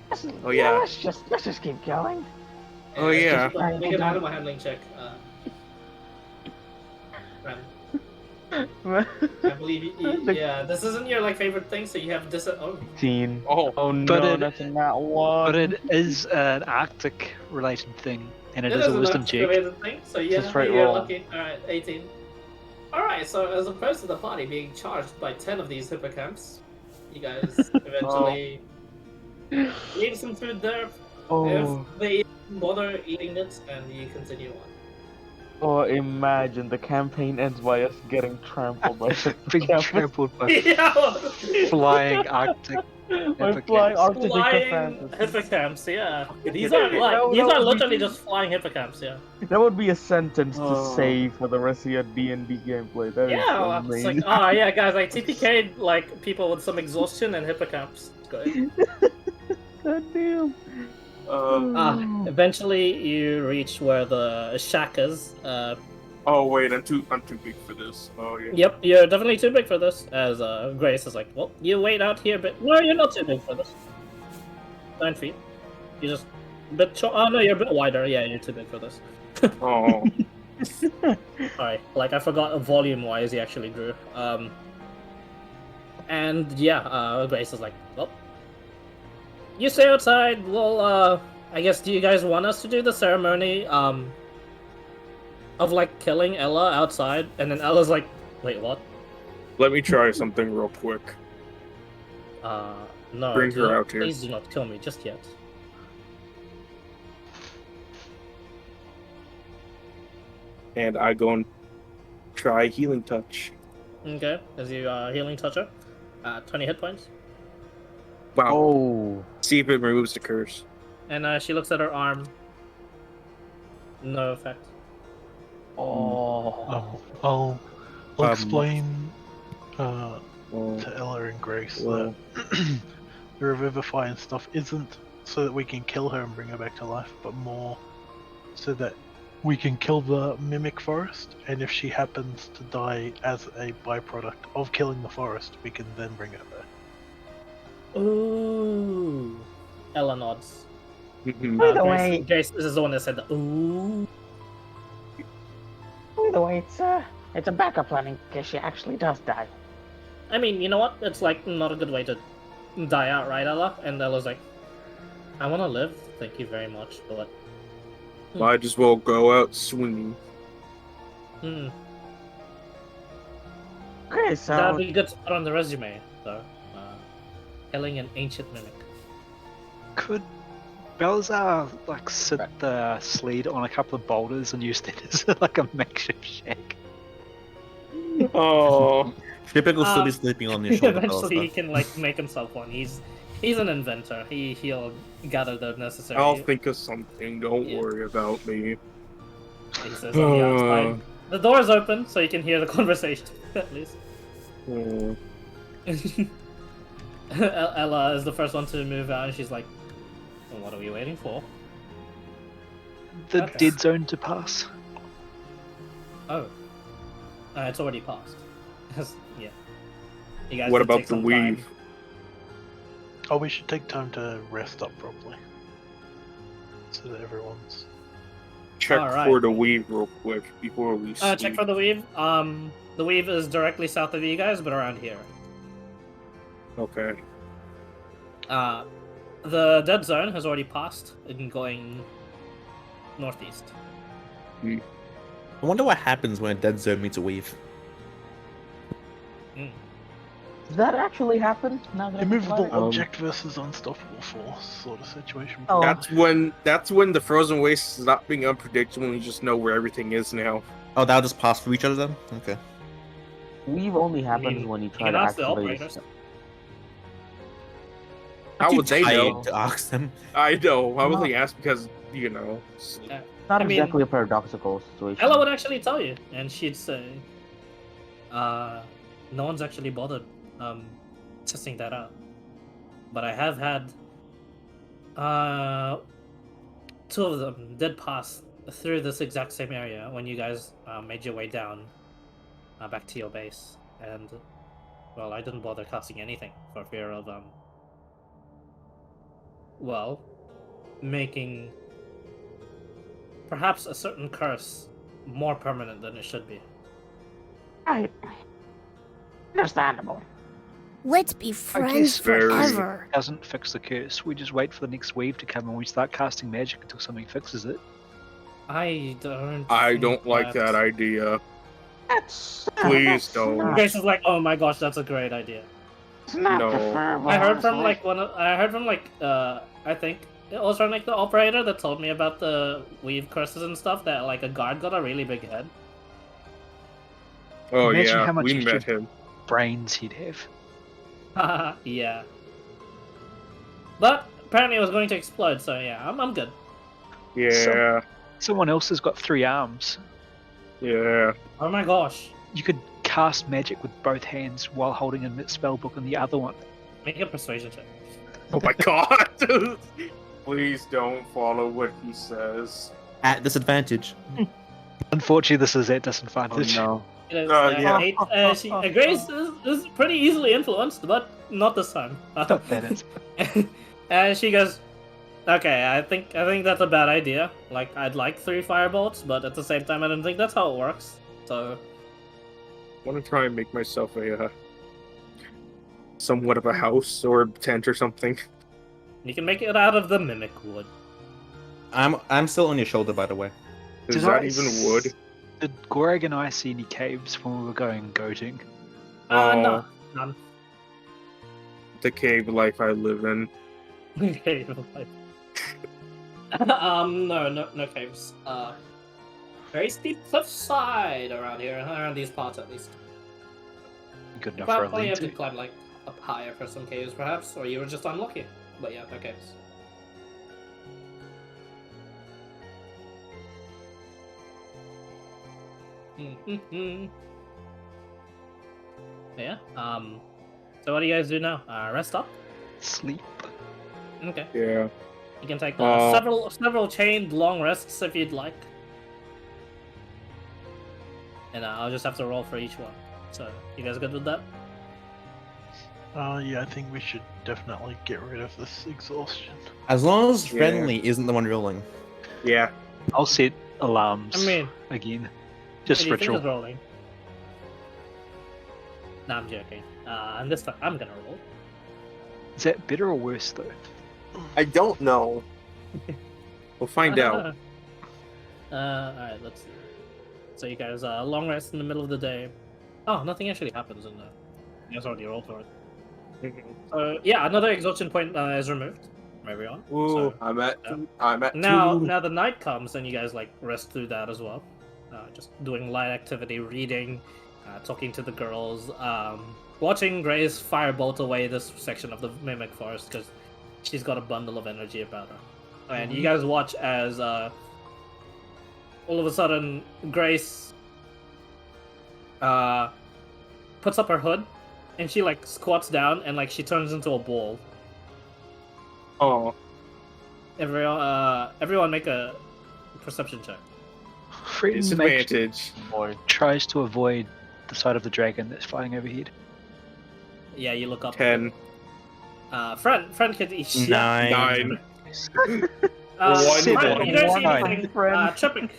Oh, yeah. Let's just keep going. Oh, yeah. Just, make an animal handling check. Ren. I believe yeah, this isn't your like favorite thing, so you have oh. 18. Oh, Oh no, But that's not one. But it is an Arctic-related thing, and it It is a an wisdom check. excavated thing, so It's yeah, a straight you're roll. lucky. Alright, 18. Alright, so as opposed to the party being charged by 10 of these hippocamps, you guys eventually leave some food there. Oh, If they bother eating it, and you continue on. oh, imagine the campaign ends by us getting trampled by Being hippocampus. trampled by Yeah! flying Arctic By flying Arctic Flying hippocampus. hippocamps, yeah. These That are like would these are be- literally just flying hippocamps, yeah. That would be a sentence Oh. to say for the rest of your D&D gameplay. That is Yeah, it's like amazing. yeah, guys, I TPK'd like people with some exhaustion and hippocamps. It's good. God damn. Eventually, you reach where the shack is. Oh wait, I'm too big for this. Oh yeah. Yep, you're definitely too big for this. As Grace is like, well, you wait out here, but no, you're not too big for this. 9 feet. You just a bit. Oh no, you're a bit wider. Yeah, you're too big for this. Oh. Sorry, like I forgot volume-wise, he actually drew. And yeah, Grace is like, well, you stay outside. Well, I guess, do you guys want us to do the ceremony, of like killing Ella outside? And then Ella's like, wait, what? Let me try something real quick. No. Bring her out here. Please do not kill me just yet. And I go and try healing touch. Okay, as you healing touch her, 20 hit points. Wow. Oh. See if it removes the curse. And she looks at her arm. No effect. Oh. I'll Um, explain Oh. to Ella and Grace Well. that the revivify and stuff isn't so that we can kill her and bring her back to life, but more so that we can kill the mimic forest, and if she happens to die as a byproduct of killing the forest, we can then bring her back. Ooh. Ella nods. Mhm. By the way, Grace is the one that said the ooh. by the way, it's a backup plan in case she actually does die. I mean, you know what? It's like not a good way to die out, right, Ella? And Ella's like, I want to live. Thank you very much, but Might as well go out swinging. Okay, so that'd be good to put on the resume, though. Killing an ancient mimic. Could Belzar like sit the sled on a couple of boulders and use that as like a makeshift shack? Oh. Pippic will still be sleeping on your shoulder. Eventually, he Alistair. can like make himself one. He's an inventor. He'll gather the necessary. I'll think of something. Don't Yeah. worry about me. He says on the outside. The door's open, so you can hear the conversation at least. Oh. Ella is the first one to move out, and she's like, well, "What are we waiting for?" The Okay. dead zone to pass. Oh, it's already passed. Yeah. You guys What did about take the some weave? time. Oh, we should take time to rest up properly. So that everyone's... Check Alright. for the weave real quick before we sleep. Check for the weave. The weave is directly south of you guys, but around here. Okay. The dead zone has already passed and going northeast. I wonder what happens when a dead zone meets a weave. does that actually happen? Now that I think Immovable about it? object versus unstoppable force sort of situation. Oh. That's when the frozen waste is not being unpredictable and you just know where everything is now. Oh, that'll just pass through each other then? Okay. Weave only happens mean, when you you try can to ask the activate. operators. How Too would they tired know? to ask them. I know. I No. only asked because, you know. Not I mean, exactly a paradoxical situation. Ella would actually tell you, and she'd say, no one's actually bothered testing that out. But I have had 2 of them did pass through this exact same area when you guys made your way down back to your base, and well, I didn't bother casting anything for fear of well, making perhaps a certain curse more permanent than it should be. Right. Understandable. Let's be friends very- forever. Doesn't fix the curse. We just wait for the next wave to come and we start casting magic until something fixes it. I don't. I think don't like that idea. That's Please that's don't. not- Grace is like, oh my gosh, that's a great idea. It's not No. preferable. I heard from honestly. I think it was from like the operator that told me about the weave curses and stuff, that like a guard got a really big head. Oh Imagine yeah, how much we extra- met him. Brains he'd have. Yeah. But apparently it was going to explode, so yeah, I'm good. Yeah, Someone else has got 3 arms. yeah. Oh my gosh. You could cast magic with both hands while holding a spell book in the other one. Make a persuasion check. Oh my god! Please don't follow what he says. At disadvantage. Unfortunately, this is at Oh disadvantage. no. It is, Yeah. Grace is pretty easily influenced, but not this time. That is. And she goes, "Okay, I think that's a bad idea. Like, I'd like 3 firebolts, but at the same time, I don't think that's how it works. So, I want to try and make myself a somewhat of a house or a tent or something. you can make it out of the mimic wood." I'm still on your shoulder, by the way. Is Did that I even s- wood? Did Gorag and I see any caves when we were going goating? No, none. The cave life I live in. Okay, like- no caves. Very steep cliffside around here, around these parts at least. Good enough for a Probably have to lead-to. climb like up higher for some caves, perhaps, or you were just unlucky. But yeah, no caves. Yeah. So what do you guys do now? Rest up. Sleep. Okay. Yeah. You can take Uh, several chained long rests if you'd like. And I'll just have to roll for each one. So you guys good with that? Yeah, I think we should definitely get rid of this exhaustion. As long as Yeah. friendly isn't the one rolling. Yeah. I'll set alarms I mean, again. Just what do you think ritual. is rolling? No, I'm joking. And this time I'm gonna roll. Is that better or worse though? I don't know. We'll find out. Alright, let's see. So you guys, long rest in the middle of the day. Oh, nothing actually happens in there. You guys already rolled for it. So yeah, another exhaustion point is removed from everyone. Ooh, So, I'm at yeah. I'm at now 2. the night comes and you guys like rest through that as well. Just doing light activity, reading, talking to the girls, watching Grace firebolt away this section of the mimic forest because she's got a bundle of energy about her. And you guys watch as all of a sudden Grace puts up her hood and she like squats down and like she turns into a ball. Oh, Everyone make a perception check. Friend disadvantage. tries to avoid the side of the dragon that's flying overhead. Yeah, you look up. 10. Friend could eat shit. 9. 9. Friend, Seven. you don't see Nine. anything. Friend. Tripping.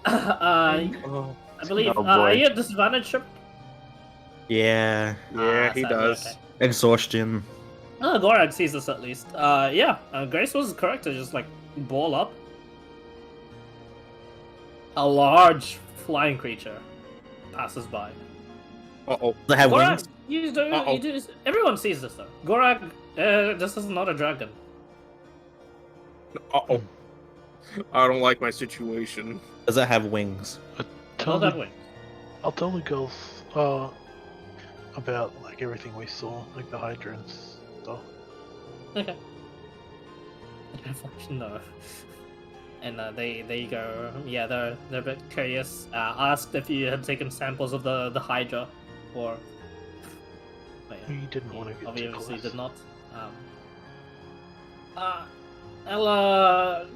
Oh, I believe. Oh, Are boy. you at disadvantage, Trip? Yeah. yeah, he Sadly, does. okay. Exhaustion. Oh, Gorag sees this at least. Yeah, Grace was correct to just like ball up. A large flying creature passes by. Uh-oh. They have Gorag, wings. you do. Uh-oh. You do. Everyone sees this though. Gorag, this is not a dragon. Uh-oh. I don't like my situation. Does it have wings? Tell Not that the, way. I'll tell the girls about like everything we saw, like the Hydra and stuff. Okay. No. And they go. Yeah, they're a bit curious. Asked if you had taken samples of the Hydra, or. But yeah, You didn't want to get too obviously close. did not. Ella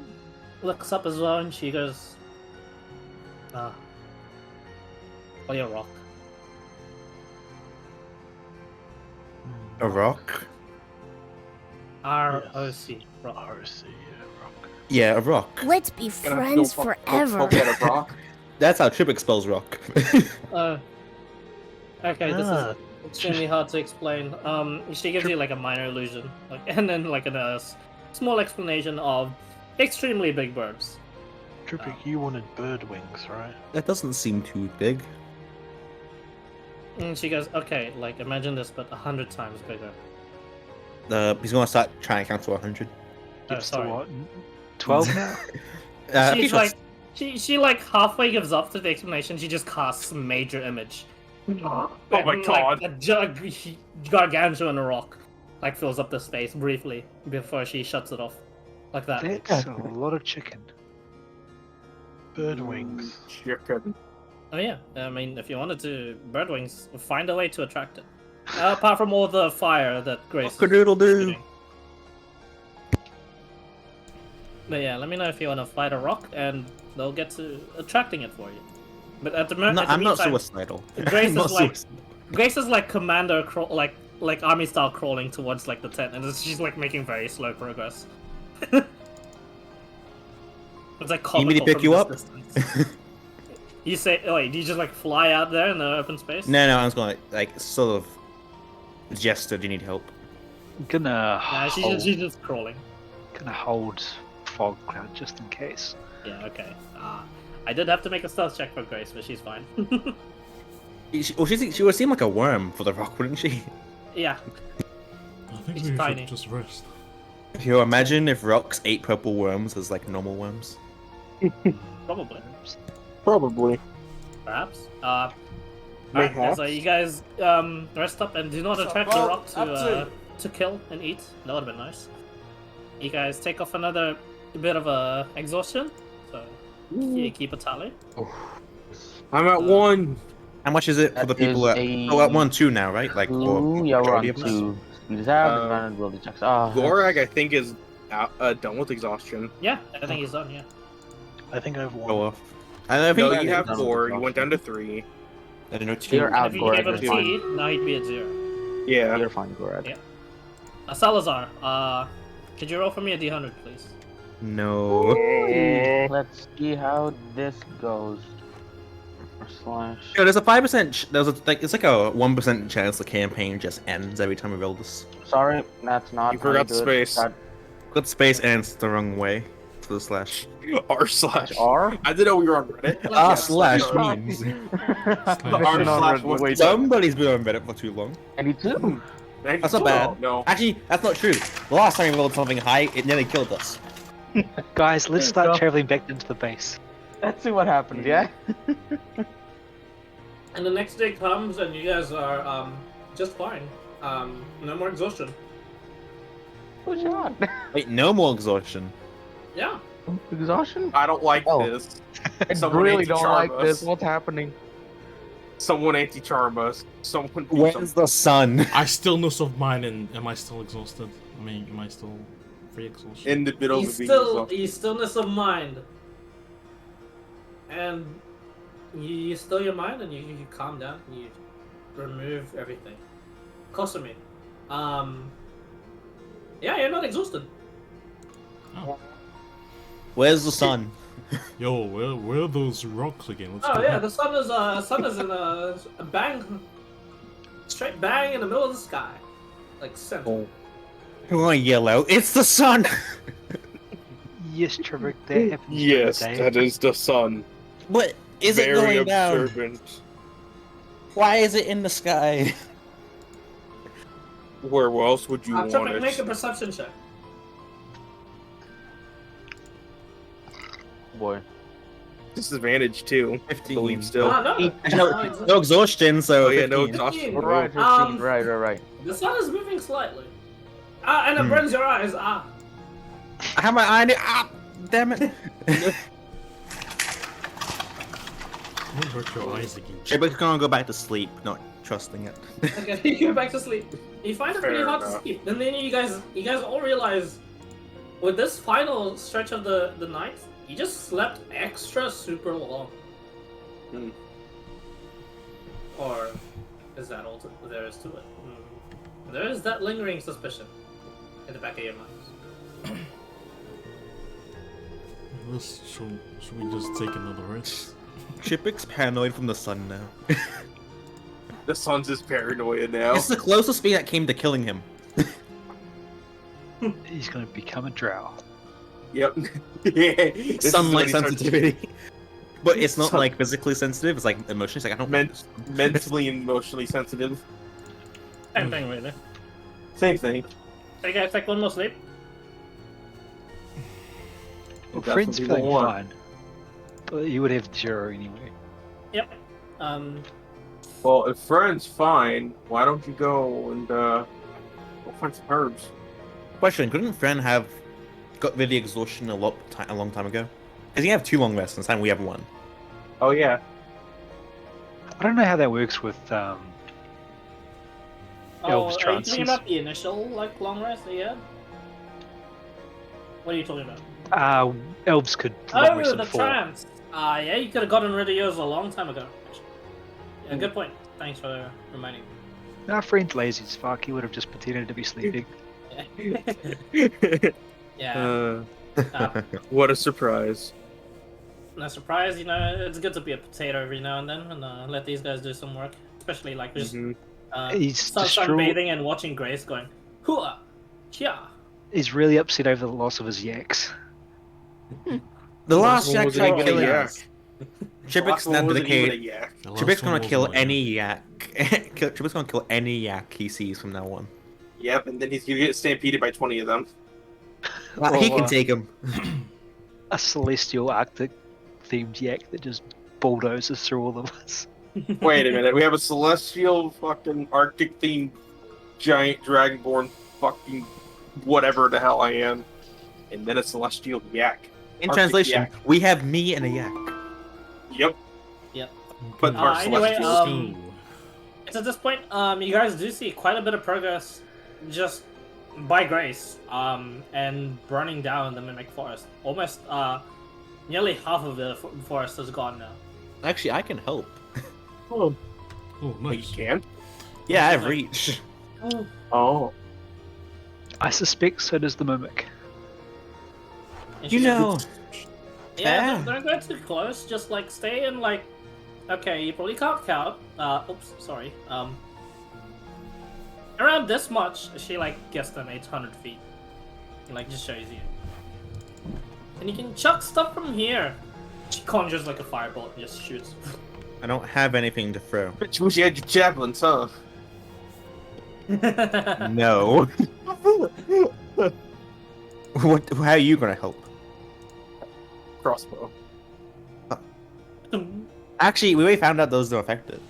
looks up as well, and she goes, "Play a rock." A rock? R-O-C. Rock. RC, yeah, rock. Yeah, a rock. Let's be Gonna friends go forever. poke at a rock. That's how Tripic spells rock. Okay, this Ah, is extremely hard to explain. She gives you like a minor illusion, like, and then like a small explanation of extremely big birds. Tripic, you wanted bird wings, right? That doesn't seem too big. And she goes, "Okay, like imagine this, but 100 times bigger." He's gonna start trying to count to 100. Oh, It's to sorry. what? 12 now? She's like, she like halfway gives up to the explanation. She just casts major image. Oh my god. Like, a gargantuan rock, like fills up the space briefly before she shuts it off, like that. That's a lot of chicken. Bird wings. Chicken. Oh yeah, I mean, if you wanted to bird wings, find a way to attract it. Apart from all the fire that Grace is Cock-a-doodle-doo. shooting. But yeah, let me know if you want to fight a rock, and they'll get to attracting it for you. But at the moment, I'm not suicidal. Grace I'm not is like suicidal. Grace is like commander like army style crawling towards like the tent, and she's like making very slow progress. It's like You need me to comical pick from you this up? distance. You say, oh, wait, do you just like fly out there in the open space? No, I was going to like sort of gesture. Do you need help? I'm gonna Nah, hold, she's just crawling. gonna hold fog cloud just in case. Yeah, okay. I did have to make a stealth check for Grace, but she's fine. She would seem like a worm for the rock, wouldn't she? Yeah. I think It's we tiny. should just rest. Can you imagine if rocks ate purple worms as like normal worms? Probably. Probably. Perhaps. Alright, Mayhaps. so you guys rest up and do not attack the rock to kill and eat. That would have been nice. You guys take off another bit of exhaustion, so you keep a tally. I'm at 1. How much is it for That the people is that? a Oh, at 1-2 now, right? Like Ooh, yeah, we're on majority of us? 2. Speed is out, advantage ability checks. Gorag, I think, is done with exhaustion. Yeah, I think he's done, yeah. I think I have one. Go off. I No, think you have done 4. with You went down to 3. I don't know. 2. You're out, If you Gorag. gave him You're fine. T, now he'd be at 0. Yeah. You're fine, Gorag. Yeah. Salazar, could you roll for me a D100, please? No. Let's see how this goes. Slash. Yo, there's a 5%. It's like a 1% chance the campaign just ends every time we roll this. Sorry, that's not. You forgot the good. space. That Got space and it's the wrong way. For the slash. R/. R. I didn't know we were on Reddit. Slash sorry. means. R/ was Wait, Somebody's been on Reddit for too long. 92. That's not bad. No. Actually, that's not true. The last time we rolled something high, it nearly killed us. Guys, let's start traveling back into the base. Let's see what happens. Yeah. And the next day comes, and you guys are just fine. No more exhaustion. Good shot. Wait, no more exhaustion. Yeah. Exhaustion. I don't like Oh. this. I Someone really don't anti-charm like this. us. What's happening? Someone anti-charm us. Someone do Where's something. the sun? I stillness of mind, and am I still exhausted? I mean, am I still free exhaustion? In the middle You of being still, exhausted. you stillness of mind, and you still your mind, and you calm down, and you remove everything. Kosumi, yeah, you're not exhausted. Where's the sun? Yo, where are those rocks again? Let's Oh go yeah, back. the sun is in a bang, straight bang in the middle of the sky, like center. I want to yell out, it's the sun! Yes, Trevor, that happens Yes, every day. that is the sun. But is it Very going down? observant. Why is it in the sky? Where else would you want Trevor, it? make a perception check. Boy. Disadvantage too. 15. Believe still. No, No exhaustion, so Oh yeah, no 15. exhaustion. Right, 15. Um, Right. The sun is moving slightly. And it burns your eyes. I have my eye in it. Ah, damn it. Don't hurt your eyes again. Yeah, but we're gonna go back to sleep, not trusting it. Okay, you go back to sleep. You find it pretty Fair hard to enough. sleep. And then you guys all realize, with this final stretch of the night, you just slept extra super long. Hmm. Or is that all there is to it? There is that lingering suspicion in the back of your minds. Should we just take another rest? Chipik's paranoid from the sun now. The sun's just paranoia now. It's the closest thing that came to killing him. He's gonna become a drow. Yep. Yeah. This is Sunlight when he starts sensitivity. But it's not Sun- like physically sensitive, it's like emotionally. It's like, I don't mentally and emotionally sensitive. Same thing, really. Same thing. So you guys take one more sleep. Well, That's Friend's what people feeling want. fine. But you would have 0 anyway. Yep. Well, if Friend's fine, why don't you go and go find some herbs? Question, couldn't Fren have got rid of the exhaustion a long time ago? Because he have 2 long rests, and this time we have 1. Oh yeah. I don't know how that works with Elves are you trances. talking about the initial like long rest that you had? What are you talking about? Elves could long rest Oh, in the 4. trance. Yeah, you could have gotten rid of yours a long time ago. Yeah, good point. Thanks for reminding me. Our friend's lazy as fuck. He would have just pretended to be sleeping. Yeah. What a surprise. No surprise, you know, it's good to be a potato every now and then and let these guys do some work. Especially like just He's sunbathing and watching Grace going, hooah, chia. He's really upset over the loss of his yaks. The last one yak wasn't tried even a killing yak. us. Tripic's not wasn't even a dedicated. yak. The last Tripic's one gonna was kill one, any yeah. yak. Tripic's gonna kill any yak he sees from now on. Yep, and then he's gonna get stampeded by 20 of them. He can take him. A celestial Arctic themed yak that just bulldozes through all of us. Wait a minute, we have a celestial fucking Arctic themed giant dragonborn fucking whatever the hell I am. And then a celestial yak. In Arctic translation, yak. we have me and a yak. Yep. Yep. But our Anyway, celestials. so at this point, you guys do see quite a bit of progress just by Grace, and burning down the Mimic Forest. Almost, nearly half of the forest is gone now. Actually, I can help. Oh, Oh, you nice. can? Yeah, I have reach. Oh. I suspect so does the Mimic. And You she- know, Yeah, don't go too close. Just like stay in like. Okay, you probably can't count. Oops, sorry. Around this much, she like gets them 800 feet. And, like just shows you. And you can chuck stuff from here. She conjures like a firebolt and just shoots. I don't have anything to throw. Bitch, wish you had your javelins, huh? No. What? How are you gonna help? Crossbow. Actually, we already found out those don't affect it.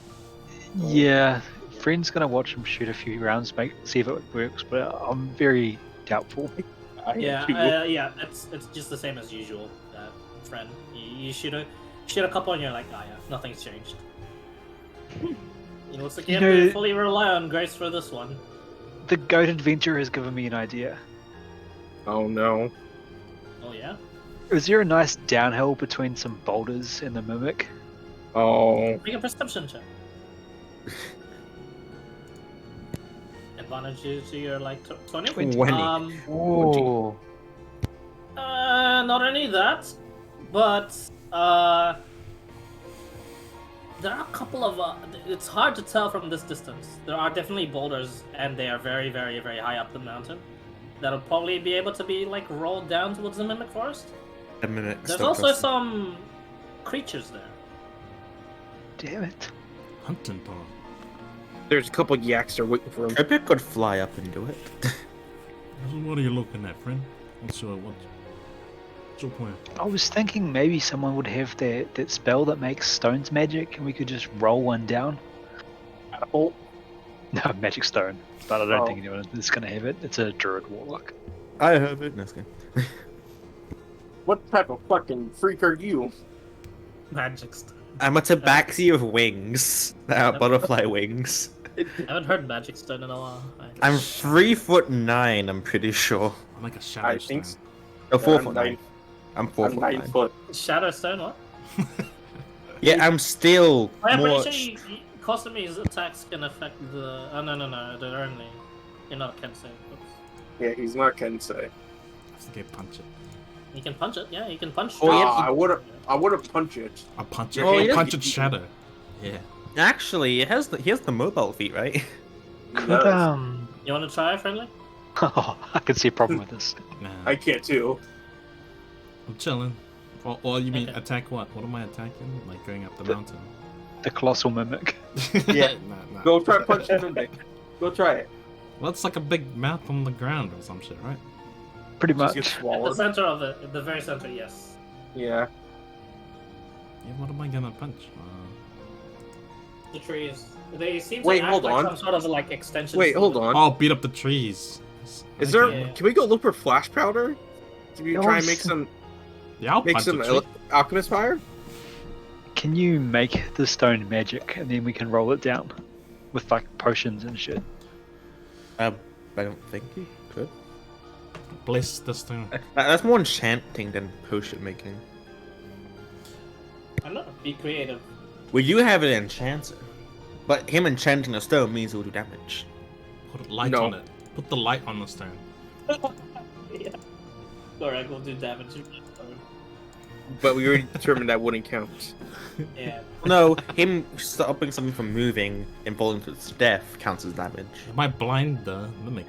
Yeah, friend's gonna watch him shoot a few rounds, see if it works, but I'm very doubtful. Yeah, it's just the same as usual, friend. You shoot a couple and you're like, oh yeah, nothing's changed. It looks like you You have to know- fully rely on Grace for this one. The goat adventure has given me an idea. Oh no. Oh yeah? Is there a nice downhill between some boulders and the Mimic? Oh. Make a perception check. Advantage to your like 20? 20. Oh. Not only that, but there are a couple of it's hard to tell from this distance. There are definitely boulders, and they are very, very, very high up the mountain. That'll probably be able to be like rolled down towards the Mimic Forest. A minute. There's stop also trusting. some creatures there. Damn it. Hunting dog. There's a couple yaks there waiting for him. Tripic could fly up and do it. What are you looking at, friend? What's your plan? I was thinking maybe someone would have that spell that makes stones magic, and we could just roll one down. Catapult? No, magic stone. But I don't Oh. think anyone is going to have it. It's a druid warlock. I have it. No, it's good. What type of fucking freak are you? Magic stone. I'm a tabaxi with wings. Butterfly wings. I haven't heard magic stone in a while. I'm 3'9", I'm pretty sure. I'm like a shadow I think stone. Oh, 4 I'm foot 9 9. I'm 4 I'm foot 9 9. foot. Shadow stone, what? Yeah, I'm still I'm more. pretty sure Kosumi's attacks can affect the. Oh, no, they're only. You're not Kensei. Oops. Yeah, he's not Kensei. I think I punch it. You can punch it, yeah, you can punch Oh, yeah, I would have punched it. I punch Yeah, it. he I doesn't- punch its shadow. Yeah. Actually, he has the mobile feat, right? He Could, does. You want to try, friendly? I can see a problem with this. Nah. I can't too. I'm chilling. Or you mean Okay. attack what? What am I attacking? Like going up the mountain? The colossal Mimic. Yeah. Nah. Go try punching him, Nick. Go try it. Well, it's like a big mouth on the ground or some shit, right? Pretty Just much. get At the swallowed. center of it, at the very center, yes. Yeah. Yeah, what am I gonna punch? The trees. They seem to Wait, act hold like on. some sort of like extension. Wait, hold on. Oh, beat up the trees. Is there? Yeah. Can we go look for flash powder? Can we No, try and I'm make s- some Yeah, I'll punch a tree. alchemist fire? Can you make the stone magic, and then we can roll it down with like potions and shit? I don't think you could. Bless this thing. That's more enchanting than potion making. I don't know. Be creative. Well, you have an enchanter, but him enchanting a stone means it will do damage. Put a light No. on it. Put the light on the stone. Yeah. Gorag will do damage. But we already determined that wouldn't count. Yeah. No, him stopping something from moving and falling to its death counts as damage. It might blind the mimic.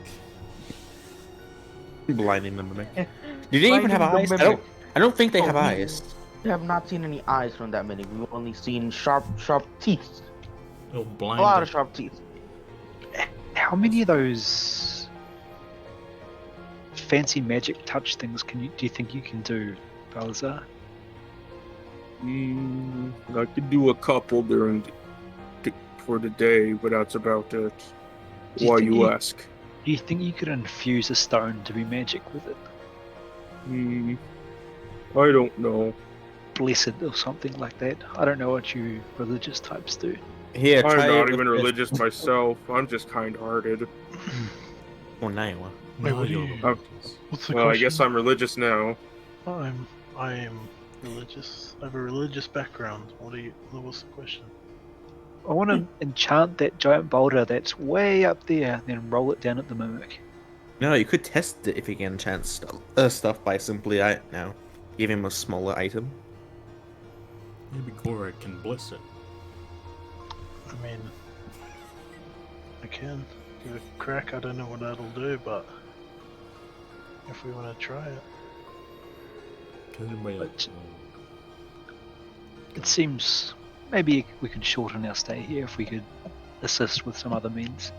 Blinding the mimic. Did they even have Blinding eyes? the I don't. mimic. I don't think they have Oh, eyes. We have not seen any eyes from that mimic. We've only seen sharp teeth. It'll blind A lot it. of sharp teeth. How many of those fancy magic touch things do you think you can do, Balazar? I could do a couple for the day, but that's about it. Do you Why think you ask? Do you think you could infuse a stone to be magic with it? I don't know. Blessed or something like that. I don't know what you religious types do. Here, I'm try not it with even this. religious myself. I'm just kind-hearted. Oh, now. Wait, No, what do you're you- the What's the Well, I question? guess I'm religious now. I am religious. I have a religious background. What's the question? I want to enchant that giant boulder that's way up there, then roll it down at the mimic. No, you could test it if you can enchant stuff by simply give him a smaller item. Maybe Gorag can bless it. I mean, I can give it a crack. I don't know what that'll do, but if we want to try it. Can anybody But- It seems maybe we could shorten our stay here if we could assist with some other means.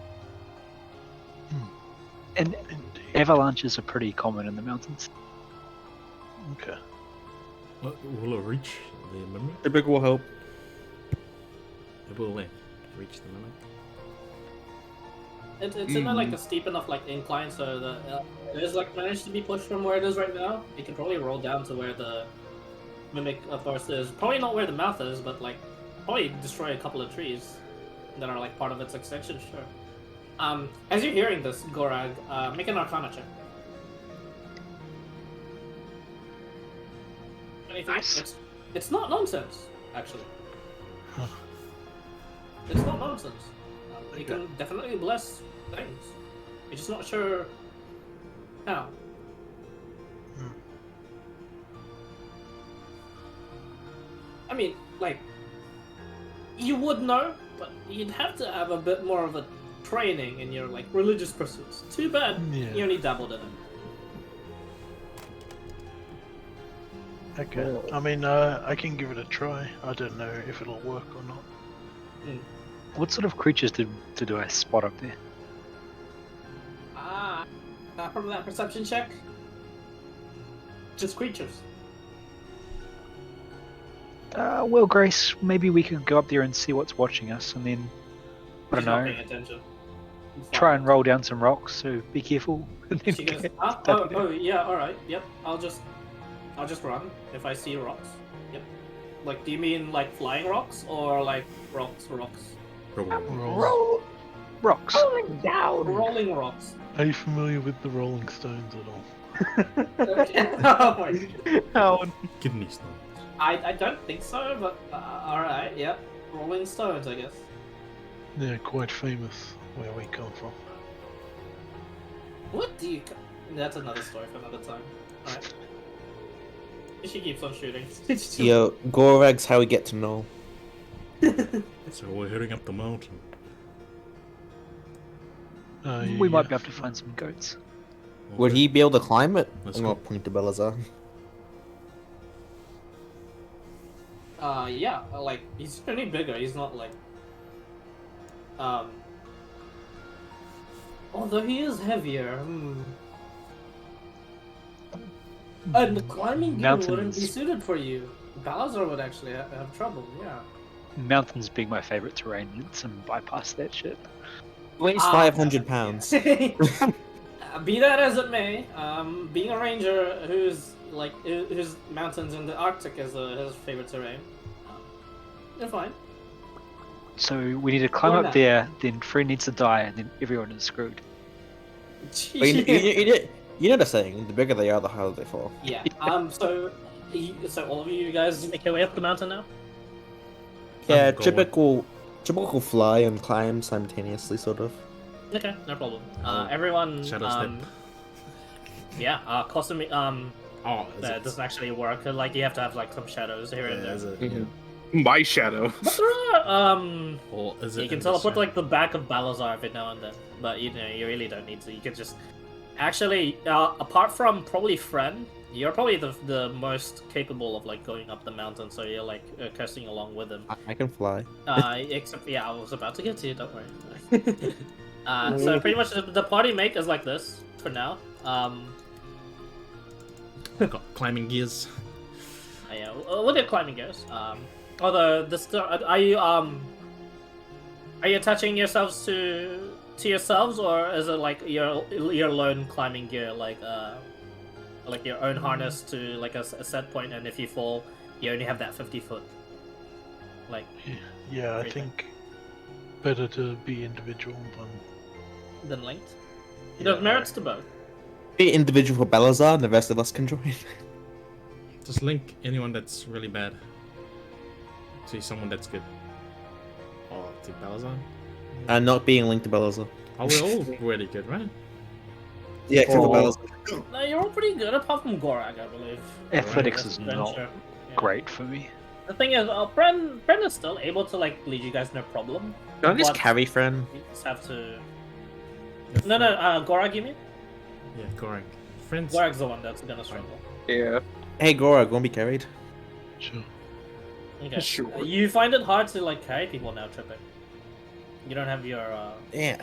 And Indeed. avalanches are pretty common in the mountains. Okay. Will it reach the mimic? The big will help. It will reach the mimic. It's in like a steep enough like incline so that it is like managed to be pushed from where it is right now. It can probably roll down to where the mimic of course is. Probably not where the mouth is, but like probably destroy a couple of trees that are like part of its extension. Sure. As you're hearing this, Gorag, make an Arcana check. Anything? Nice. It's not nonsense, actually. Huh. It's not nonsense. You Okay. can definitely bless things. You're just not sure how. Hmm. I mean, like, you would know, but you'd have to have a bit more of a training in your like religious pursuits. Too bad Yeah. you only dabbled in it. Okay. I mean, I can give it a try. I don't know if it'll work or not. What sort of creatures did I spot up there? From that perception check, just creatures. Well, Grace, maybe we could go up there and see what's watching us, and then I She's don't not know, paying attention. She's try fine. and roll down some rocks. So be careful. And then She goes, get- oh, yeah, all right, yep. I'll just run if I see rocks. Yep. Like, do you mean like flying rocks or like rocks? Roll. rocks. Rolling rocks. Are you familiar with the Rolling Stones at all? Okay. Oh my. Oh, Kidney stones. I don't think so, but all right, yep. Rolling stones, I guess. They're quite famous where we come from. What do you? That's another story for another time. All right. She keeps on shooting. Yo, Gorag's how we get to know. So we're heading up the mountain. We might be able to find some goats. Would he be able to climb it? Let's I'm go. gonna point to Belazar. Yeah, like he's only bigger. He's not like, although he is heavier. And the climbing gear wouldn't be Mountains. suited for you. Balazar would actually have trouble. Yeah. Mountains being my favorite terrain, let's bypass that shit. Weighs Ah. 500 pounds. Be that as it may, being a ranger whose mountains in the Arctic is his favorite terrain, you're fine. So we need to climb Or up not. there, then Fred needs to die, and then everyone is screwed. But you know the saying: the bigger they are, the harder they fall. Yeah. So all of you guys make your way up the mountain now. Yeah, going. typical fly and climb simultaneously, sort of. Okay, no problem. Oh, Everyone. shadow step. Yeah. Custom. Oh, is That it? doesn't actually work. Like you have to have like some shadows here and Yeah, there. is it? Mhm. My shadow. But there are Or is it? you can in the teleport shadow? like the back of Balazar every now and then, but you really don't need to. You can just actually, apart from probably Fren, you're probably the most capable of like going up the mountain. So you're like coasting along with him. I can fly. Except I was about to get to you. Don't worry. So pretty much the party make is like this for now. Got climbing gears. Yeah, with your climbing gears. Although are you attaching yourselves to yourselves, or is it like your lone climbing gear, like your own harness to like a set point, and if you fall, you only have that 50 foot. Like Yeah, I everything. think better to be individual Than linked. Yeah, There's merits to both. Be individual for Balazar, and the rest of us can join. Just link anyone that's really bad to someone that's good. Or to Balazar. And not being linked to Balazar. Oh, we're all really good, right? Yeah, except for Oh. Balazar. No, you're all pretty good, apart from Gorag, I believe. Athletics This is not adventure. Yeah. great for me. The thing is, Bren is still able to like lead you guys no problem. Can I just But carry friend? you just have to. No, Gorag, you mean? Yeah, correct. Friends. Gorag's the one that's gonna struggle. Yeah. Hey, Gora, go and be carried. Sure. Okay. Sure. You find it hard to like carry people now, Tripping. You don't have your Yeah.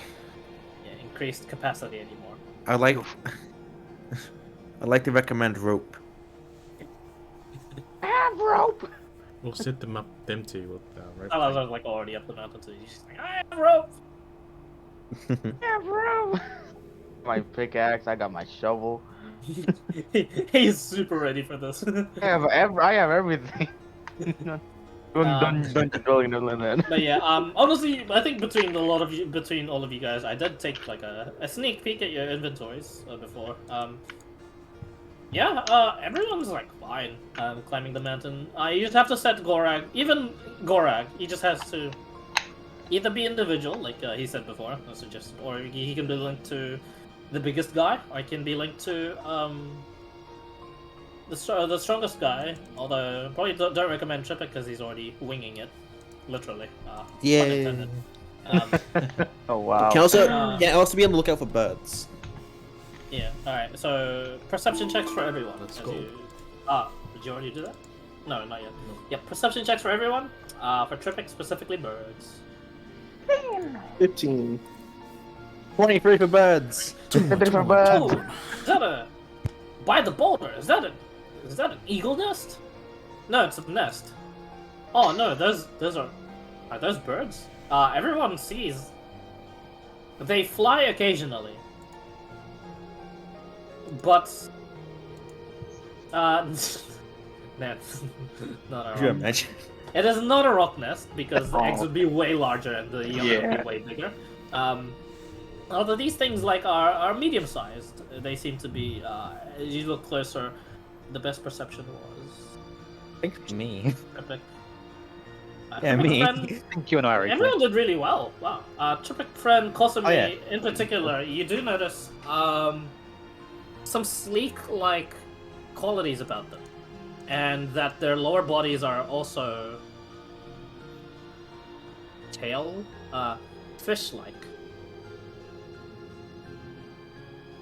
increased capacity anymore. I'd like to recommend rope. We'll set them two with rope. Salazar's like already up the mountain, so he's just like, I have rope. My pickaxe. I got my shovel. He's super ready for this. I have everything. Don't go into that. But yeah, honestly, I think between all of you guys, I did take like a sneak peek at your inventories before. Yeah, everyone's like fine climbing the mountain. You just have to set Gorag. Even Gorag, he just has to either be individual, like he said before, I suggest, or he can be linked to the biggest guy, or he can be linked to the strongest guy. Although probably don't recommend Trippic because he's already winging it, literally. Pun Yeah. intended. Oh wow. Can also be on the lookout for birds. Yeah. All right. So perception checks for everyone. Let's as go. Did you already do that? No, not yet. Yep. Perception checks for everyone. For Trippic specifically, birds. 15. 23 for birds. Different birds. Oh, is that a by the boulder? Is that an eagle nest? No, it's a nest. Oh no, those are those birds? Everyone sees. They fly occasionally. But man, not a Could you rock. imagine? It is not a rock nest because the eggs Oh. would be way larger and the young would be way bigger. Although these things like are medium sized, they seem to be. As you look closer, the best perception was I think me. Tripic. Yeah, Tripic me. Friend, I think you and I are equal. everyone did really well. Wow. Tripic Friend, Kosumi, Oh, yeah. in particular, you do notice some sleek-like qualities about them, and that their lower bodies are also fish-like.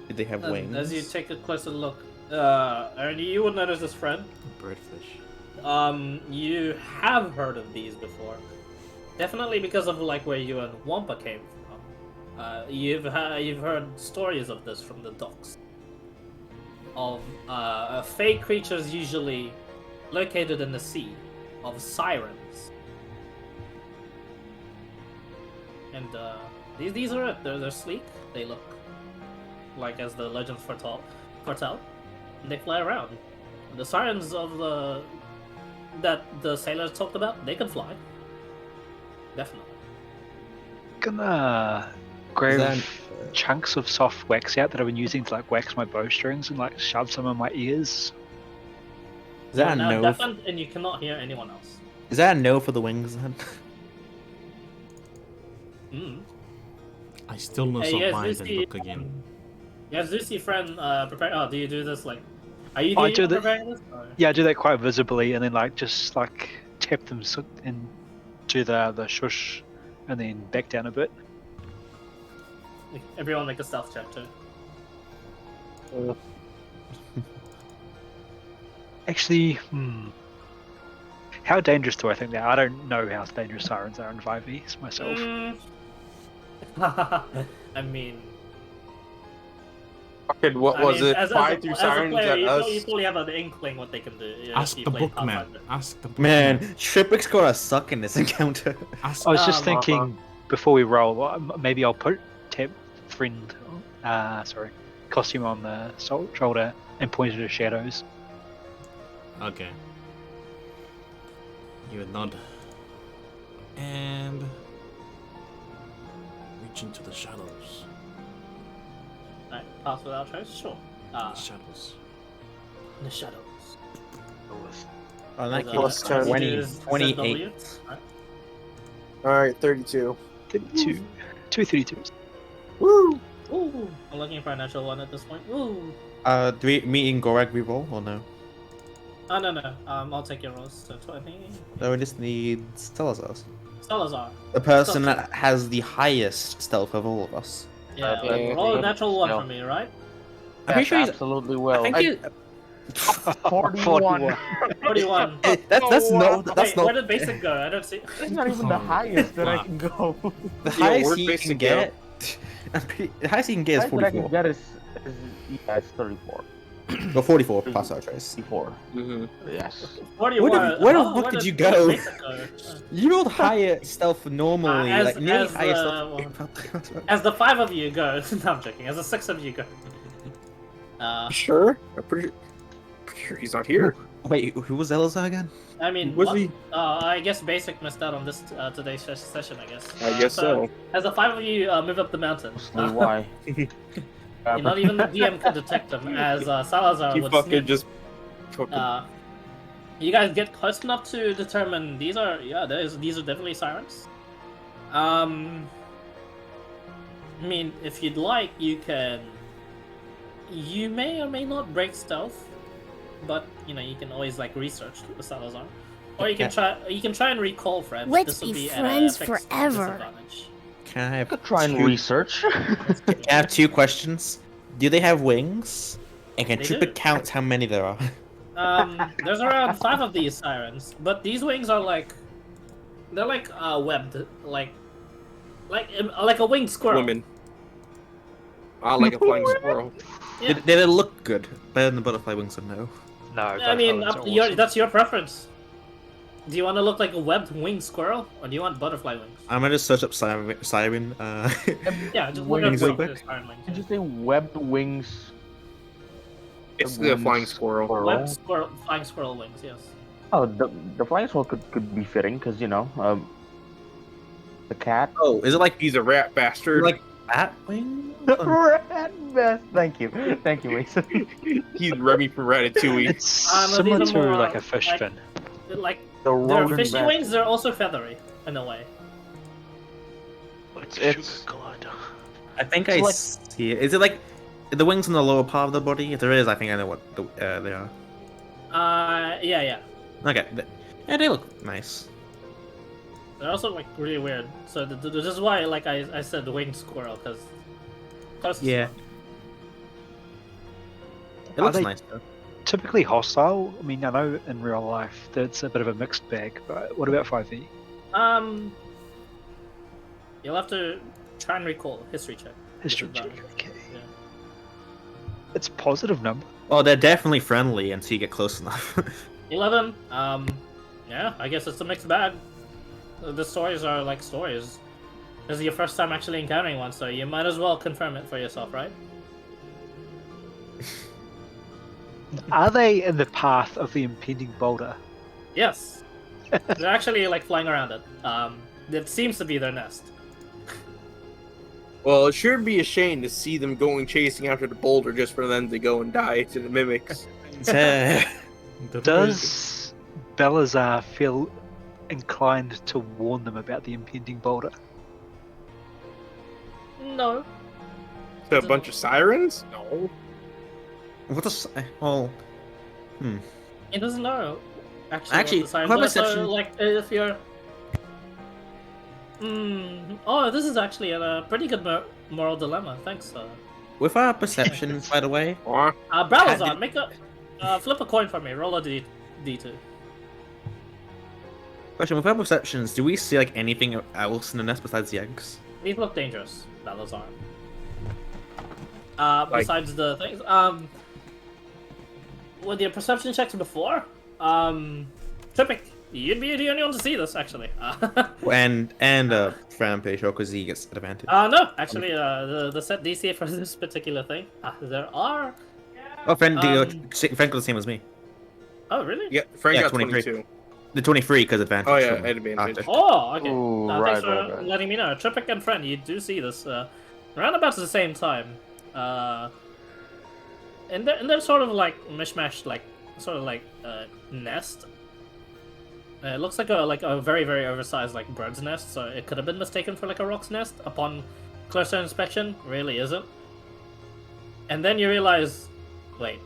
Did they have And wings? as you take a closer look, and you would notice this, friend. Birdfish. You have heard of these before, definitely because of like where you and Wampa came from. You've heard stories of this from the docks. Of fey creatures usually located in the sea, of sirens. And these are it. They're sleek. They look like as the legends foretell. And they fly around. The sirens of that the sailors talked about, they can fly. Definitely. Gonna grave chunks of soft wax out that I've been using to like wax my bowstrings and like shove some in my ears. Is that You're a now no? deafened and you cannot hear anyone else. Is that a no for the wings then? Mm. I still must Hey, you guys do survive and see, look again. you guys do see friend prepare. Oh, do you do this like? Are you I doing do that- preparing this? Or- Yeah, I do that quite visibly, and then like just like tap them and do the shush, and then back down a bit. Everyone make a stealth check too. Actually, how dangerous do I think they are? I don't know how dangerous sirens are in 5e myself. I mean, Fucking, what I was mean, it? as Fire a, through as a sirens player, at you, us. you probably have an inkling what they can do. You know, Ask if you the play book, man. Pathfinder. Ask the book. Man, Shipwreck's gonna suck in this encounter. Ask I was just Um, thinking before we roll, maybe I'll put tap friend, costume on the shoulder and point it at shadows. Okay. You would nod. And reach into the shadows. Right, pass without trace. Sure. The shadows. In the shadows. Oh, in that Plus case, 10. 28. Right. Alright, 32. 32. 232s. Woo! Ooh, I'm looking for a natural one at this point. Ooh. Do we me and Gorag reroll or no? Oh no. I'll take your rolls. So 20. No, we just need Salazar's. Salazar. The person that has the highest stealth of all of us. Yeah, Okay. roll a natural one No. for me, right? I'm pretty Yes, sure he's. absolutely I will. think he. 41. 41. That's no. That's Wait, not. where did basic go? I don't see. That's not even the Oh, highest that I fuck. can go. The Yeah, highest where'd he can basic get. The highest he can get is Highest that I can 44. get is yeah, it's 34. Well, 44 plus our trace. 34. Mm-hmm. Yes. 41. Where the Oh, fuck where did you where go? basic go? You rolled higher stealth normally, As- like nearly as, higher well, stealth. As the 5 of you go, no, I'm joking. As the 6 of you go. Sure? I'm pretty sure he's not here. Wait, who was Elazar again? I mean, Was what? he? I guess basic missed out on this today's session. I guess. I guess so. As the 5 of you move up the mountain, Mostly why. not even the DM could detect them. As Salazar He would fucking sneak. just. Fucking, You guys get close enough to determine these are these are definitely sirens. I mean, if you'd like, you can. You may or may not break stealth, but you know you can always like research the Salazar, or you can try. You can try and recall Fred. But Let's this would be at a friends fixed forever. disadvantage. Can I have I could try and two- research. Can I have two questions? Do they have wings? And can They Trooper do. count how many there are? There's around 5 of these sirens, but these wings are like, they're like webbed, like a winged squirrel. women. I like a flying squirrel. Yeah. Did it look good? Better than the butterfly wings or no? No, I mean, butterflies up are to your, awesome. that's your preference. Do you want to look like a webbed winged squirrel, or do you want butterfly wings? I'm gonna just search up Siren. Yeah, just look Wings up real quick. wings, siren wings. Did you say webbed wings? Basically a flying squirrel. Webbed squirrel, flying squirrel wings, yes. Oh, the flying squirrel could be fitting because you know, the cat. Oh, is it like He's a rat bastard. like bat wing? Rat best. Thank you, Mason. He's Remy from Ratatouille. It's No, similar these to are more, like a fish like- fin. Like, The they're rodent fishy best. wings, they're also feathery, in a way. It's- I think It's I like- see it. Is it like the wings on the lower part of the body? If there is, I think I know what they are. Yeah. Okay, yeah, they look nice. They're also like really weird. So this is why, like I said, the winged squirrel, because Yeah, it Are looks they- nice though. Typically hostile. I mean, I know in real life that's a bit of a mixed bag, but what about 5e? You'll have to try and recall history check. History check. Disadvantage. Okay. Yeah. It's positive number. Oh, they're definitely friendly until you get close enough. 11. Yeah, I guess it's a mixed bag. The stories are like stories. This is your first time actually encountering one, so you might as well confirm it for yourself, right? Are they in the path of the impending boulder? Yes. They're actually like flying around it. It seems to be their nest. Well, it sure be a shame to see them going chasing after the boulder just for them to go and die to the mimics. Does Belazar feel inclined to warn them about the impending boulder? No. To a bunch of sirens? No. What the? Well, He doesn't know. Actually, what the signs what are, perception- so, like, if you're... Oh, this is actually a pretty good moral dilemma. Thanks, with our perceptions, by the way. Or Browazar, make a... flip a coin for me. Roll a D2. Question: with our perceptions, do we see like anything else in the nest besides the eggs? These look dangerous, Browazar. Like- Besides the things, with your perception checks before, Tripic, you'd be the only one to see this, actually. And Rampage, because he gets advantage. No, actually, the set DC for this particular thing, there are... Oh, Frank got the same as me. Oh, really? yeah, Frank Yeah, got 23. 22. The 23 because advantage. Oh yeah, from advantage. Oh, okay. Ooh, Thanks for right. letting me know. Tripic and Friend, you do see this around about the same time. And they're sort of like mishmash, like sort of like nest. It looks like a very very oversized like bird's nest, so it could have been mistaken for like a rock's nest upon closer inspection. Really isn't. And then you realize, wait,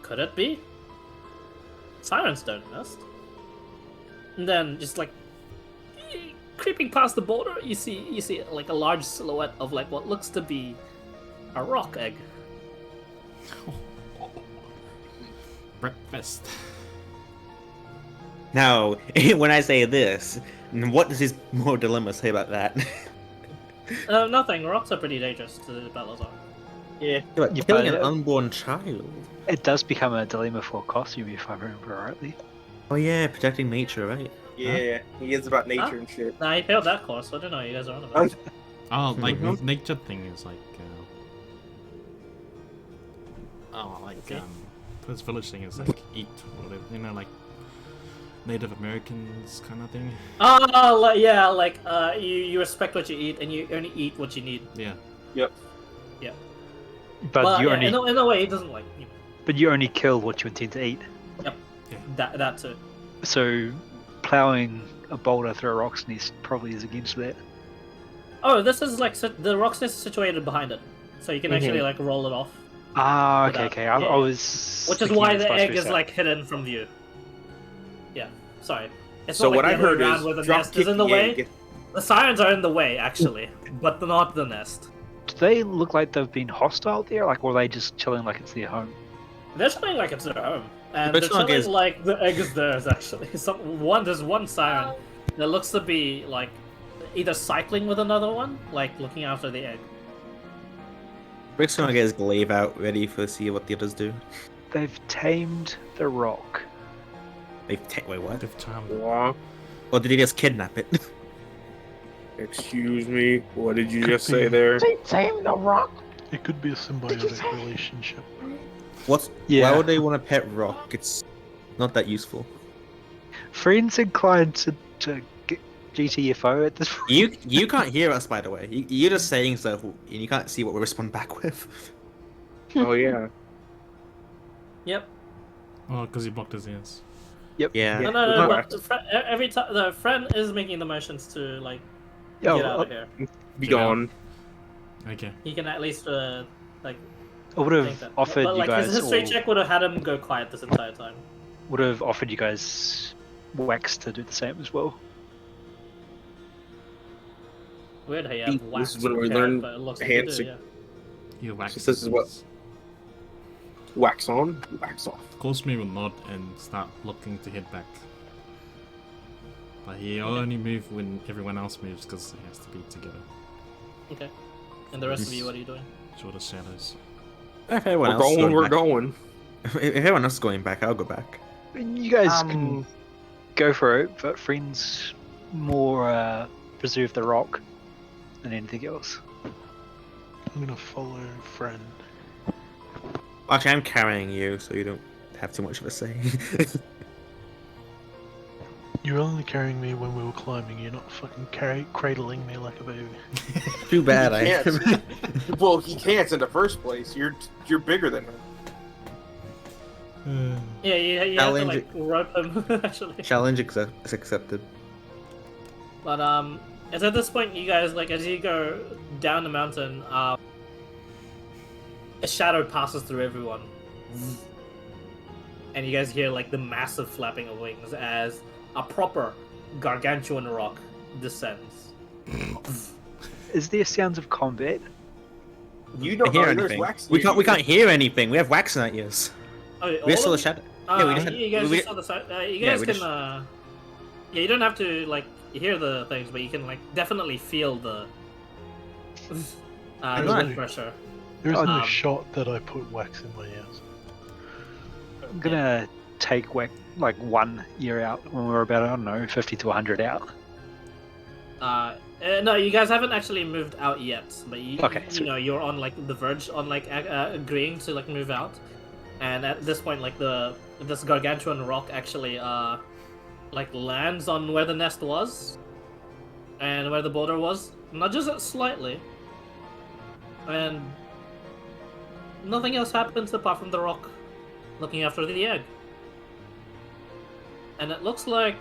could it be? Sirens don't nest. And then just like creeping past the border, you see like a large silhouette of like what looks to be a rock egg. Breakfast. Now, when I say this, what does his moral dilemma say about that? Nothing. Rocks are pretty dangerous to Balazar. Yeah. But Yeah, killing but- an unborn child. It does become a dilemma for costume if I remember rightly. Oh yeah, protecting nature, right? Yeah, he is about nature Huh? and shit. Nah, he failed that course. I don't know what you guys are on about. Oh, like Mhm. nature thing is like. Okay. This village thing is like eat whatever, you know, like Native Americans kind of thing. You respect what you eat and you only eat what you need. Yeah. But Well, you yeah, only in a way, he doesn't like but you only kill what you intend to eat. that too. So plowing a boulder through a rock's nest probably is against that. Oh, this is like the rock's nest is situated behind it, so you can actually like roll it off. Ah, okay, Without- okay. yeah. I was. Which is thinking why it was the vice egg is versa. like hidden from view. Yeah, sorry. It's So not like what the I other way heard around is where the drop nest is in the kick way. egg. The sirens are in the way, actually, but not the nest. Do they look like they've been hostile there, like, or are they just chilling like it's their home? They're chilling like it's their home, and But they're it's not chilling as- like the egg is theirs. Actually, there's one siren that looks to be like either cycling with another one, like looking after the egg. Rick's gonna get his glaive out, ready for see what the others do. They've tamed the rock. Wait, what? Div charm. Wow. Or did he just kidnap it? Excuse me, what did you Could just say be. there? Say tame the rock. It could be a symbiotic relationship. What's? Yeah. Why would they want to pet rock? It's not that useful. Friends inclined to get GTFO at this point. You can't hear us, by the way. You're just saying stuff, and you can't see what we respond back with. Oh yeah. Yep. Oh, because he blocked his ears. Yeah. No. Yeah. But every time the friend is making the motions to like Oh, get out of here. Be Get out. gone. Okay. He can at least like I would think have that. offered but, you like, guys. his history all- check would have had him go quiet this entire time. Would have offered you guys wax to do the same as well. Weird how you This have wax is when we prepared, learn but it looks like hand you do, sig- yeah. You wax. This is what- Wax on, wax off. Cosme will nod and start looking to head back. But he only move when everyone else moves because it has to be together. Okay. And the rest of you, what are you doing? Short of shadows. If everyone We're else is going, we're back- going. If everyone else is going back, I'll go back. You guys can go for it, but friends more preserve the rock than anything else. I'm gonna follow friend. Actually, I'm carrying you, so you don't have too much of a say. You You're only carrying me when we were climbing. You're not fucking cradling me like a baby. Too bad I He am. can't. Well, he can't in the first place. You're bigger than him. Yeah, you have to Challenge like rope him actually. Challenge accepted. But it's at this point you guys like as you go down the mountain, a shadow passes through everyone, and you guys hear like the massive flapping of wings as a proper gargantuan rock descends. Is there sounds of combat? You I don't hear know. There's anything. wax. We can't hear anything. We have wax in our ears. Oh, We all just saw of the you? shadow. Yeah, we just had, you guys we, just saw the side. You yeah, guys we can. just- Yeah, you don't have to like hear the things, but you can like definitely feel the There's wind no- pressure. There's no Um, shot that I put wax in my ears. I'm gonna take like 1 ear out when we're about, I don't know, 50 to 100 out. No, you guys haven't actually moved out yet, but Okay, you sweet. know you're on like the verge on like agreeing to like move out, and at this point like this gargantuan rock actually like lands on where the nest was, and where the border was, nudges it slightly, and nothing else happens apart from the rock looking after the egg, and it looks like.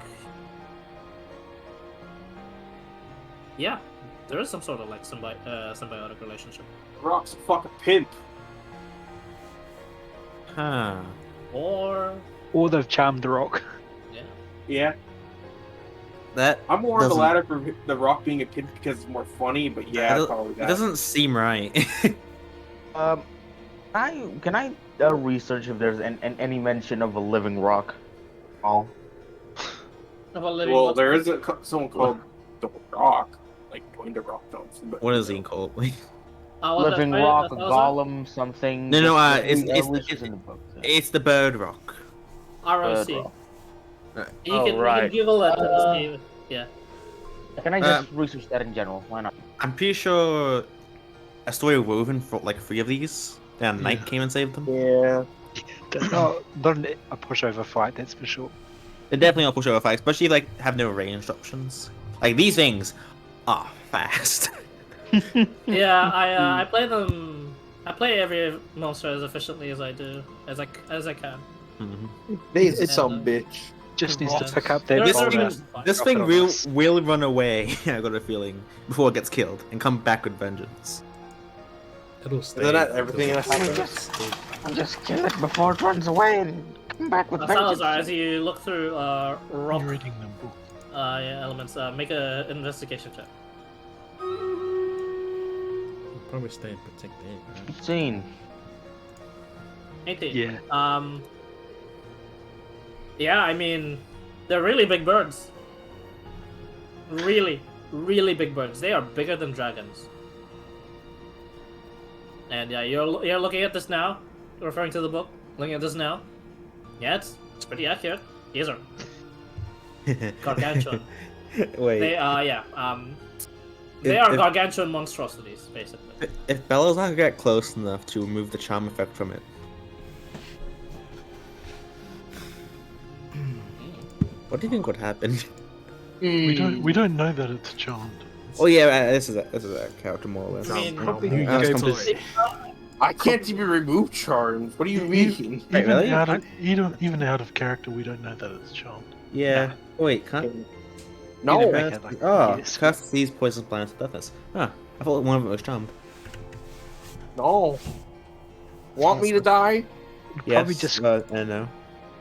Yeah, there is some sort of like symbiotic relationship. Rock's a fucking pimp. Huh. Or Or they've charmed the rock. Yeah, That I'm more on the Doesn't- ladder for the Rock being a pimp because it's more funny. But yeah, it, probably it that. doesn't seem right. Can I research if there's any mention of a living rock? Oh, about living Well, what? there is someone called the Rock, like going to Rock films. But, What is he called? Well, living that's- rock, a that's also golem, something. No, no, Just it's- research in the book. It's the bird rock. ROC. Bird rock. You Oh, can right. Google that and see. Yeah. Can I just research that in general? Why not? I'm pretty sure a story woven for like 3 of these. And Yeah. Knight came and saved them. yeah, not a pushover fight, that's for sure. They're definitely not pushover fights, especially if like have no ranged options. Like these things are fast. Yeah, I play them. I play every monster as efficiently as I do, as I can. Mhm. He's It's some bitch. Just needs Yeah. to pick up There that is a This fast thing, fight. this Drop thing it on will us. will run away. I got a feeling before it gets killed and come back with vengeance. It'll stay. Isn't that everything that I'll happens? just kill it before it runs away and come back with vengeance. Salazar, as you look through rock You're reading them book. elements, make a investigation check. Probably stay and protect the egg, right? 18. 18. Yeah. Yeah, I mean, they're really big birds. Really, really big birds. They are bigger than dragons. And yeah, you're looking at this now, referring to the book. Looking at this now. Yeah, it's pretty accurate. These are gargantuan. Wait, They they are if- gargantuan monstrosities, basically. if Belazar get close enough to remove the charm effect from it, what do you think would happen? We don't know that it's charmed. Oh yeah, this is a character more or less. I mean, Probably You I was go to completely- like, I can't even remove charms. What do you mean? Wait, really? Even out of character, we don't know that it's charmed. Yeah. Wait, can't. No. You know, Curse- make it like- oh, yes. curse these poison plants to deafness. Huh. I thought one of them was charmed. No. Want me to die? Yes. Probably just- no.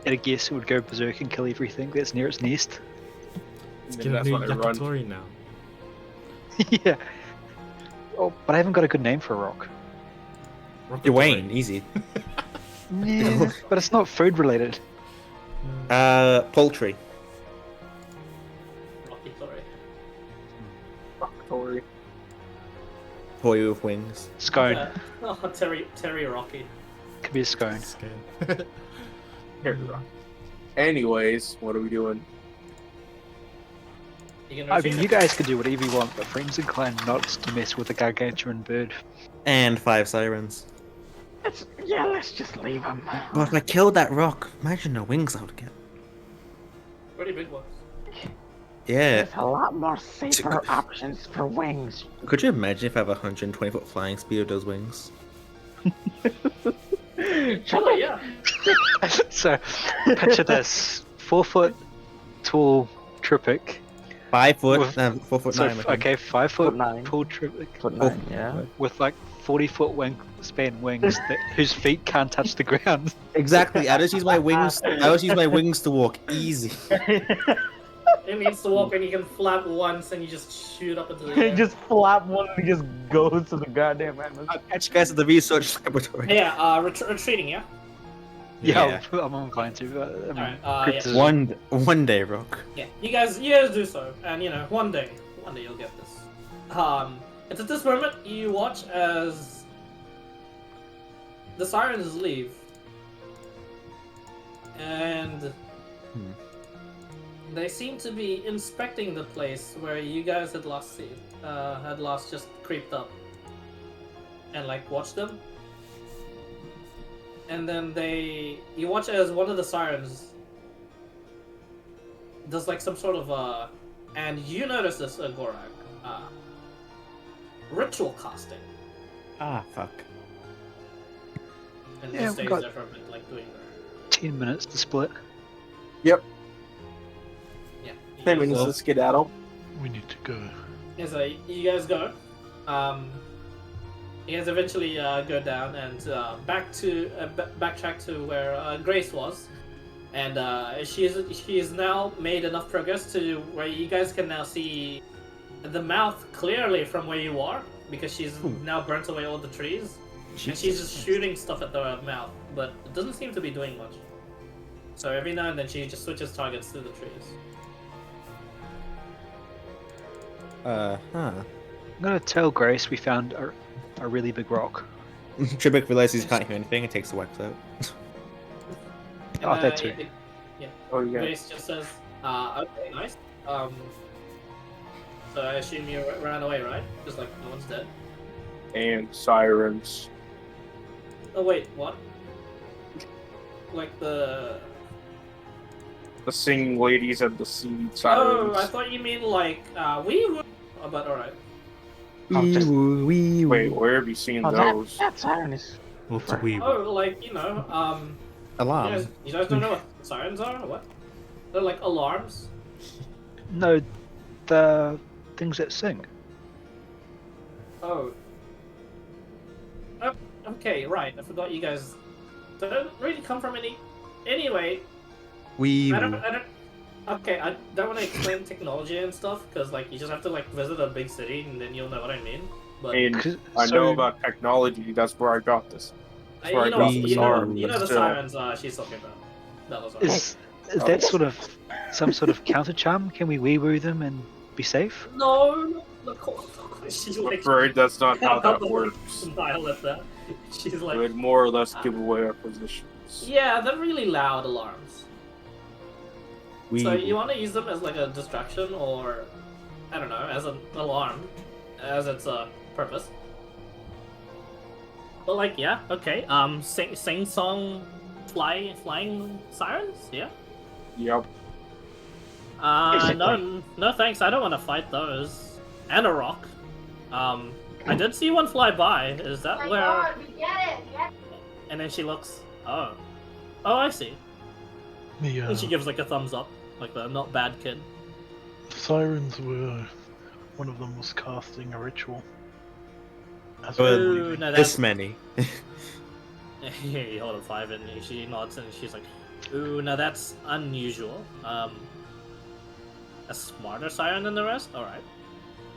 At a guess, it would go berserk and kill everything that's near its nest. let's And get a that's new why they run. Yakitori now. Yeah. Oh, but I haven't got a good name for a rock. Dwayne, easy. Yeah, but it's not food related. Poultry. Rocky, sorry. Rockatory. Toy with wings. Scone. Oh, Terry Rocky. Could be a scone. Scared. Here, Rock. Anyways, what are we doing? You can I mean, receive you it. guys can do whatever you want, but friends inclined not to mess with a gargantuan bird. And 5 sirens. Let's just leave him. But if I killed that rock, imagine the wings I would get. Pretty big ones. Yeah. There's a lot more safer options for wings. Could you imagine if I have 120-foot flying speed with those wings? Oh yeah. So, picture this: 4 foot tall Tripic. 5 foot, With- 4 foot So 9. I think. okay, 5 foot 9. tall Tripic Foot Oh, 9, yeah. with like 40-foot wingspan wings whose feet can't touch the ground. Exactly. I just use my wings. I just use my wings to walk easy. It needs to walk and you can flap once and you just shoot up into the You air. just flap one and it just goes to the goddamn atmosphere. I'll catch you guys at the research laboratory. Yeah, retreating, yeah? Yeah, I'm inclined to. But, I mean, Alright, good yeah. decision. One day, Rock. Yeah, you guys do so, and you know, one day you'll get this. It's at this moment you watch as the sirens leave, and they seem to be inspecting the place where you guys had last just creeped up, and like watched them. And then you watch as one of the sirens does like some sort of and you notice this, Gorak, ritual casting, Ah, fuck. and Yeah, just we stays got- there for a bit, like doing 10 minutes to split. Yep. yeah. 10 minutes to skedaddle. We need to go. Yeah, so you guys go. You guys eventually go down and backtrack to where Grace was, and she's now made enough progress to where you guys can now see the mouth clearly from where you are, because she's now burnt away all the trees, and she's just shooting stuff at the mouth, but it doesn't seem to be doing much. So every now and then she just switches targets through the trees. Huh. I'm gonna tell Grace we found a really big rock. Tribic realizes he can't hear anything and takes the wax out. And, Oh, that too. Oh, yeah. Grace just says, okay, nice. So I assume you ran away, right? Just like no one's dead. And sirens. Oh wait, what? Like the... The singing ladies of the sea Oh, sirens. I thought you mean like, we would... Oh, but alright. Wait, where have you seen Oh, those? that siren is. What's a wee? Oh, like, you know, Alarm. you guys don't know what sirens are, or what? They're like alarms. No, the things that sing. Oh. Oh, okay, right. I forgot you guys don't really come from any... Anyway, I don't... Okay, I don't want to explain technology and stuff, because, like, you just have to, like, visit a big city, and then you'll know what I mean. But, And I So- know about technology, that's where I got this. That's where I got the arm. you know the Still. sirens she's talking about. That was Is that sort of some sort of counter charm? Can we wee-woo them and be safe? No! She's I'm like... afraid that's not how that works. Smile at that. She's It like... would more or less give away our positions. Yeah, they're really loud alarms. So you want to use them as like a distraction, or I don't know, as an alarm, as its purpose. But like, yeah, okay. Sing song, flying sirens, yeah. Yep. No thanks. I don't want to fight those. And a rock. I did see one fly by. Is that where? God, we get it. And then she looks. Oh, I see. And she gives like a thumbs up, like the not bad kid. Sirens were. One of them was casting a ritual. As Well, we were Ooh, leaving. no, This many. You hold a 5 and she nods and she's like, ooh, now that's unusual. A smarter siren than the rest? Alright.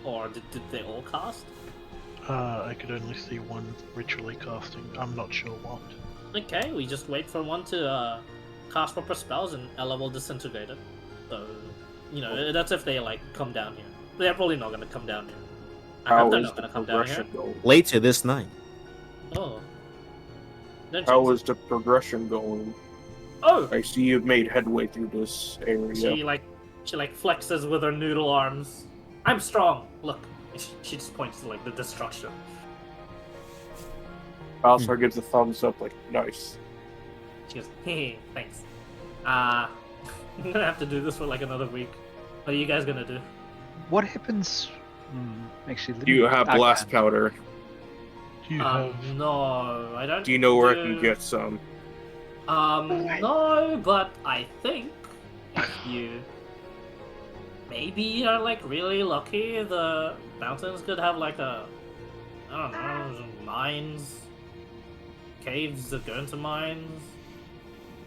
Or did they all cast? I could only see one ritually casting. I'm not sure what. Okay, we just wait for one to cast proper spells and Ella will disintegrate it. So, you know, that's if they like come down here. They're probably not gonna come down here. I hope How they're is not the gonna come down here. progression going? Later this night. Oh. Don't How jinx is the progression going? it. Oh! I see you've made headway through this area. She flexes with her noodle arms. I'm strong. Look, she just points to like the destruction. Also gives a thumbs up, like nice. She goes, hey, thanks. I'm gonna have to do this for like another week. What are you guys gonna do? What happens? Actually, let Do you me- have I blast can. powder? Do you have? No, I don't. Do you know where I can get some? No, but I think if you maybe are like really lucky, the mountains could have like a, I don't know, mines, caves that go into mines.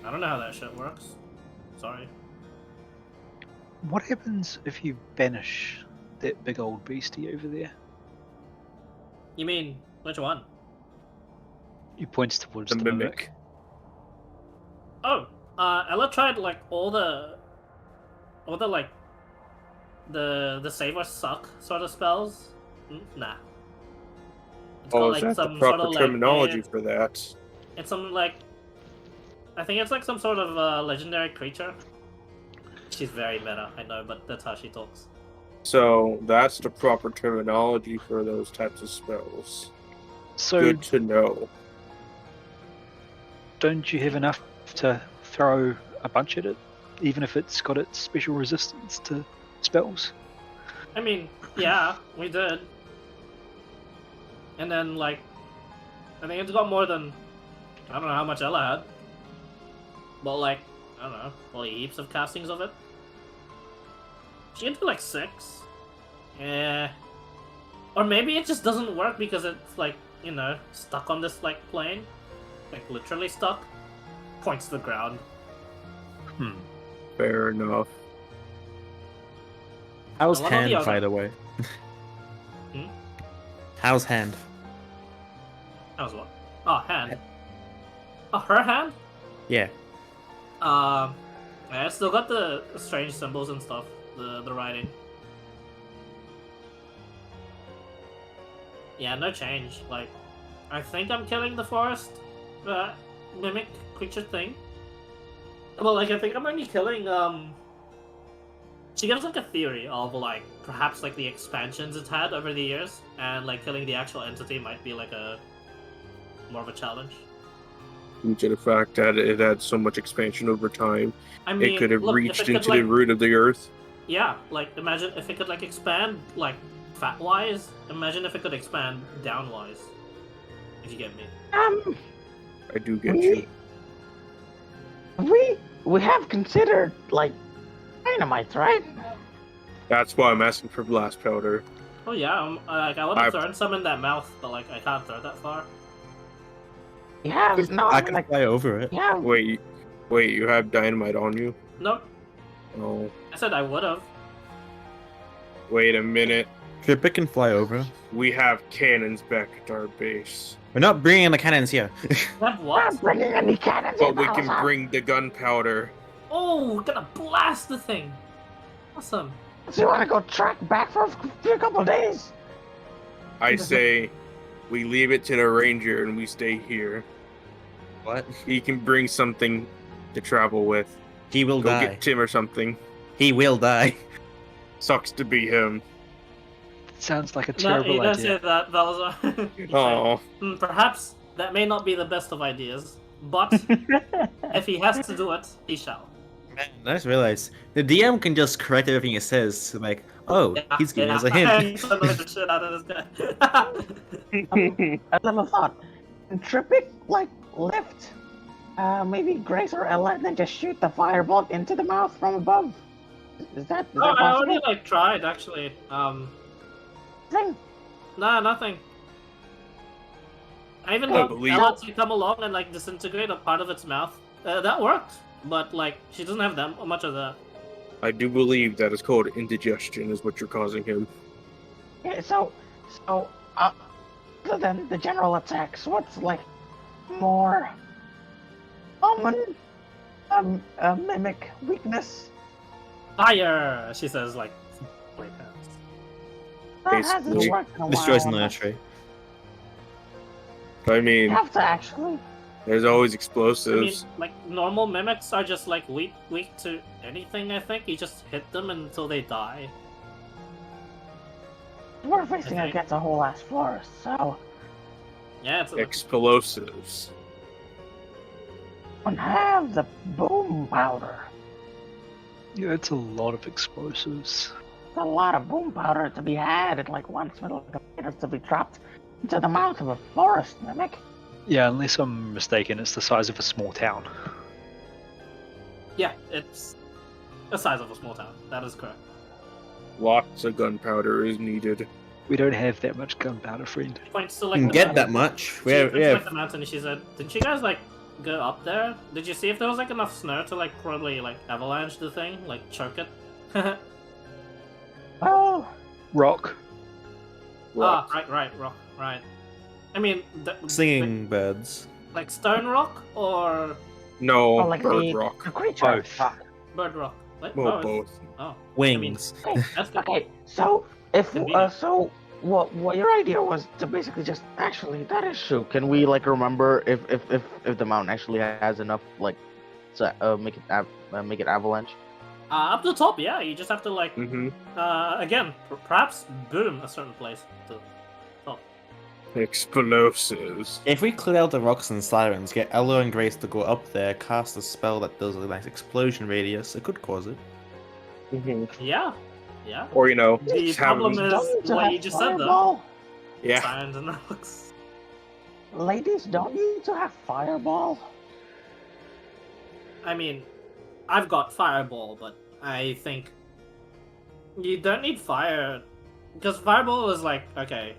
I don't know how that shit works. Sorry. What happens if you banish that big old beastie over there? You mean which one? He points towards The the mimic. mimic. Oh, Ella tried like all the like the save or suck sort of spells. Nah. It's Oh, got is like that the some proper sort of terminology for that? It's some like, I think it's like some sort of legendary creature. She's very meta, I know, but that's how she talks. So that's the proper terminology for those types of spells. So Good to know. don't you have enough to throw a bunch at it, even if it's got its special resistance to spells? I mean, yeah, we did. And then like, I think it's got more than, I don't know how much Ella had. But like, I don't know, probably heaps of castings of it. She can do like 6. Yeah. Or maybe it just doesn't work because it's like, you know, stuck on this like plane. Like literally stuck. Points to the ground. Fair enough. How's A lot of the hand, by other- the way? Hmm? How's hand? How's what? Oh, hand. Oh, her hand? Yeah. Yeah, I still got the strange symbols and stuff. The writing. Yeah, no change. Like, I think I'm killing the forest mimic creature thing. Well, like, I think I'm only killing, she gives, like, a theory of, like, perhaps, like, the expansions it's had over the years, and, like, killing the actual entity might be, like, more of a challenge. Due to the fact that it had so much expansion over time, I mean, it could have look, if reached it could, into like, the root of the earth. yeah, like, imagine if it could, like, expand, like, fat-wise. Imagine if it could expand down-wise. If you get me. I do get you. We have considered like dynamite, right? That's why I'm asking for blast powder. Oh yeah, like I would have I've- thrown some in that mouth, but like I can't throw that far. You have no, I can like fly over it. yeah. Wait, you have dynamite on you? Nope. Oh, I said I would have. wait a minute. Trippic can fly over. We have cannons back at our base. We're not bringing the cannons here. That I'm what? not bringing any cannons But in we the can house. bring the gunpowder. Oh, we're gonna blast the thing. Awesome. So you want to go track back for a couple of days? I say we leave it to the ranger and we stay here. What? He can bring something to travel with. He will Go die. get Tim or something. He will die. Sucks to be him. Sounds like a No, terrible you don't idea. say that, Valazar. You say, Oh, Perhaps that may not be the best of ideas, but if he has to do it, he shall. Man, I just realized the DM can just correct everything he says. Like, oh, he's giving us a hint. He's annoyed the shit out of this guy. I never thought. Can Trippic like lift maybe Grace or Ella and then just shoot the firebolt into the mouth from above? Is that Oh, I possible? already like tried actually. Thing? Nah, nothing. I even I got believe- Ella to come along and like disintegrate a part of its mouth. That worked, but like she doesn't have that much of that. I do believe that is called indigestion, is what you're causing him. Yeah, so other than the general attacks, what's like more common mimic weakness? Fire, she says like. Wait, That hasn't Basically, worked in a Destroys while. nursery. I You mean, have to actually. there's always I mean, explosives. like normal mimics are just like weak to anything. I think you just hit them until they die. We're facing Okay. against a whole ass forest, so Yeah, it's Yeah, it's a lot of explosives. A lot of boom powder to be had at like 1 million containers to be dropped into the mouth of a forest, Mimic. Yeah, unless I'm mistaken, it's the size of a small town. Yeah, it's the size of a small town. That is correct. Lots of gunpowder is needed. We don't have that much gunpowder, friend. She points to We like can the get mountain. that much. She We have, points to, like the mountain, and she said, "Didn't you guys like go up there? Did you see if there was like enough snow to like probably like avalanche the thing, like choke it?" Oh, Rock. Rock. Right, rock, right. I mean, singing birds. like stone rock or No, oh like bird the rock. creature. Both. Fuck. bird rock. What? Well, Oh, both. Oh, Wings. Okay, that's good. okay. So if Convenient. so, what your idea was to basically just actually that is true. Can we like remember if the mountain actually has enough like to make it avalanche? Up to the top, yeah. You just have to like Mm-hmm. again, perhaps boom a certain place to top. Explosives. If we clear out the rocks and sirens, get Ella and Grace to go up there, cast a spell that does a nice explosion radius, it could cause it. Mm-hmm. Yeah, yeah. Or, you know, The just have problem them- is Don't you what have you just said though. fireball? Yeah. Sirens and rocks. Ladies, don't you to have fireball? I mean, I've got fireball, but I think you don't need fire because fireball is like okay.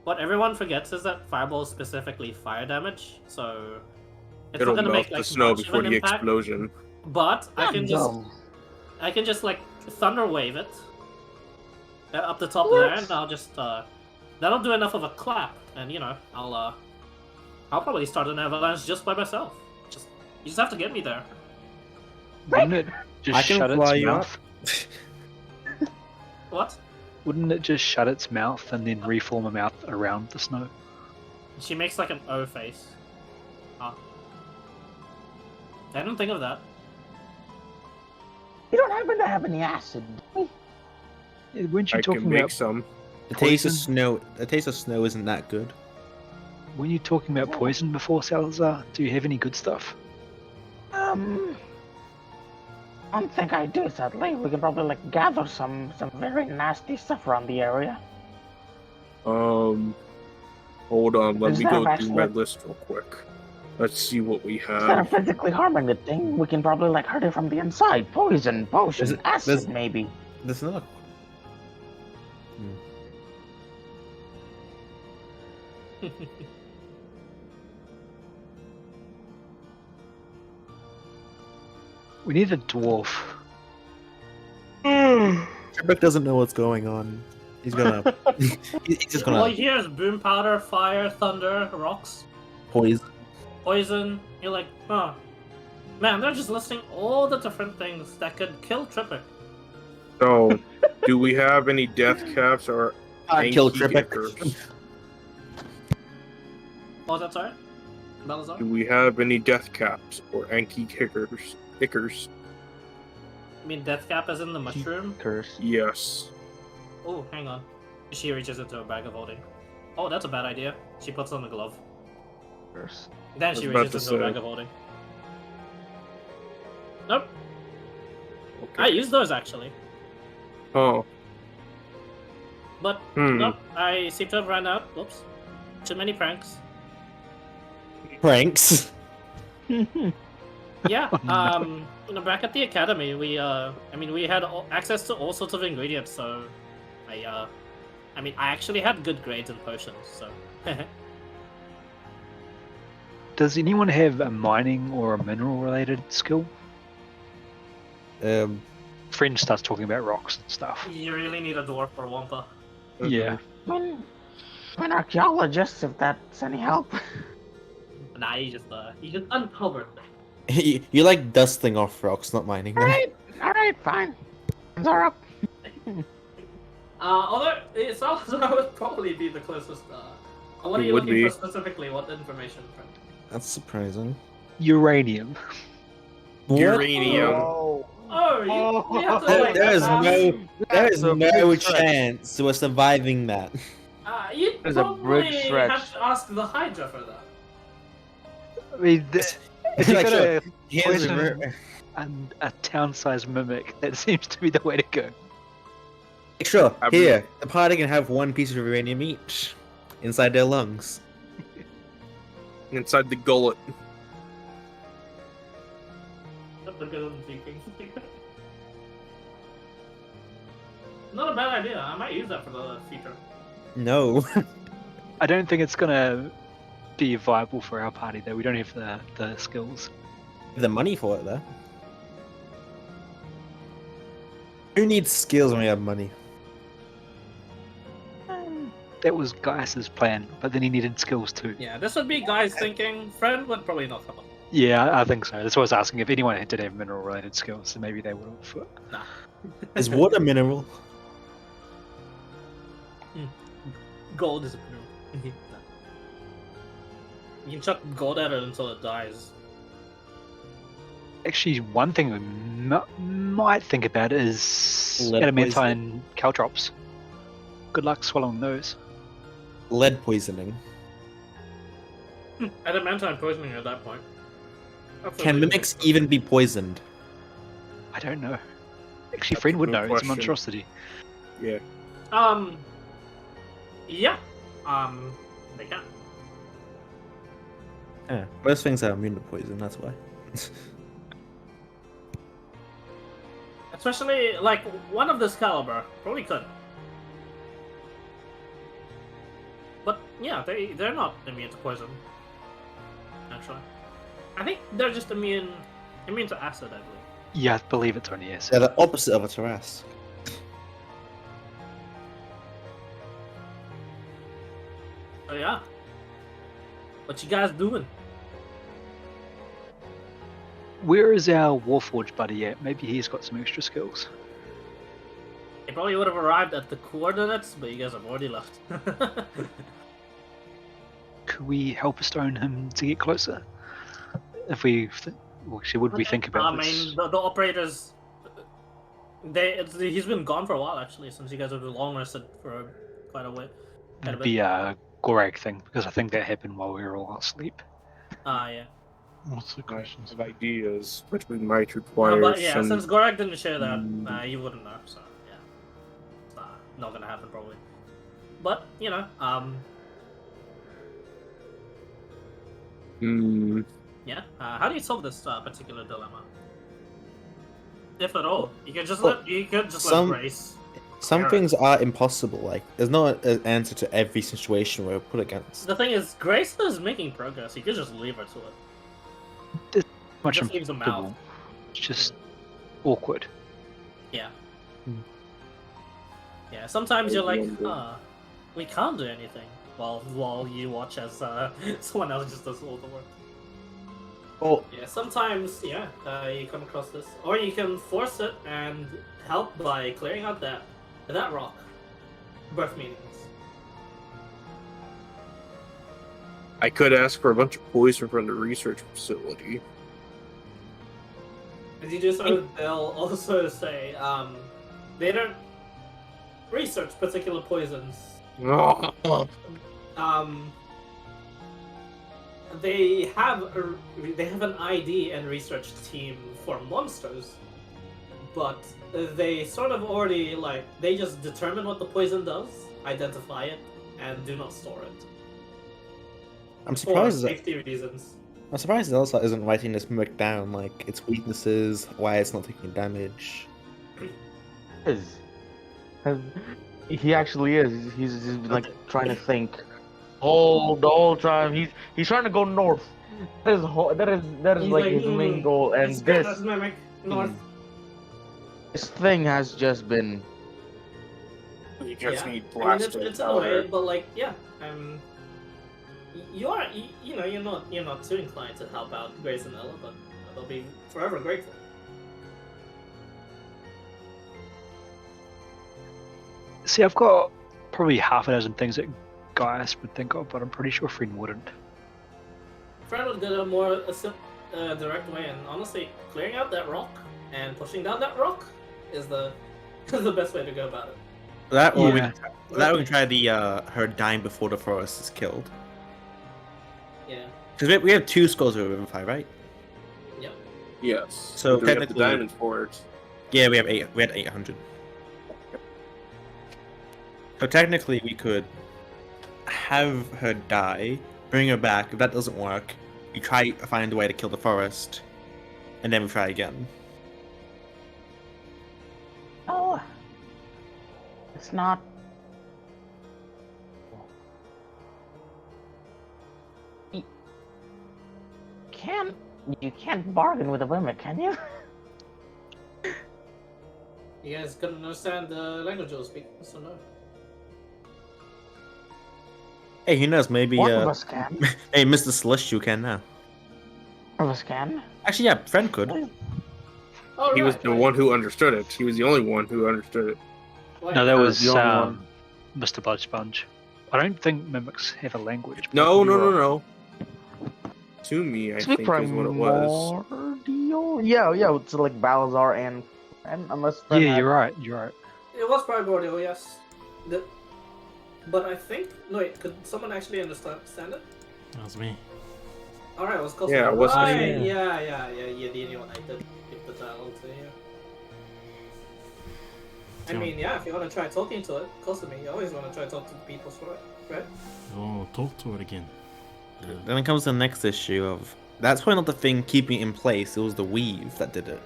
What everyone forgets is that fireball is specifically fire damage, so it's It'll not gonna melt make like the snow much of before an the impact. explosion. But Dumb. I can just like thunder wave it up the top there, and I'll just that'll do enough of a clap, and you know I'll probably start an avalanche just by myself. You just have to get me there. Wouldn't it just I can shut fly its you mouth? What? Wouldn't it just shut its mouth and then reform a mouth around the snow? She makes like an O face. Ah. I didn't think of that. You don't happen to have any acid, do we? Weren't you I talking can make about some. The taste of Poison? snow. The taste of snow isn't that good. Weren't you talking about poison before, Salazar? Do you have any good stuff? I don't think I do, sadly. We can probably like gather some very nasty stuff around the area. Hold on, let me Instead go of through my actually- list real quick. Let's see what we Instead have. of physically harming the thing, we can probably like hurt it from the inside. Poison, potion, There's- acid, there's- maybe. There's another. We need a dwarf. Trebek doesn't know what's going on. He's gonna. he's just All gonna you hear is boom powder, fire, thunder, rocks, poison. poison. You're like, huh. Man, they're just listing all the different things that could kill Tripper. So, do we have any death caps or Kill Anki Trebek. kickers? What was that, sorry? Balazar? Do we have any death caps or Anki kickers? Kickers? I mean, death cap as in the mushroom? Curse. Yes. Oh, hang on. She reaches into a bag of holding. Oh, that's a bad idea. She puts on a glove. Curse. Then she I was about reaches to into a say. bag of holding. Nope. I Okay. use those actually. Oh. But Hmm. nope, I seem to have run out. Whoops. Too many pranks. Pranks. Yeah, Oh, no. you know, back at the academy, we we had access to all sorts of ingredients, so I actually had good grades in potions, so. Does anyone have a mining or a mineral related skill? Friend starts talking about rocks and stuff. You really need a dwarf for Wampa. Yeah. When archaeologists, if that's any help. Nah, you just uncovered them. You like dusting off rocks, not mining them. Alright, fine. Hands are up. Although it sounds like I would probably be the closest. What are It you would looking be. for specifically? What information? That's surprising. Uranium. Uranium. Oh. Oh, we have to like. There is That's a no big stretch. chance we're surviving that. You There's a probably big stretch. have to ask the Hydra for that. I mean, If you Like, got sure, a here's poison a- and a town-sized mimic, that seems to be the way to go. Sure, I here, the party can have one piece of uranium each inside their lungs. Inside the gullet. That's a good one thinking. Not a bad idea. I might use that for the feature. No. I don't think it's gonna be viable for our party though. We don't have the skills. The money for it, though. Who needs skills when we have money? That was Gaius's plan, but then he needed skills too. Yeah, this would be guys thinking. Friend would probably not come up. Yeah, I think so. That's what I was asking. If anyone did have mineral-related skills, then maybe they would have. Nah. Is water mineral? Gold is a mineral. Nah. You can chuck gold at it until it dies. Actually, one thing we might think about is Lead adamantine caltrops. Good luck swallowing those. Lead poisoning. Adamantine poisoning at that point. Can mimics even be poisoned? I don't know. Actually, That's Friend a would good know. It's a question. monstrosity. Yeah. Yeah. They can. Yeah, most things are immune to poison, that's why. Especially, like, one of this caliber. Probably could. But, yeah, they're not immune to poison. Actually. I think they're just immune to acid, I believe. Yeah, I believe it's only acid. They're the opposite of a Taras. Oh, yeah. What you guys doing? Where is our Warforged buddy at? Maybe he's got some extra skills. They probably would have arrived at the coordinates, but you guys have already left. Could we help stone him to get closer? If we, well, actually, would we think about I this? mean, the operators. He's been gone for a while actually, since you guys have been long rested for quite a while. It'd be a Gorag thing because I think that happened while we were all asleep. Yeah. What's the question? Of ideas, which we might require. But yeah, some... since Gorak didn't share that, you wouldn't know. So yeah, it's not gonna happen probably. But you know, yeah. How do you solve this particular dilemma? If at all, you could just let Grace. Some Alright. things are impossible. Like, there's not an answer to every situation we're put against. The thing is, Grace is making progress. You could just leave her to it. Much Just leaves him out. impossible. It's just awkward. Yeah. Yeah. Sometimes you're like, we can't do anything. While you watch as someone else just does all the work. Well, Yeah. Sometimes, yeah, you come across this, or you can force it and help by clearing out that rock. Birth meanings. I could ask for a bunch of poison from the research facility. As you do so, they'll also say, they don't research particular poisons. They have an ID and research team for monsters, but they sort of already they just determine what the poison does, identify it, and do not store it I'm for surprised that safety reasons. Elsa isn't writing this mimic down, like its weaknesses, why it's not taking damage. He actually is. He's like trying to think. The whole time he's trying to go north. That is He's like his main goal. And this mimic north. this thing has just been. You just Yeah. need I mean, blasted it's in a way, but you're not too inclined to help out Grace and Ella, but they'll be forever grateful. See, I've got probably half a dozen things that Gaius would think of, but I'm pretty sure Friend wouldn't. Fred would go a more direct way, and honestly, clearing out that rock and pushing down that rock is the best way to go about it. That or Yeah. we can try the her dying before the forest is killed. Yeah. Because we have 2 skulls of Revivify, right? Yes. So Do we have the technically- diamonds for it? Yeah, we had 800. So technically, we could have her die, bring her back. If that doesn't work, we try to find a way to kill the forest, and then we try again. Oh, it's not. You can't bargain with a mimic, can you? You guys couldn't understand the language I was speaking, so no. Hey, who knows? Maybe One of us can. hey, Mr. Celestial can now. One of us can. Actually, yeah, friend could. Oh, He was right, the right. one who understood it. He was the only one who understood it. Wait, No, that was was the only one. Mr. Blood Sponge. I don't think mimics have a language. but No, I could be no, no, wrong. no. To me, I Speak think is what it was. primordial. Yeah. It's like Balazar and unless. Fred Yeah, had- you're right. You're right. It was primordial, yes. But I think... No, wait, could someone actually understand it? That was me. Alright, it was close. Yeah, enough. it was right. me. Yeah, the only one I did give the dialogue to, yeah. I Yeah. mean, yeah, if you want to try talking to it, close to me, you always want to try talking to people, right? Oh, talk to it again. Then it comes to the next issue of that's probably not the thing keeping it in place. It was the weave that did it.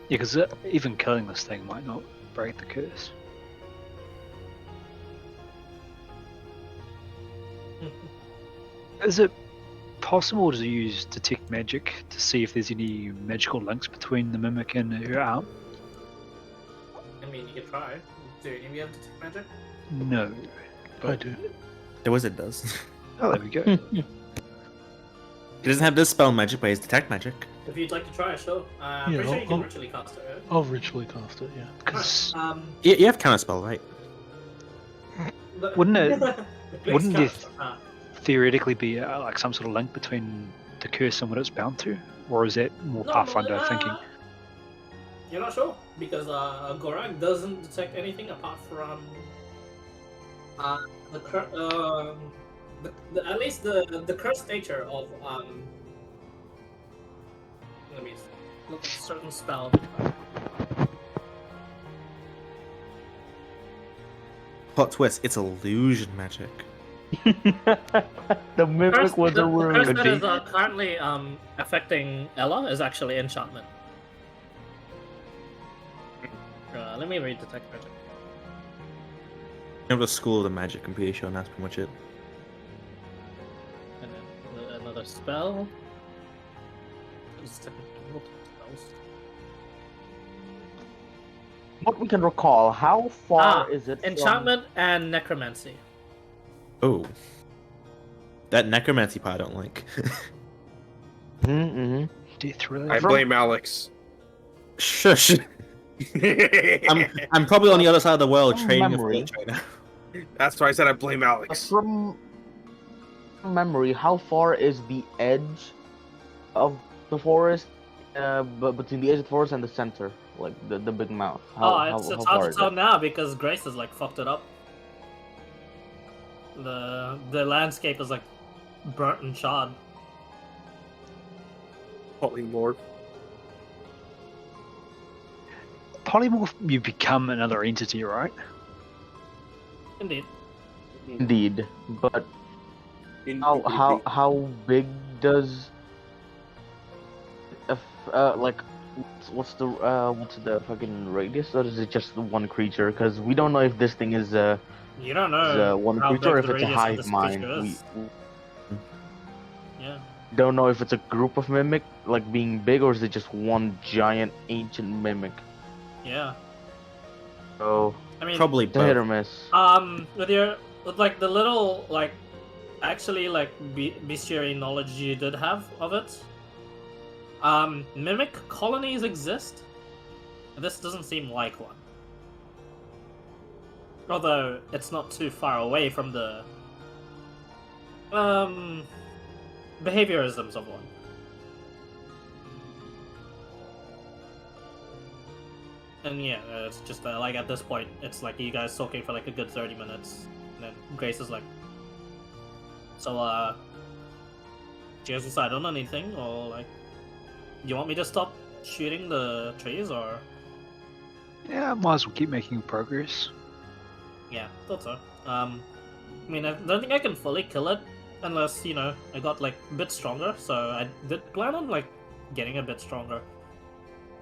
Yeah, because even killing this thing might not break the curse. Is it possible to use detect magic to see if there's any magical links between the mimic and her arm? I mean, you could try. Do any of you have detect magic? No. I do. The wizard does. Oh, there we go. He doesn't have this spell magic, but he's detect magic. If you'd like to try, sure. I'm Yeah, pretty sure you can I'll- ritually cast it, right? I'll ritually cast it, yeah. Because You have counter spell, right? But- Wouldn't it- Please wouldn't cast it- it. theoretically be like some sort of link between the curse and what it's bound to? Or is that more Pathfinder thinking? You're not sure because Gorak doesn't detect anything apart from at least the cursed nature of let me look at a certain spell. Plot twist: it's illusion magic. The mimic was a The curse rune. that is currently affecting Ella is actually enchantment. Let me read detect magic. You have the school of the magic, I'm pretty sure, and that's pretty much it. And then another spell. It's technically multiple spells. What we can recall, how far is it from... Enchantment and necromancy. Oh, that necromancy part I don't like. Mm-hmm. Death I related? blame Alex. Shush. I'm probably on the other side of the world From trading memory. with right now. That's why I said I blame Alex. From memory, how far is the edge of the forest, between the edge of the forest and the center, like the big mouth? It's how hard far to is tell it? now because Grace has like fucked it up. The landscape is like burnt and charred. Polymorph. Polymorph, you become another entity, right? Indeed. Indeed, but how big does like what's the fucking radius, or is it just one creature? Because we don't know if this thing is You don't know one how creature or big if the it's a radius of hive this mind. creature We is. Yeah. don't know if it's a group of mimic like being big, or is it just one giant ancient mimic. Yeah. So I mean, Probably it's a hit or both. miss. with like the little like actually like bestiary knowledge you did have of it. Mimic colonies exist. This doesn't seem like one. Although it's not too far away from the behaviorisms of one. And yeah, it's just like at this point, it's like you guys talking for like a good 30 minutes, and then Grace is like, "So Do you guys decide on anything, or like, you want me to stop shooting the trees, or? Yeah, might as well keep making progress. Yeah, thought so. I mean, I don't think I can fully kill it unless, you know, I got like a bit stronger. So I did plan on like getting a bit stronger.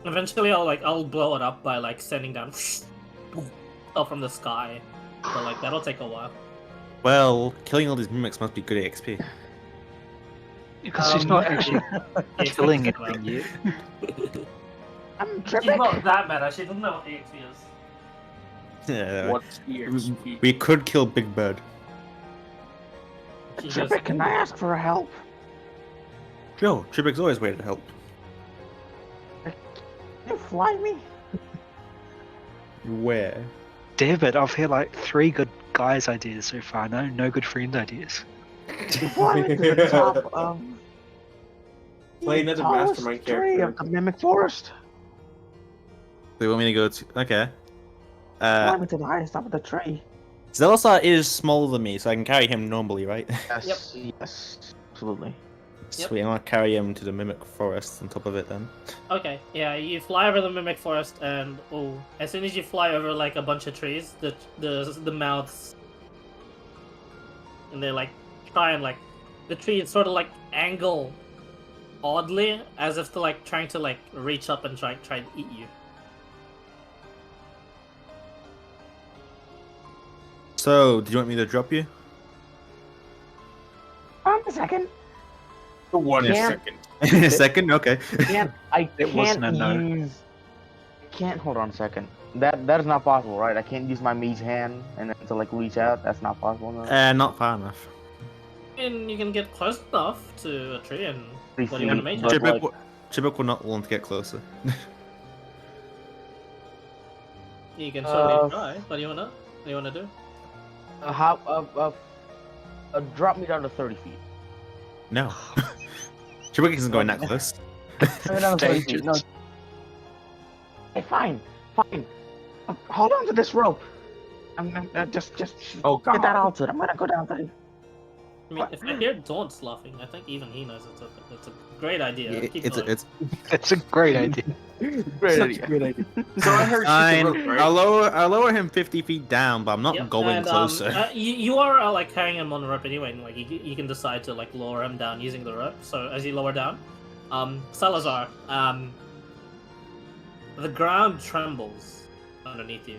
Eventually, I'll blow it up by like sending down stuff from the sky. But like that'll take a while. Well, killing all these mimics must be good XP. Because she's not actually The killing XP is anything yet. I'm She's tripping. not that bad. She doesn't know what the XP is. Yeah. What's the XP? We could kill Big Bird. She's Tripping, can I ask for help? Yo, Trippick's always ready to help. Can you fly me? Where? David, I've heard like 3 good guys' ideas so far. No good friend ideas. Fly me to the top of Play the another tallest mastermind tree character. of the mimic forest. They want me to go to. Okay. Fly me to the highest top of the tree. Zelasar is smaller than me, so I can carry him normally, right? Yes, yes, absolutely. Yep. Sweet, I'm gonna carry him to the Mimic Forest on top of it then. Okay, yeah, you fly over the mimic forest, and as soon as you fly over like a bunch of trees, the mouths, and they like try and like the trees sort of like angle oddly, as if they're like trying to like reach up and try and eat you. So, do you want me to drop you? A second. For 1 Can't- second. A second? Okay. I It wasn't a no. use. Can't hold on a second. That is not possible, right? I can't use my mage hand and then to like reach out. That's not possible. No. Not far enough. And you can get close enough to a tree, and 3 what do you want to feet, make? but, Chibuk, like, Chibuk will not want to get closer. You can certainly try. What do you wanna do? Drop me down to 30 feet. No. Chibuk isn't going that close. Drop me down to 30 feet. No. Hey, fine. Hold on to this rope. I'm just Oh get that god. altered. I'm gonna go down 30. I mean, if I hear Daunt's laughing, I think even he knows it's a great idea. Keep It's going. It's a great idea. Great idea. Great idea. So I heard Fine. she's a rope, right? I'll lower him 50 feet down, but I'm not Yep, going and, closer. you are like carrying him on the rope anyway, and like you can decide to like lower him down using the rope. So as you lower down, Salazar, the ground trembles underneath you,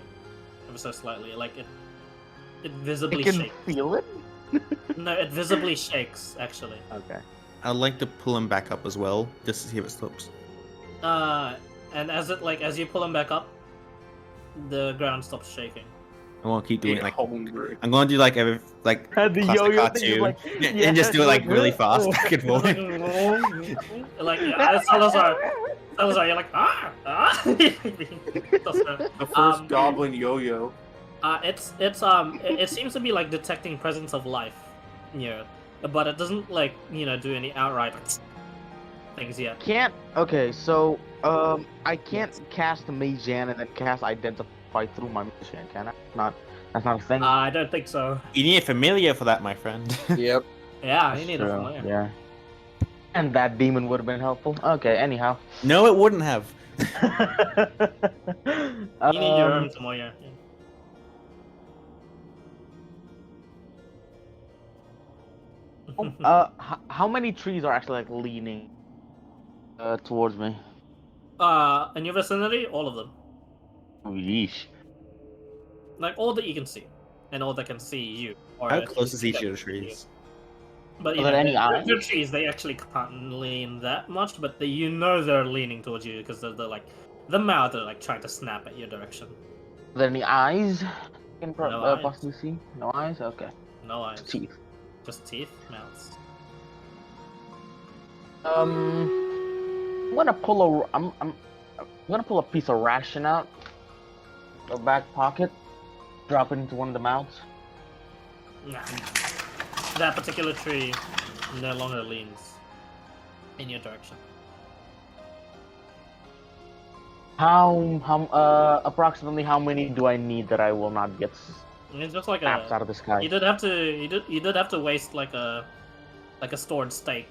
ever so slightly, like it visibly You can shakes. feel it. No, it visibly shakes actually. Okay. I'd like to pull him back up as well, just to see if it stops. And as you pull him back up, the ground stops shaking. I want to keep doing it like Hungry. I'm going to do like The classic yo-yo thing is cartoon, like, and just do it like really fast oh. back and forth. Like Salazar, you're like The first goblin yo-yo. it seems to be like detecting presence of life near it, but it doesn't like do any outright things yet. Okay, so I can't cast the mage hand and then cast identify through my mage hand, can I? That's not a thing. I don't think so. You need a familiar for that, my friend. Yep. Yeah, you That's need a true, familiar. Yeah. And that demon would have been helpful. Okay, anyhow. No, it wouldn't have. You need your own familiar. Yeah. How many trees are actually like leaning towards me? In your vicinity, all of them. Yeesh. Like all that you can see, and all that can see you. Or How at close least is each that of the can see you. trees? But Are there any eyes? the trees, they actually can't lean that much, but they're leaning towards you because they're like the mouth are like trying to snap at your direction. Are there any eyes? You can No eyes. possibly see? No eyes? Okay. No eyes, Teeth. just teeth, mouths. I'm gonna pull I'm gonna pull a piece of ration out the back pocket, drop it into one of the mouths. Nah. That particular tree no longer leans in your direction. Approximately how many do I need that I will not get It's just like snapped out of the sky? you did have to waste like a stored steak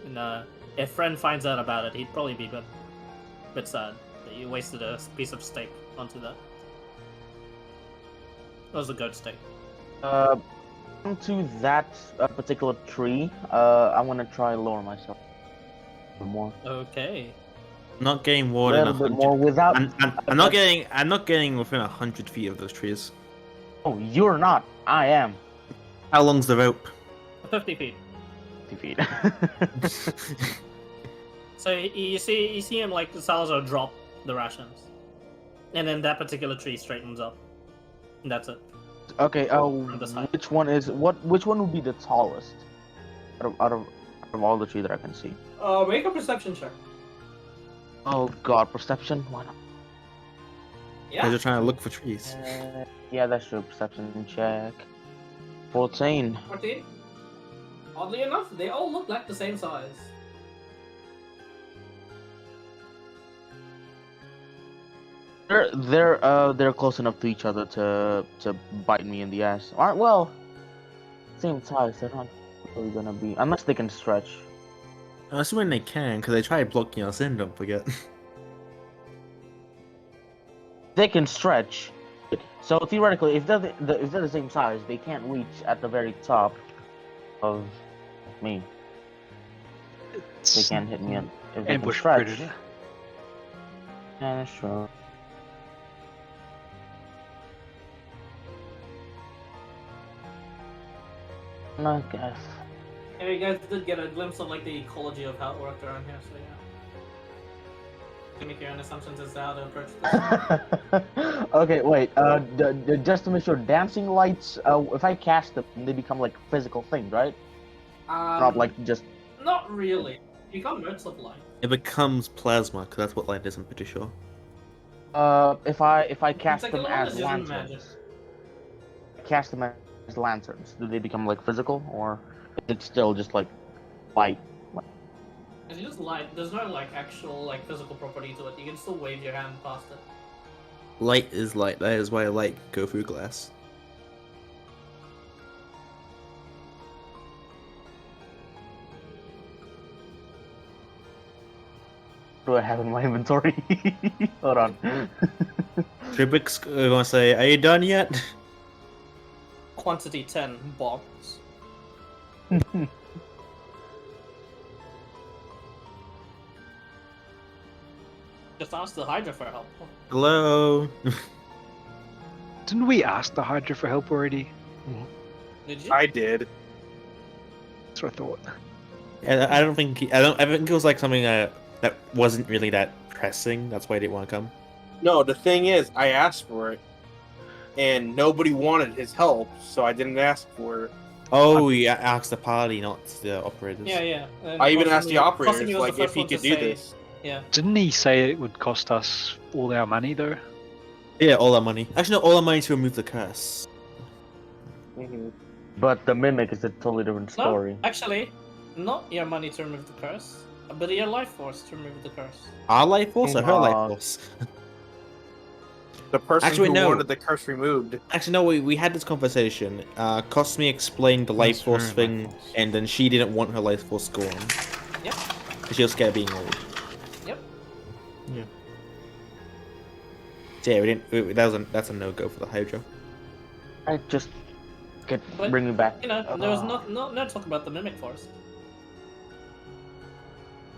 And if Friend finds out about it, he'd probably be a bit sad that you wasted a piece of steak onto that. That was a goat steak. To that particular tree, I'm gonna try lower myself a bit more. Okay. I'm not getting A more than little bit 100. more without. I'm not getting. I'm not getting within 100 feet of those trees. Oh, you're not. I am. How long's the rope? 50 feet. 50 feet. So you see him like Salazar drop the rations, and then that particular tree straightens up. And that's it. Okay. the side. Which one is what? Which one would be the tallest out of all the trees that I can see? Make a perception check. Oh God, perception. Why not? Because you're trying to look for trees. Yeah, that's true. Perception check. 14. 14. Oddly enough, they all look like the same size. They're close enough to each other to bite me in the ass. Alright, well, same size. They're not really gonna be unless they can stretch. I'm assuming they can, because they try blocking us in. Don't forget. They can stretch. So theoretically, if they're the same size, they can't reach at the very top of me. They can't hit me if they can Ambush stretch. predator. Yeah, that's true. I guess. Yeah, you guys did get a glimpse of like the ecology of how it worked around here, so yeah. You can make your own assumptions as to how to approach this. Okay, wait. Just to make sure, dancing lights. If I cast them, they become like physical things, right? Not like just. Not really. You got modes of light. It becomes plasma, because that's what light is. I'm pretty sure. If I cast like them a as illusion lanterns, magic. cast them as lanterns, do they become like physical, or is it still just like light? It's just light. There's no like actual like physical property to it. You can still wave your hand past it. Light is light. That is why light go through glass. What do I have in my inventory? Hold on. Tribix gonna say, "Are you done yet?" Quantity 10 bombs. Just ask the Hydra for help. Hello. Didn't we ask the Hydra for help already? Did you? I did. That's what I thought. I don't think. I think it was like something that wasn't really that pressing. That's why I didn't want to come. No, the thing is, I asked for it, and nobody wanted his help, so I didn't ask for it. Oh, you asked the party, not the operators. Yeah, yeah. I even asked the Kosumi operators, was like, the if first he one to could do say- this. Yeah. Didn't he say it would cost us all our money though? Yeah, all our money. Actually, no, all our money to remove the curse. Mhm. But the mimic is a totally different story. No, actually, not your money to remove the curse, but your life force to remove the curse. Our life force or her Aw. life force? The person Actually, who no. wanted the curse removed. Actually, no. We had this conversation. Cosme explained the life That's force her thing, life force. and then she didn't want her life force gone. Yep. 'Cause she was scared of being old. Yep. Yeah. So yeah, we didn't. That's a no go for the Hydra. I just But, bring me back. You know, there was no talk about the mimic force.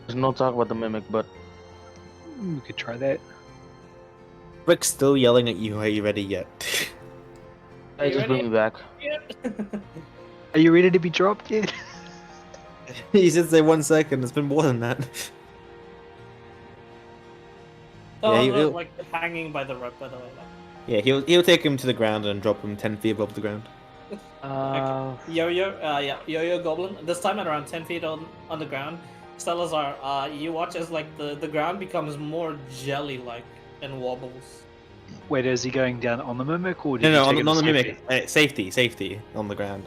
There's no talk about the mimic, but We could try that. Rick's still yelling at you. Are you ready yet? Are you just bring ready? me back. Are you ready to be dropped yet? He said say 1 second. It's been more than that. Oh, Yeah, no, he'll- like hanging by the rope, by the way. Yeah, he'll take him to the ground and drop him 10 feet above the ground. Yo-Yo Goblin. This time at around 10 feet on the ground. Salazar, you watch as like the ground becomes more jelly-like and wobbles. Wait, is he going down on the mimic or did No, you take no, him not to the safety? mimic. Safety on the ground.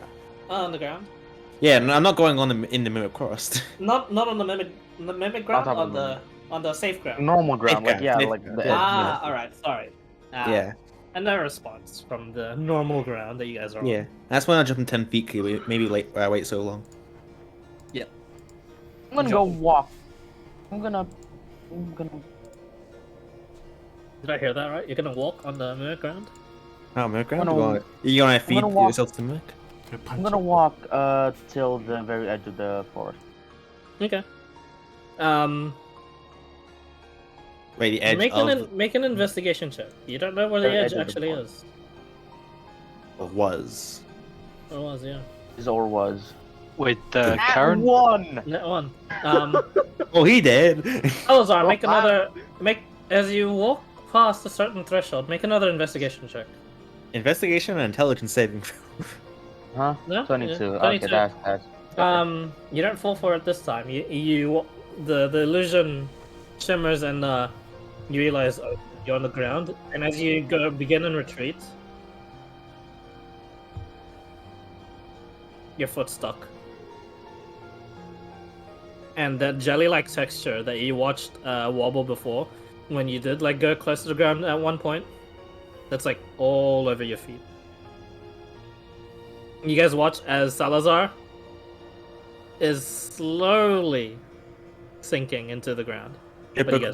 On the ground. Yeah, no, I'm not going on in the mimic cross. Not on the mimic ground. top of On the safe ground. Normal ground, like ground, yeah, safe like ground, the yeah. edge. All right. Sorry. Yeah, And no response from the normal ground that you guys are on. yeah. That's when I jumped him 10 feet. Maybe wait so long. I'm gonna go walk. I'm gonna. Did I hear that right? You're gonna walk on the mirror ground? Oh, milk ground? gonna- You're gonna feed gonna walk- yourself to milk? I'm gonna walk till the very edge of the forest. Okay. Wait, the edge Make an investigation check. You don't know where the Very edge edge of the actually forest. is. was. Or was, yeah. Is or was. Wait, Nat Karen? one. Net one. Oh, he did! Salazar, make another. As you walk past a certain threshold, make another investigation check. Investigation and intelligence saving throw. Huh? No? 22. Yeah, Okay, 22. that's. You don't fall for it this time. The illusion shimmers and you realize you're on the ground, and as you begin and retreat, your foot's stuck. And that jelly-like texture that you watched wobble before, when you did like go close to the ground at one point, that's like all over your feet. You guys watch as Salazar is slowly sinking into the ground. Chip What do you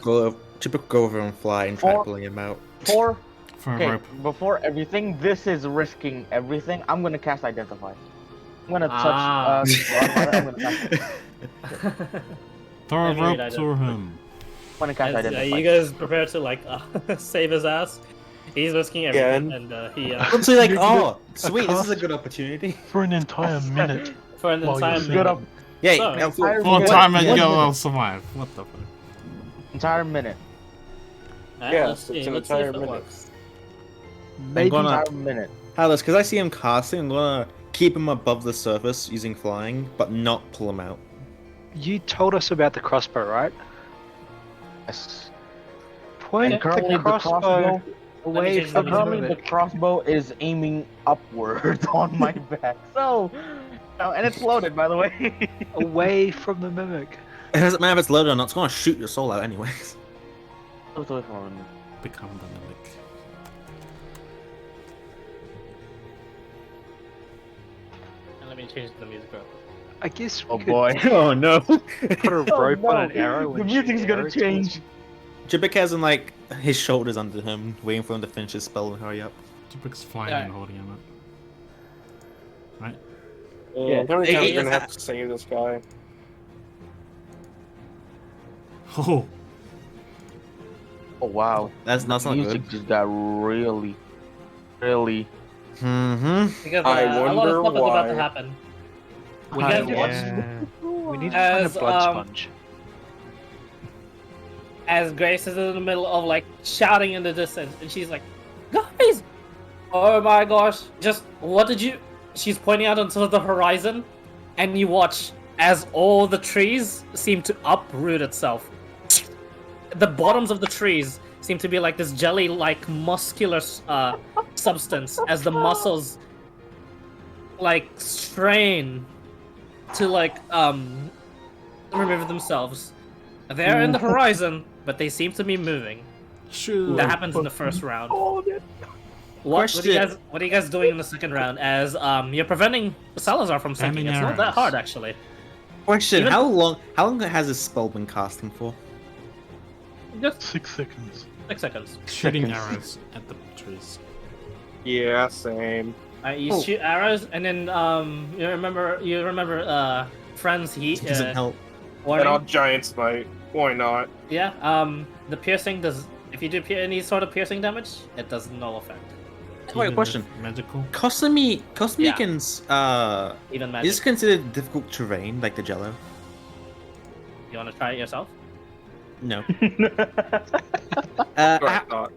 would go over and fly and try pulling him out. For For a okay, rope. before everything, this is risking everything. I'm gonna cast Identify. I'm gonna touch. Ah. I'm gonna cast. Throw a Let me rope read to him. I'm gonna cast As, Identify. you guys prepare to like save his ass. He's risking everything, and he I'm so like, You oh, get sweet, this is a cast. good opportunity. For an entire minute. for an While you're entire singing. Good up. Yeah, So, now entire Full minute. time and One you'll minute. survive. What the fuck? Entire minute. Alright, Yeah, let's it's see. an Let's see if entire it minute. works. I'm gonna, Entire minute. Alice, because I see him casting, I'm gonna keep him above the surface using flying, but not pull him out. You told us about the crossbow, right? Yes. Point Okay. Currently, the crossbow away change the from the music. Currently, the mimic. crossbow is aiming upward on my back. So, and it's loaded, by the way. Away from the mimic. It doesn't matter if it's loaded or not, it's gonna shoot your soul out anyways. It's away from me. Become the mimic. And let me change the music real quick. I guess we Oh could boy. Oh no. put a rope no. on an arrow. The and music's shoot gonna arrows towards change. Jibbick has him like his shoulders under him, waiting for him to finish his spell and hurry up. Tupic's flying Yeah. and holding him up. Right? Yeah, how many Hey, times hey, are gonna it's- have to save this guy? Oh, Oh wow. That's not Music good. just got really. Mm-hmm. Because I a lot wonder of stuff is about to why. happen. We Hi, guys yeah. watch We need to find a As, blood um, sponge. as Grace is in the middle of like shouting in the distance, and she's like, "Guys! Oh my gosh! Just what did you?" She's pointing out onto the horizon, and you watch as all the trees seem to uproot itself. The bottoms of the trees seem to be like this jelly-like muscular substance as the muscles like strain to like remove themselves. They're in the horizon, but they seem to be moving. shoot. That happens in the first round. What Question. are you guys doing in the second round? As you're preventing Salazar from sinking. Aiming It's not that arrows. hard actually. Question: Even- How long has this spell been casting for? Just 6 seconds. 6 seconds. Shooting seconds. arrows at the trees. Yeah, same. You Oh. shoot arrows, and then you remember friend's heat. It doesn't help. Warning. And I'll giant smite. Why not? Yeah. The piercing does. If you do any sort of piercing damage, it does no effect. Wait, Even question. with Magical. Kosumi Yeah. can Even magic. is considered difficult terrain like the Jello. You want to try it yourself? No. That's what I thought.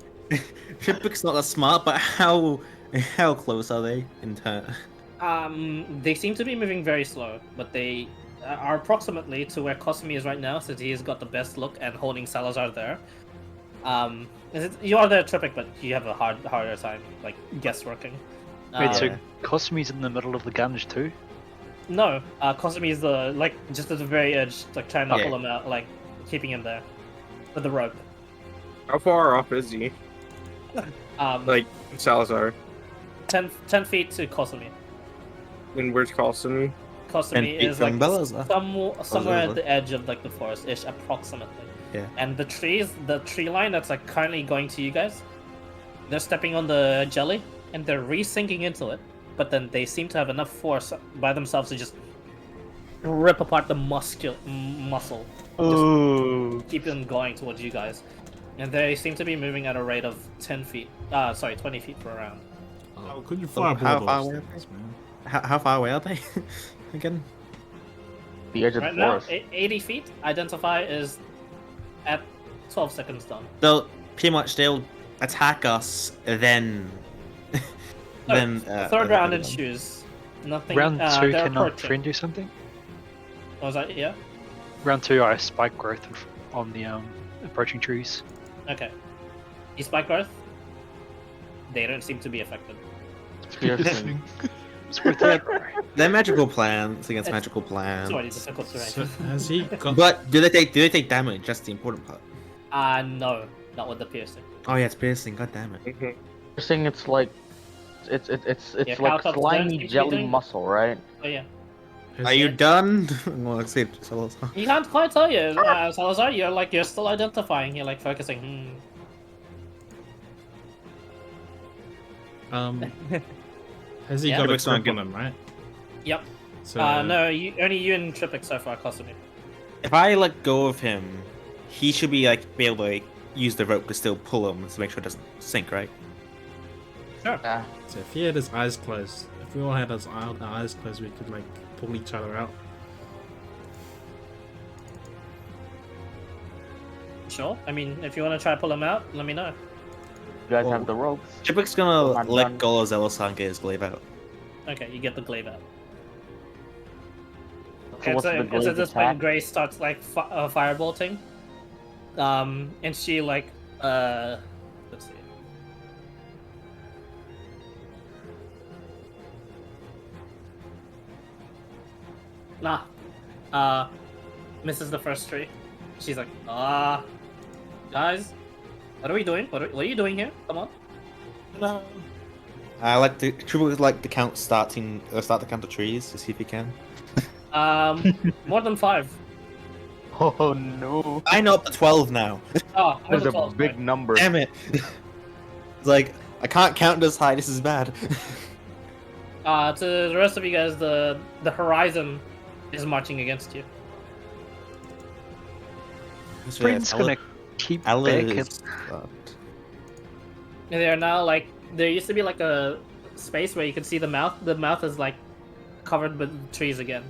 Trippick's not that smart, but how close are they in turn? They seem to be moving very slow, but they are approximately to where Kosumi is right now, since he has got the best look and holding Salazar there. You are there, Trippick, but you have a harder time, like, guessworking. Wait, so Yeah. Kosumi's in the middle of the gunge too? No, Kosumi is just at the very edge, like, trying to Yeah. pull him out, like, keeping him there. With the rope. How far off is he? Like, Salazar. 10 feet to Kosumi. And where's Kosumi? close to 10 me feet is from like Bella's, somewhere at Bella's. the edge of like the forest-ish, approximately. Yeah. And the tree line that's like currently going to you guys, they're stepping on the jelly and they're re-sinking into it. But then they seem to have enough force by themselves to just rip apart the muscle, just keep them going towards you guys. And they seem to be moving at a rate of 20 feet per round. Oh, could you So fireball how those far away things, man? How far away are they? Again? The edge of Right the now, forest. 80 feet. Identify is at 12 seconds done. They'll pretty much they'll attack us, then Third round ensues. Nothing. Round 2, they're can our approaching. friend do something? What was that? Yeah. Round 2, I spike growth on the approaching trees. Okay. You spike growth. They don't seem to be affected. Piercing. It's worth it. they're magical plants against It's- magical plants. Sorry, difficult to So, range. has he got? But do they take damage? That's the important part. No, not with the piercing. Oh yeah, it's piercing. God damn it. Piercing, it's like it's Yeah, like Calcups slimy don't seem to be jelly doing it. muscle, right? Oh yeah. Has Are he- you done? Well, let's see. You can't quite tell you, Salazar. You're still identifying. You're like focusing. Has he Yeah. got a Tripix not grip on him, right? Yep. So No, only you and Tripix so far, Cosme. If I let go of him, he should be be able to use the rope to still pull him to make sure it doesn't sink, right? Sure. Yeah. So if he had his eyes closed, if we all had our eyes closed, we could pull each other out. Sure. I mean, if you want to try to pull him out, let me know. You guys Well, have the ropes. Chipwick's gonna I'm let done. go of Zelosan and get his glaive out. Okay, you get the glaive out. So Okay, what's so the it's glaive at this point attack? Grace starts firebolting. And she let's see. Misses the first tree. She's like, guys, what are we doing? What are you doing here? Come on. No. I like to Chipwick like to start to count the trees to see if he can. More than 5. Oh no! I know up to 12 now. Oh, more There's than a 12, big sorry. number. Damn it! It's like I can't count this high. This is bad. To the rest of you guys, the horizon is marching against you. Friend's gonna keep Ella back. is fucked. And they are now there used to be like a space where you could see the mouth. The mouth is like covered with trees again.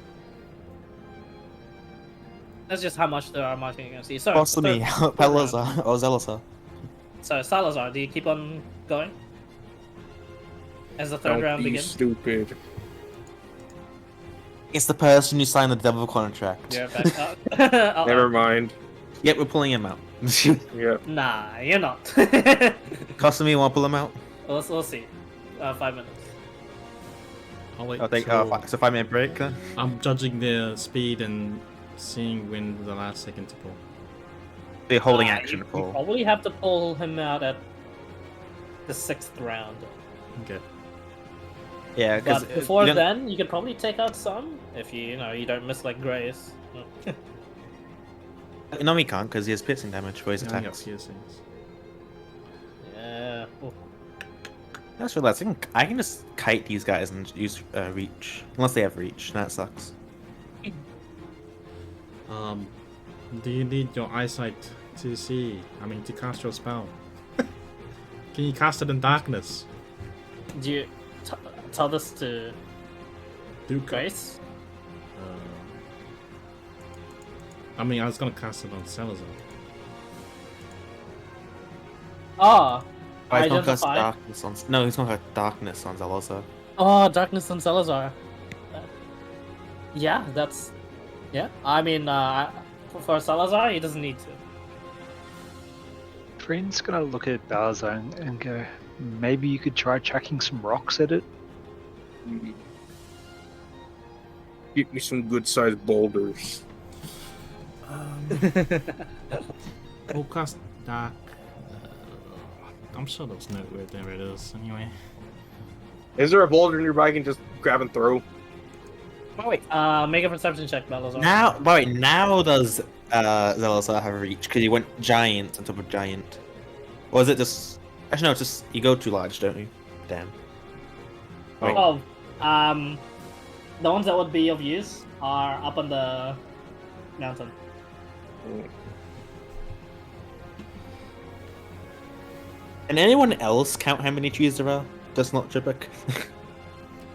That's just how much they are marching against you. So, Possibly third Pelazar round. or Zelazar. So Salazar, do you keep on going as the 3rd round Don't be begins? stupid. It's the person who signed the devil contract. You're back up. Uh-oh. Never mind. Yep, we're pulling him out. Yep. Nah, you're not. Cosme, want to pull him out? We'll see. 5 minutes. I'll wait. I think till- so 5-minute break then. I'm judging their speed and seeing when the last second to pull. They're holding You action for. probably have to pull him out at the 6th round. Okay. Yeah, because But before then, you could probably take out some if you don't miss like Grace. no, he can't because he has piercing damage for his Now I got attacks. piercings. Yeah. Ooh. That's relaxing. I can just kite these guys and use reach, unless they have reach. That sucks. Do you need your eyesight to see? To cast your spell? Can you cast it in darkness? Do you tell this to Do Grace? I was gonna cast it on Salazar. Ah, Oh, he's gonna cast identify. darkness on. No, he's gonna cast darkness on Zelazar. Oh, Darkness and Salazar. Yeah, that's. Yeah, for Salazar, he doesn't need to. Friend's gonna look at Balazar and go, maybe you could try chucking some rocks at it. Get me some good-sized boulders. We'll cast dark. I'm sure there's no where there it is anyway. Is there a boulder nearby I can just grab and throw? Oh wait. Make a perception check, Balazar. Now does Zelazar have reach because he went giant on top of giant, or is it just? Actually, no, it's just you go too large, don't you? Damn. Wait. Oh, the ones that would be of use are up on the mountain. Can anyone else count how many trees there are? Just not Tripic.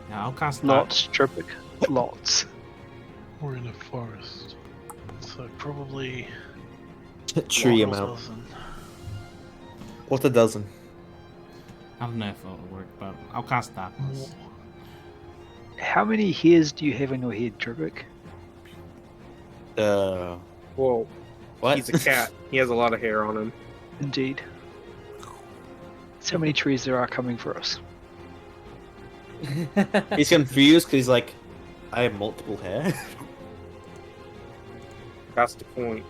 Yeah, I'll cast Not Tripic. Lots. We're in a forest. So probably Tree one amount. dozen. What's a dozen? I don't know if it'll work, but I'll cast darkness. How many hairs do you have on your head, Tripic? Whoa. What? He's a cat. He has a lot of hair on him. Indeed. That's how many trees there are coming for us. He's confused because he's like, I have multiple hair. That's the point.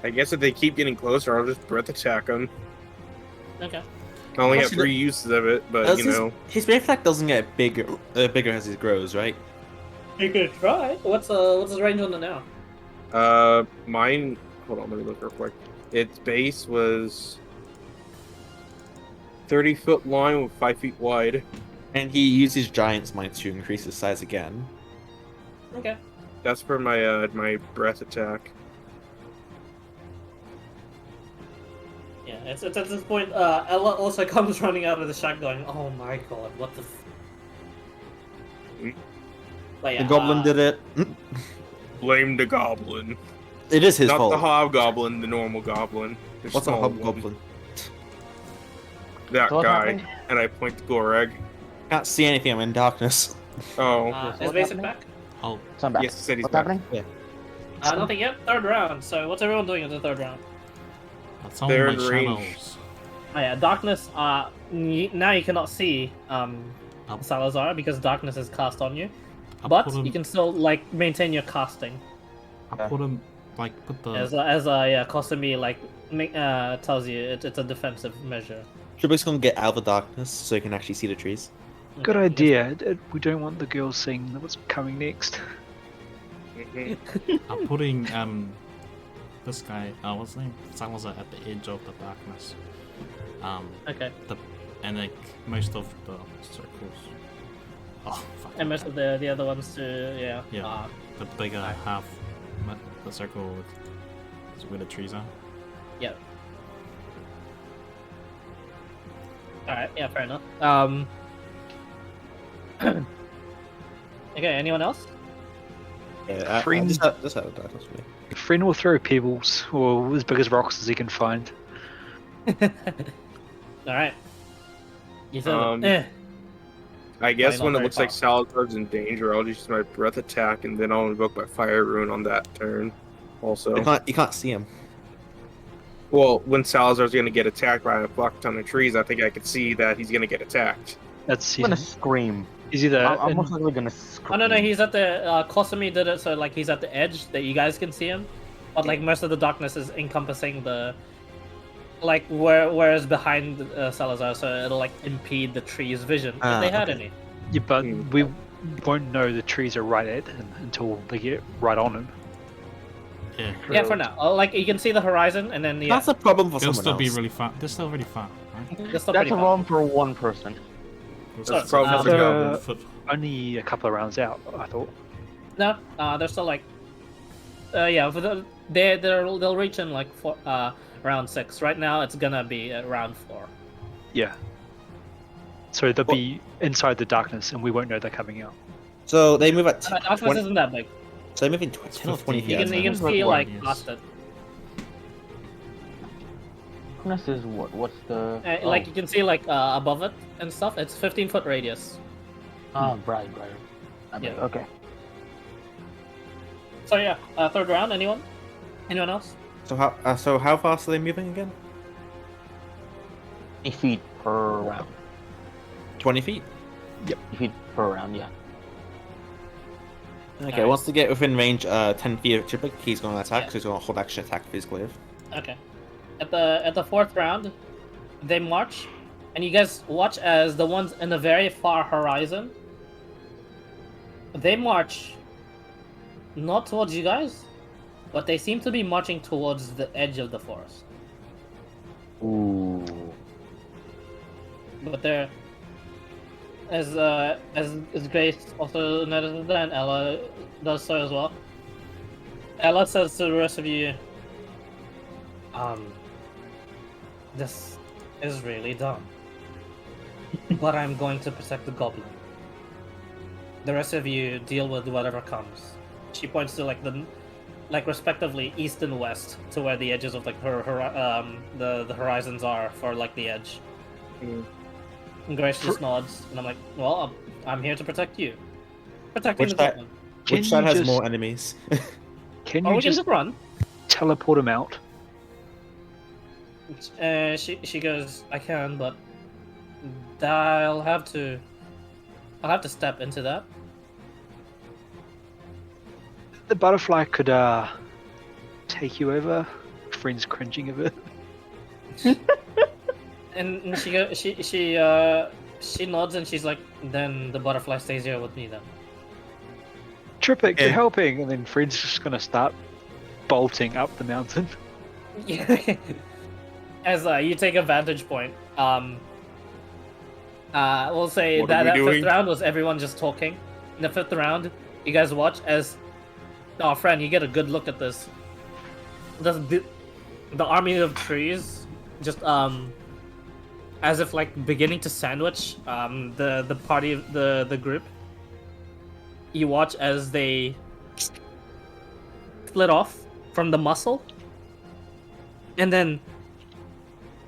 I guess if they keep getting closer, I'll just breath attack them. Okay. I only have Actually, 3 uses of it, but Does you know. his breath attack doesn't get bigger as it grows, right? You could try. What's his range on it now? Mine. Hold on, let me look real quick. Its base was 30-foot line with 5 feet wide. And he uses Giant's Might to increase his size again. Okay. That's for my my breath attack. Yeah, it's at this point. Ella also comes running out of the shack, going, "Oh my god, what the." But yeah, The goblin did it. Blame the goblin. It is his Not fault. the hobgoblin, the normal goblin. The What's a small one. hobgoblin? That So what guy. happened? And I point to Goreg. Can't see anything. I'm in darkness. Oh. is what's basic happening? back? Oh, So I'm back. Yes, he said he's What's back. happening? Nothing yet. Third round. So what's everyone doing in the third round? that's all They're my in range. shadows. Oh yeah, darkness. Now you cannot see Salazar because darkness is cast on you, but put him, you can still like maintain your casting. I put him like put the As Kosumi tells you, it's a defensive measure. Tripic's gonna get out of the darkness so he can actually see the trees. Good Okay, idea. We don't want the girls seeing what's coming next. Mhm. I'm putting this guy what's his name? Salazar at the edge of the darkness. Okay. And like most of the circles. Oh fuck. And most of the other ones too. Yeah. Yeah. The bigger half the circle is where the trees are. Yeah. All right. Yeah. Fair enough. Okay. Anyone else? Yeah, I Friend- just had a darkness for me. Friend will throw pebbles or as big as rocks as he can find. All right. You said I guess Probably not when it very looks like far. Salazar's in danger, I'll just use my breath attack and then I'll invoke my fire rune on that turn. Also, You can't see him. well, when Salazar's gonna get attacked by a fuck ton of trees, I think I could see that he's gonna get attacked. That's I'm gonna scream. he's either I'm in- most likely gonna scream. Oh no, he's at the Kosumi did it so like he's at the edge that you guys can see him, but like most of the darkness is encompassing the like where is behind Salazar, so it'll like impede the tree's vision if Ah, they had okay. any. yeah, but Hmm. we won't know the trees are right at him until they get right on him. Yeah. Yeah, for now. Like you can see the horizon, and then yeah, That's a problem for They'll someone still else. be really far. They're still really far, right? they're still That's pretty a far. roll for one person. That's So, the problem with the uh, goblin. Foot. Only a couple of rounds out, I thought. No, they're still like, yeah, for they'll reach in like round 6. Right now, it's gonna be at round 4. Yeah. So they'll be inside the darkness, and we won't know they're coming out. So they move at Darkness 20, isn't that big. so they move in 10 or 20 feet. You at can a you can time. That's see what like it is. past it. Darkness is what? What's the? Like you can see like above it and stuff. It's 15-foot radius. Oh, right. Yeah. Okay. So yeah, third round. Anyone? Anyone else? So how fast are they moving again? 8 feet per round. 20 feet. 8 feet per round. Yeah. Okay, Alright. once they get within range 10 feet of Tripic, he's going to attack, Yeah. so he's going to hold action attack if he's clear. Okay. At the 4th round, they march, and you guys watch as the ones in the very far horizon, they march not towards you guys, but they seem to be marching towards the edge of the forest. Ooh. But they're as Grace also notices that, and Ella does so as well. Ella says to the rest of you, this is really dumb. But I'm going to protect the goblin. The rest of you deal with whatever comes. She points to like respectively east and west to where the edges of like the horizons are for like the edge. And Grace just nods, and I'm like, well, I'm here to protect you. Protecting Which the side- goblin. Which side has more enemies? Can Or you we can just just run. teleport him out? She goes, I can, but I'll have to step into that. The butterfly could take you over. Friend's cringing a bit. And she nods and she's like, then the butterfly stays here with me then. Tripic, you're Yeah. helping, and then Friend's just gonna start bolting up the mountain. As you take a vantage point, we'll say What are that we that doing? fifth round was everyone just talking. In the fifth round, you guys watch as, oh friend, you get a good look at this. The army of trees just as if like beginning to sandwich the party, the group. You watch as they split off from the muscle, and then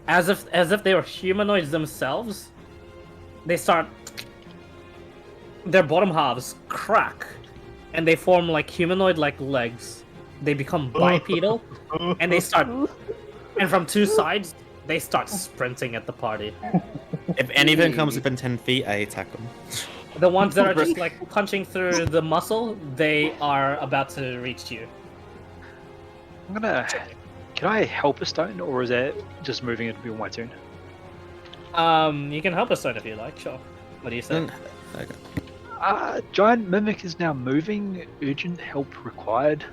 as if they were humanoids themselves, they start, their bottom halves crack and they form like humanoid like legs. They become bipedal and they start, and from two sides they start sprinting at the party. If anything comes within 10 feet, I attack them. The ones that are just like punching through the muscle, they are about to reach you. I'm gonna. Can I help a stone, or is that just moving it to be on my turn? You can help us out if you like, sure. What do you say? Okay. Giant mimic is now moving. Urgent help required.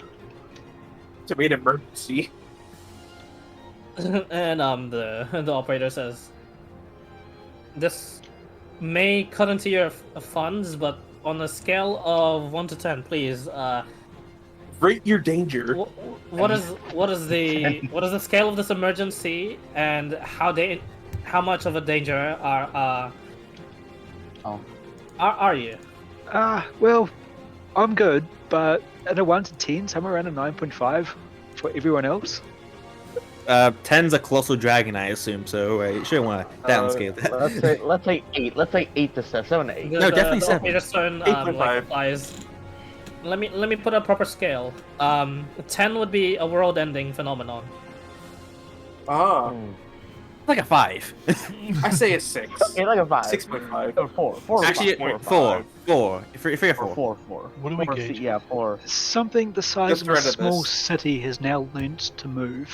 To be an emergency. And the operator says, this may cut into your funds, but on a scale of 1 to 10, please, Rate your danger. what is the scale of this emergency, and how much of a danger are you? Well, I'm good, but at a 1 to 10, somewhere around a 9.5 for everyone else. 10's a colossal dragon, I assume, so you shouldn't want to downscale that. Let's say 8. Let's say 8 to 7 to 8. No, definitely the 7. operator stone 8.5. like flies. Let me put a proper scale. 10 would be a world-ending phenomenon. Ah, Like a 5. I say a 6. Okay, like a 5. 6.5. Or 4. 4. Actually, 5.5. 4. If you're 4. 4. What do we 4 gauge? Yeah, 4. Something the size Just of a read it, small this. city has now learnt to move.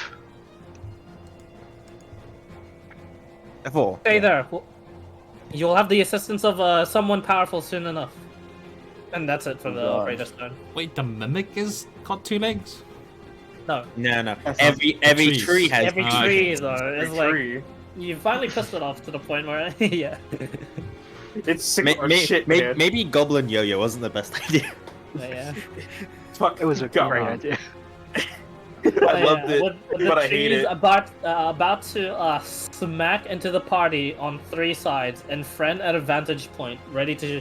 A 4. Stay there. You'll have the assistance of someone powerful soon enough. And that's it for the God. operator stone. Wait, the mimic is got 2 legs? No, No. That's Every trees. tree has. every Ah, tree okay. though is like, you finally pissed it off to the point where yeah. It's sick or shit, Maybe, man. maybe Goblin Yo-Yo wasn't the best idea. Yeah. Fuck, It was a God. great idea. I loved it, With the but I hate trees it. about to smack into the party on 3 sides, and friend at a vantage point, ready to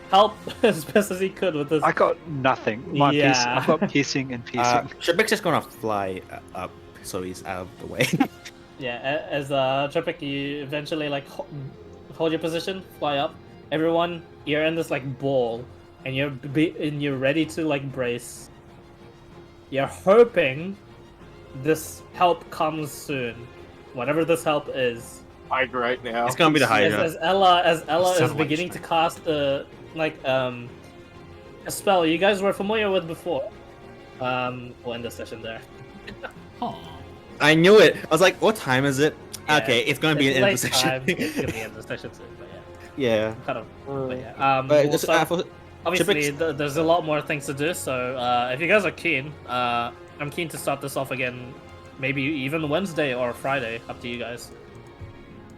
help as best as he could with this. I got nothing. My piece. Yeah. I've got piercing and piercing. Shribik's just gonna fly up, so he's out of the way. Yeah, as Tripic, you eventually like hold your position, fly up. Everyone, you're in this like ball, and you're ready to like brace. You're hoping this help comes soon, whatever this help is. Hide right now. It's gonna be the Hydra. As Ella is Satellite beginning to strike. cast a spell you guys were familiar with before. We'll end the session there. Oh. I knew it. I was like, what time is it? Okay, it's gonna be an late intersection. time, it's gonna be an intersection soon, but Yeah. kind of. But yeah. But Well, just, so, obviously, Chipix- there's a lot more things to do. So if you guys are keen, I'm keen to start this off again. Maybe even Wednesday or Friday, up to you guys.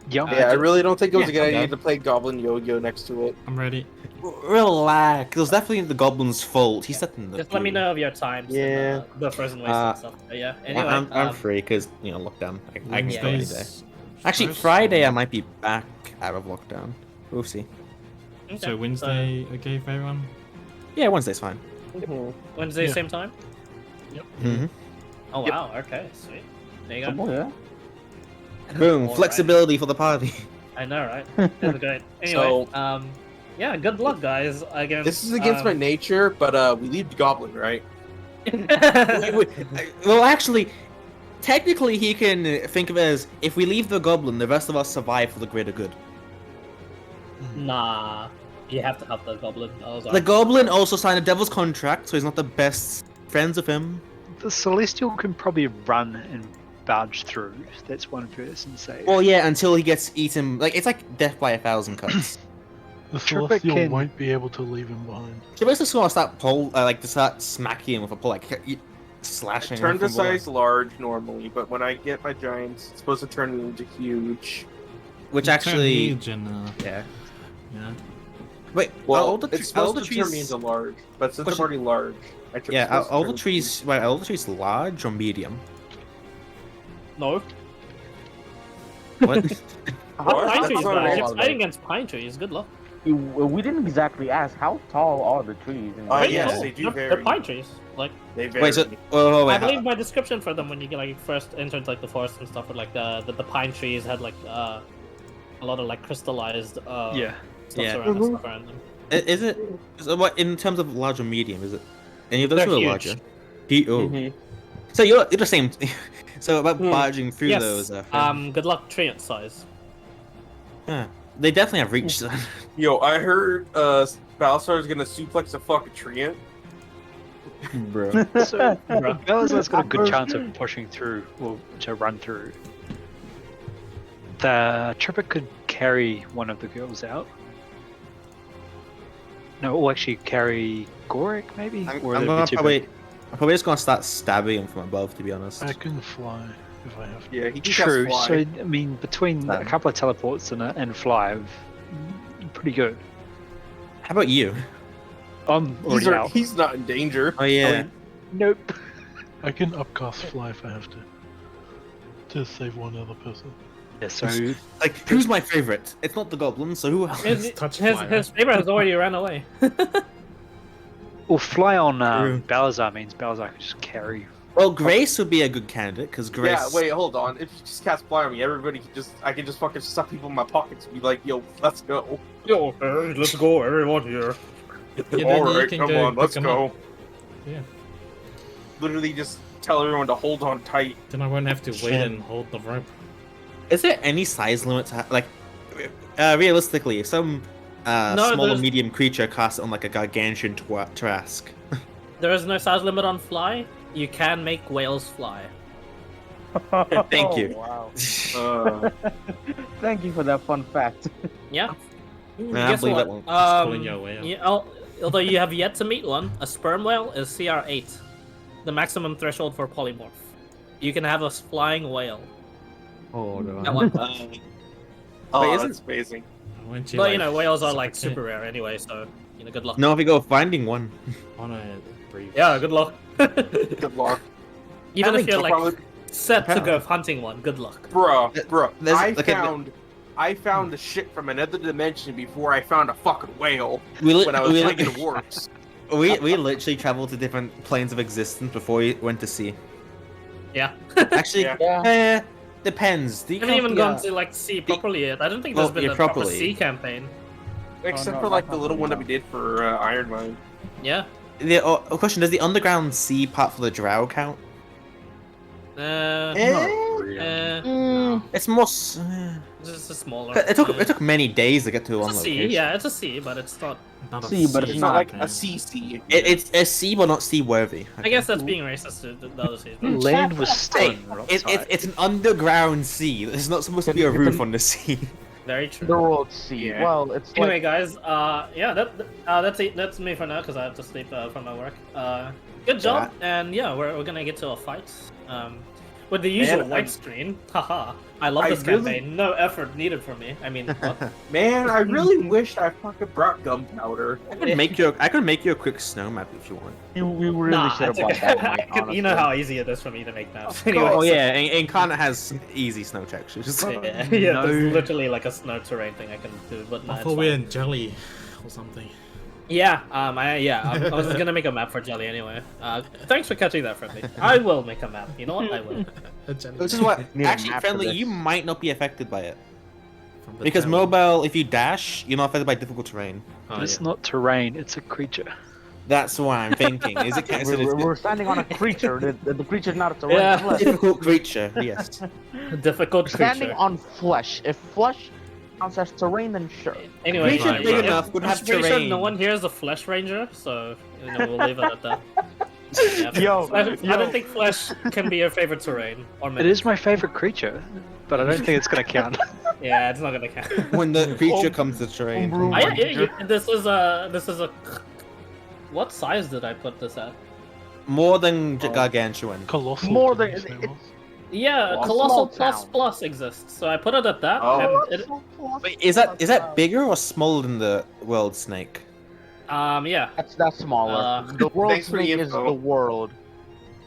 Yeah. Yeah, I really don't think it was a Yeah, good I'm idea down. to play Goblin Yo-Yo next to it. I'm ready. Relax. It was definitely the goblin's fault. He set them the. Just let me know of your times. Yeah. And, the frozen waste and stuff. But yeah. Anyway, I'm free because lockdown. I can start any day. Wednesdays. Actually, first, Friday or- I might be back out of lockdown. We'll see. okay, So Wednesday, okay for everyone? Yeah, Wednesday's fine. Wednesday, Yeah. same time. Mm-hmm. Oh Yep. wow. Okay. Sweet. There you go. Oh, yeah. Boom. Alright. Flexibility for the party. I know, right? That's great. Anyway, yeah. Good luck, guys. Again. This is against my nature, but we leave the Goblin, right? Well, actually, technically, he can think of it as if we leave the goblin, the rest of us survive for the greater good. Nah. You have to help the goblin. The goblin also signed a devil's contract, so he's not the best friends of him. The Celestial can probably run and barge through. That's one person safe. Well, yeah, until he gets eaten. Like it's like death by 1,000 cuts. The Tripper Celestial can- won't be able to leave him behind. So basically, just gonna start to start smacking him with a pole, like slashing. Turn him to from below. size large normally, but when I get my giants, it's supposed to turn it into huge. Which Turn actually, huge and, yeah. yeah. Wait, Well, are all the it's are all supposed the to turn me trees? into large, but since Question- I'm already large, Yeah, are all the turn trees? Wait, are all the trees large or medium? No. What? What? Pine That's trees, not guys. a You're lot, fighting against pine trees. Good luck. We didn't exactly ask how tall are the trees. In Oh, the- yes, Oh, they do they're vary. pine trees. Like They vary. Wait, so wait, I believe my description for them when you like first entered like the forest and stuff with like the pine trees had like a lot of like crystallized Yeah. stuff Yeah. around, stuff around them. Is it? So what in terms of large or medium? Is it any of those They're who are huge. larger? Oh. Mhm. So you're the same. So about Hmm. barging through Yes. those. Good luck treant size. Yeah. They definitely have reach. Yo, I heard Balsar's gonna suplex a fucking treant. Bro. So Bella's got a good chance of pushing through, or to run through. The Tripper could carry one of the girls out. No, or actually carry Gorik, maybe? I'm Or they'd be gonna too probably. big. I'm probably just gonna start stabbing him from above. To be honest. I can fly if I have to. Yeah, he can True. cast So fly. I mean, between a Done. couple of teleports and fly, pretty good. How about you? I'm already out. He's not in danger. Oh yeah. Nope. I can upcast fly if I have to save one other person. Yeah, so Like who's my favorite? It's not the goblin. So who else? His touch fly, his favorite has already ran away. or fly on True. Balazar means Balazar can just carry. Well, Grace would be a good candidate because Grace. Yeah, wait, hold on. If you just cast fly on me, everybody can I can just fucking stuff people in my pockets and be like, yo, let's go. Yo, let's go, everyone here. Yeah, then you Alright, can come go on, pick let's 'em go. up. Yeah. Literally just tell everyone to hold on tight. Then I won't have to wait Shit. and hold the rope. Is there any size limit to like? Realistically, if some No, small or there's- medium creature casts it on like a gargantuan Trask. There is no size limit on fly. You can make whales fly. Thank you. Wow. Uh, Thank you for that fun fact. Yeah. I Guess believe what? that one. calling you a whale. Although you have yet to meet one, a sperm whale is CR8, the maximum threshold for polymorph. You can have a flying whale. Oh That no. one. oh, isn't- that's amazing. Won't you, But like, you know, whales are like suffocate super rare anyway, so good luck. No, if you go finding one. on a brief. Yeah, good luck. Good luck. Even I if think you're I'll like probably- set to go hunting one, good luck. Bruh, There's- I okay, found the shit from another dimension before I found a fucking whale We when I was playing the warps. we literally traveled to different planes of existence before we went to sea. Yeah. Actually, Yeah. depends. Do I you haven't count even the, gone to like sea properly yet. I don't think there's Well, been yeah, a proper properly. sea campaign. Except no, for like that's the not little really one that we no. did for Iron Mine. Yeah. question: does the underground sea part for the drow count? Uh, Eh, It's more. Just a smaller. It took many days to get to It's one a C, location. yeah, it's a C, but it's not. Not a See, but It's it's not not, like man. a CC. It's a C, but not C worthy. I guess that's being racist to the other C's. but- Land was still Hey, in the rock it's an underground sea. There's not supposed to be a roof on the sea. Very true. the world sea. Yeah. Well, it's Anyway, like guys, yeah, that's me for now because I have to sleep from my work. Good job, and yeah, we're gonna get to a fight. With the usual Man, white screen. Haha. I love I this really- campaign. No effort needed from me. I mean, what? Man, I really wished I fucking brought gunpowder. I could make you a quick snow map if you want. we really Nah, should have it's bought okay. that. Mike, You know how honestly. easy it is for me to make maps. Of Anyway, course. Oh yeah, and Kana has easy snow textures. yeah, No. there's literally like a snow terrain thing I can do, but no, I it's thought we were fine. in jelly or something. Yeah, I was just gonna make a map for Jelly anyway. Thanks for catching that, Friendly. I will make a map. You know what? I will. Jelly. Which is what Need a actually map for friendly. this. You might not be affected by it From the because jelly. mobile. If you dash, you're not affected by difficult terrain. Oh, But it's yeah. not terrain, it's a creature. That's what I'm thinking. Is it considered We're standing on a creature. The creature's not a terrain. Yeah. Flesh. difficult creature? Yes. Difficult Standing creature. on flesh. If flesh counts as terrain, then sure. Anyway, creature big yeah, enough would I'm have pretty sure terrain. no one here is a Flesh Ranger, so we'll leave it at that. Yeah, Yo, I don't think Flesh can be your favorite terrain. Or It is my favorite creature, but I don't think it's gonna count. Yeah, it's not gonna count. When the creature comes to terrain. Homebrew Ranger. This is a. What size did I put this at? More than gargantuan. Colossal. More did than- you say, it- Moss? Yeah, Well, Colossal small Plus town. Plus exists, so I put it at that. Oh. And it, Wait, is that bigger or smaller than the world snake? yeah. That's smaller. the world Thanks for the snake is info. the world.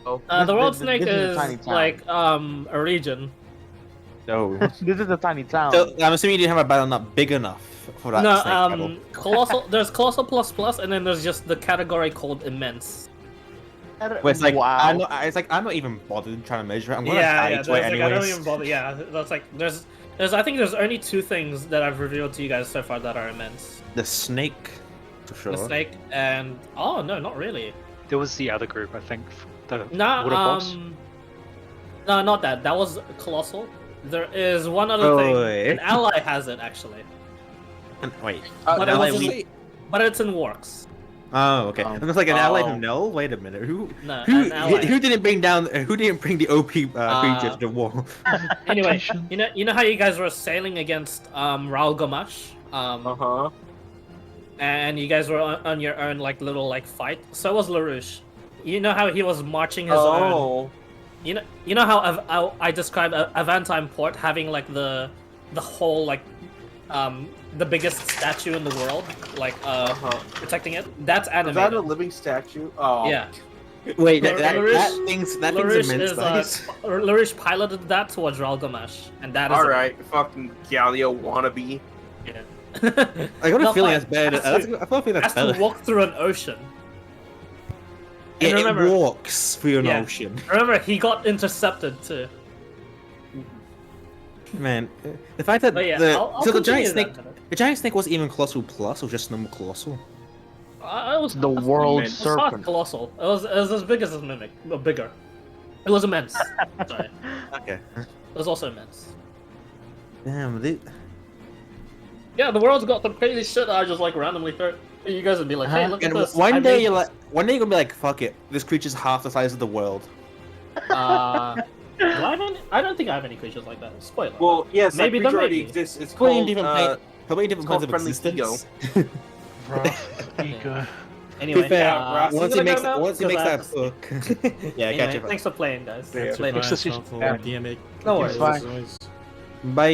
Oh, The world this snake is a is tiny town. like a region. No. This is a tiny town. So I'm assuming you didn't have a battle not big enough for that No, snake battle. Colossal. There's Colossal Plus Plus, and then there's just the category called Immense. Where it's like wow. I'm not even bothered trying to measure it. I'm gonna Yeah, die yeah. to it There's, like, I don't anyways. even bother. Yeah, that's like there's. I think there's only two things that I've revealed to you guys so far that are immense. The snake, for sure. The snake and oh no, not really. There was the other group, I think. The No, water boss. no, not that. That was colossal. There is one other Oh, thing. wait. An ally has it actually, Wait. But an it ally was we- but it's in works. Oh, okay. Oh. It was like an ally Oh. from Null. Wait a minute. Who No, who an ally. who didn't bring down? Who didn't bring the OP creature to the wall? Anyway, Temptation. you know how you guys were sailing against Raul Gamash, Uh-huh. and you guys were on your own like little like fight. So was LaRouche. You know how he was marching his own. Oh. You know how I described Avantime Port having like the whole like the biggest statue in the world like Uh-huh. protecting it. That's Is that a animated. living statue? Oh. Yeah, Wait, LaRouche- thing's LaRouche immense. is Guys. LaRouche piloted that towards Raul Gamash, and that is Alright, fucking Galio wannabe. Yeah. I got a No, feeling fine. that's better. Has to- I feel like that's has better. to walk through an ocean. Yeah, And remember- it walks through an Yeah. ocean. Remember, he got intercepted too. Man, the fact that But yeah, the I'll so the continue giant snake, that. the giant snake wasn't even colossal plus, or just normal colossal. It was The it was- world it was not serpent. colossal. It was as big as his mimic, but bigger. It was immense. Sorry, Okay. it was also immense. Damn, they, Yeah, the world's got some crazy shit that I just like randomly throw. You guys would be like, hey, look at and this. I one day made you're this. like, one day you're gonna be like, fuck it, this creature's half the size of the world. Well, I don't think I have any creatures like that. Spoiler. Well, yes, Maybe that there creature may already be. exists. It's Probably in called, different called planes of friendly existence. Rough ego. anyway, To be fair, Ross, you once gonna he makes go now? once he 'Cause makes I have that to book, sleep. yeah, Anyway, catch it. thanks for playing, guys. Yeah. That's Like, your it's just- for yeah. DMA. No worries. Bye. Always. Bye.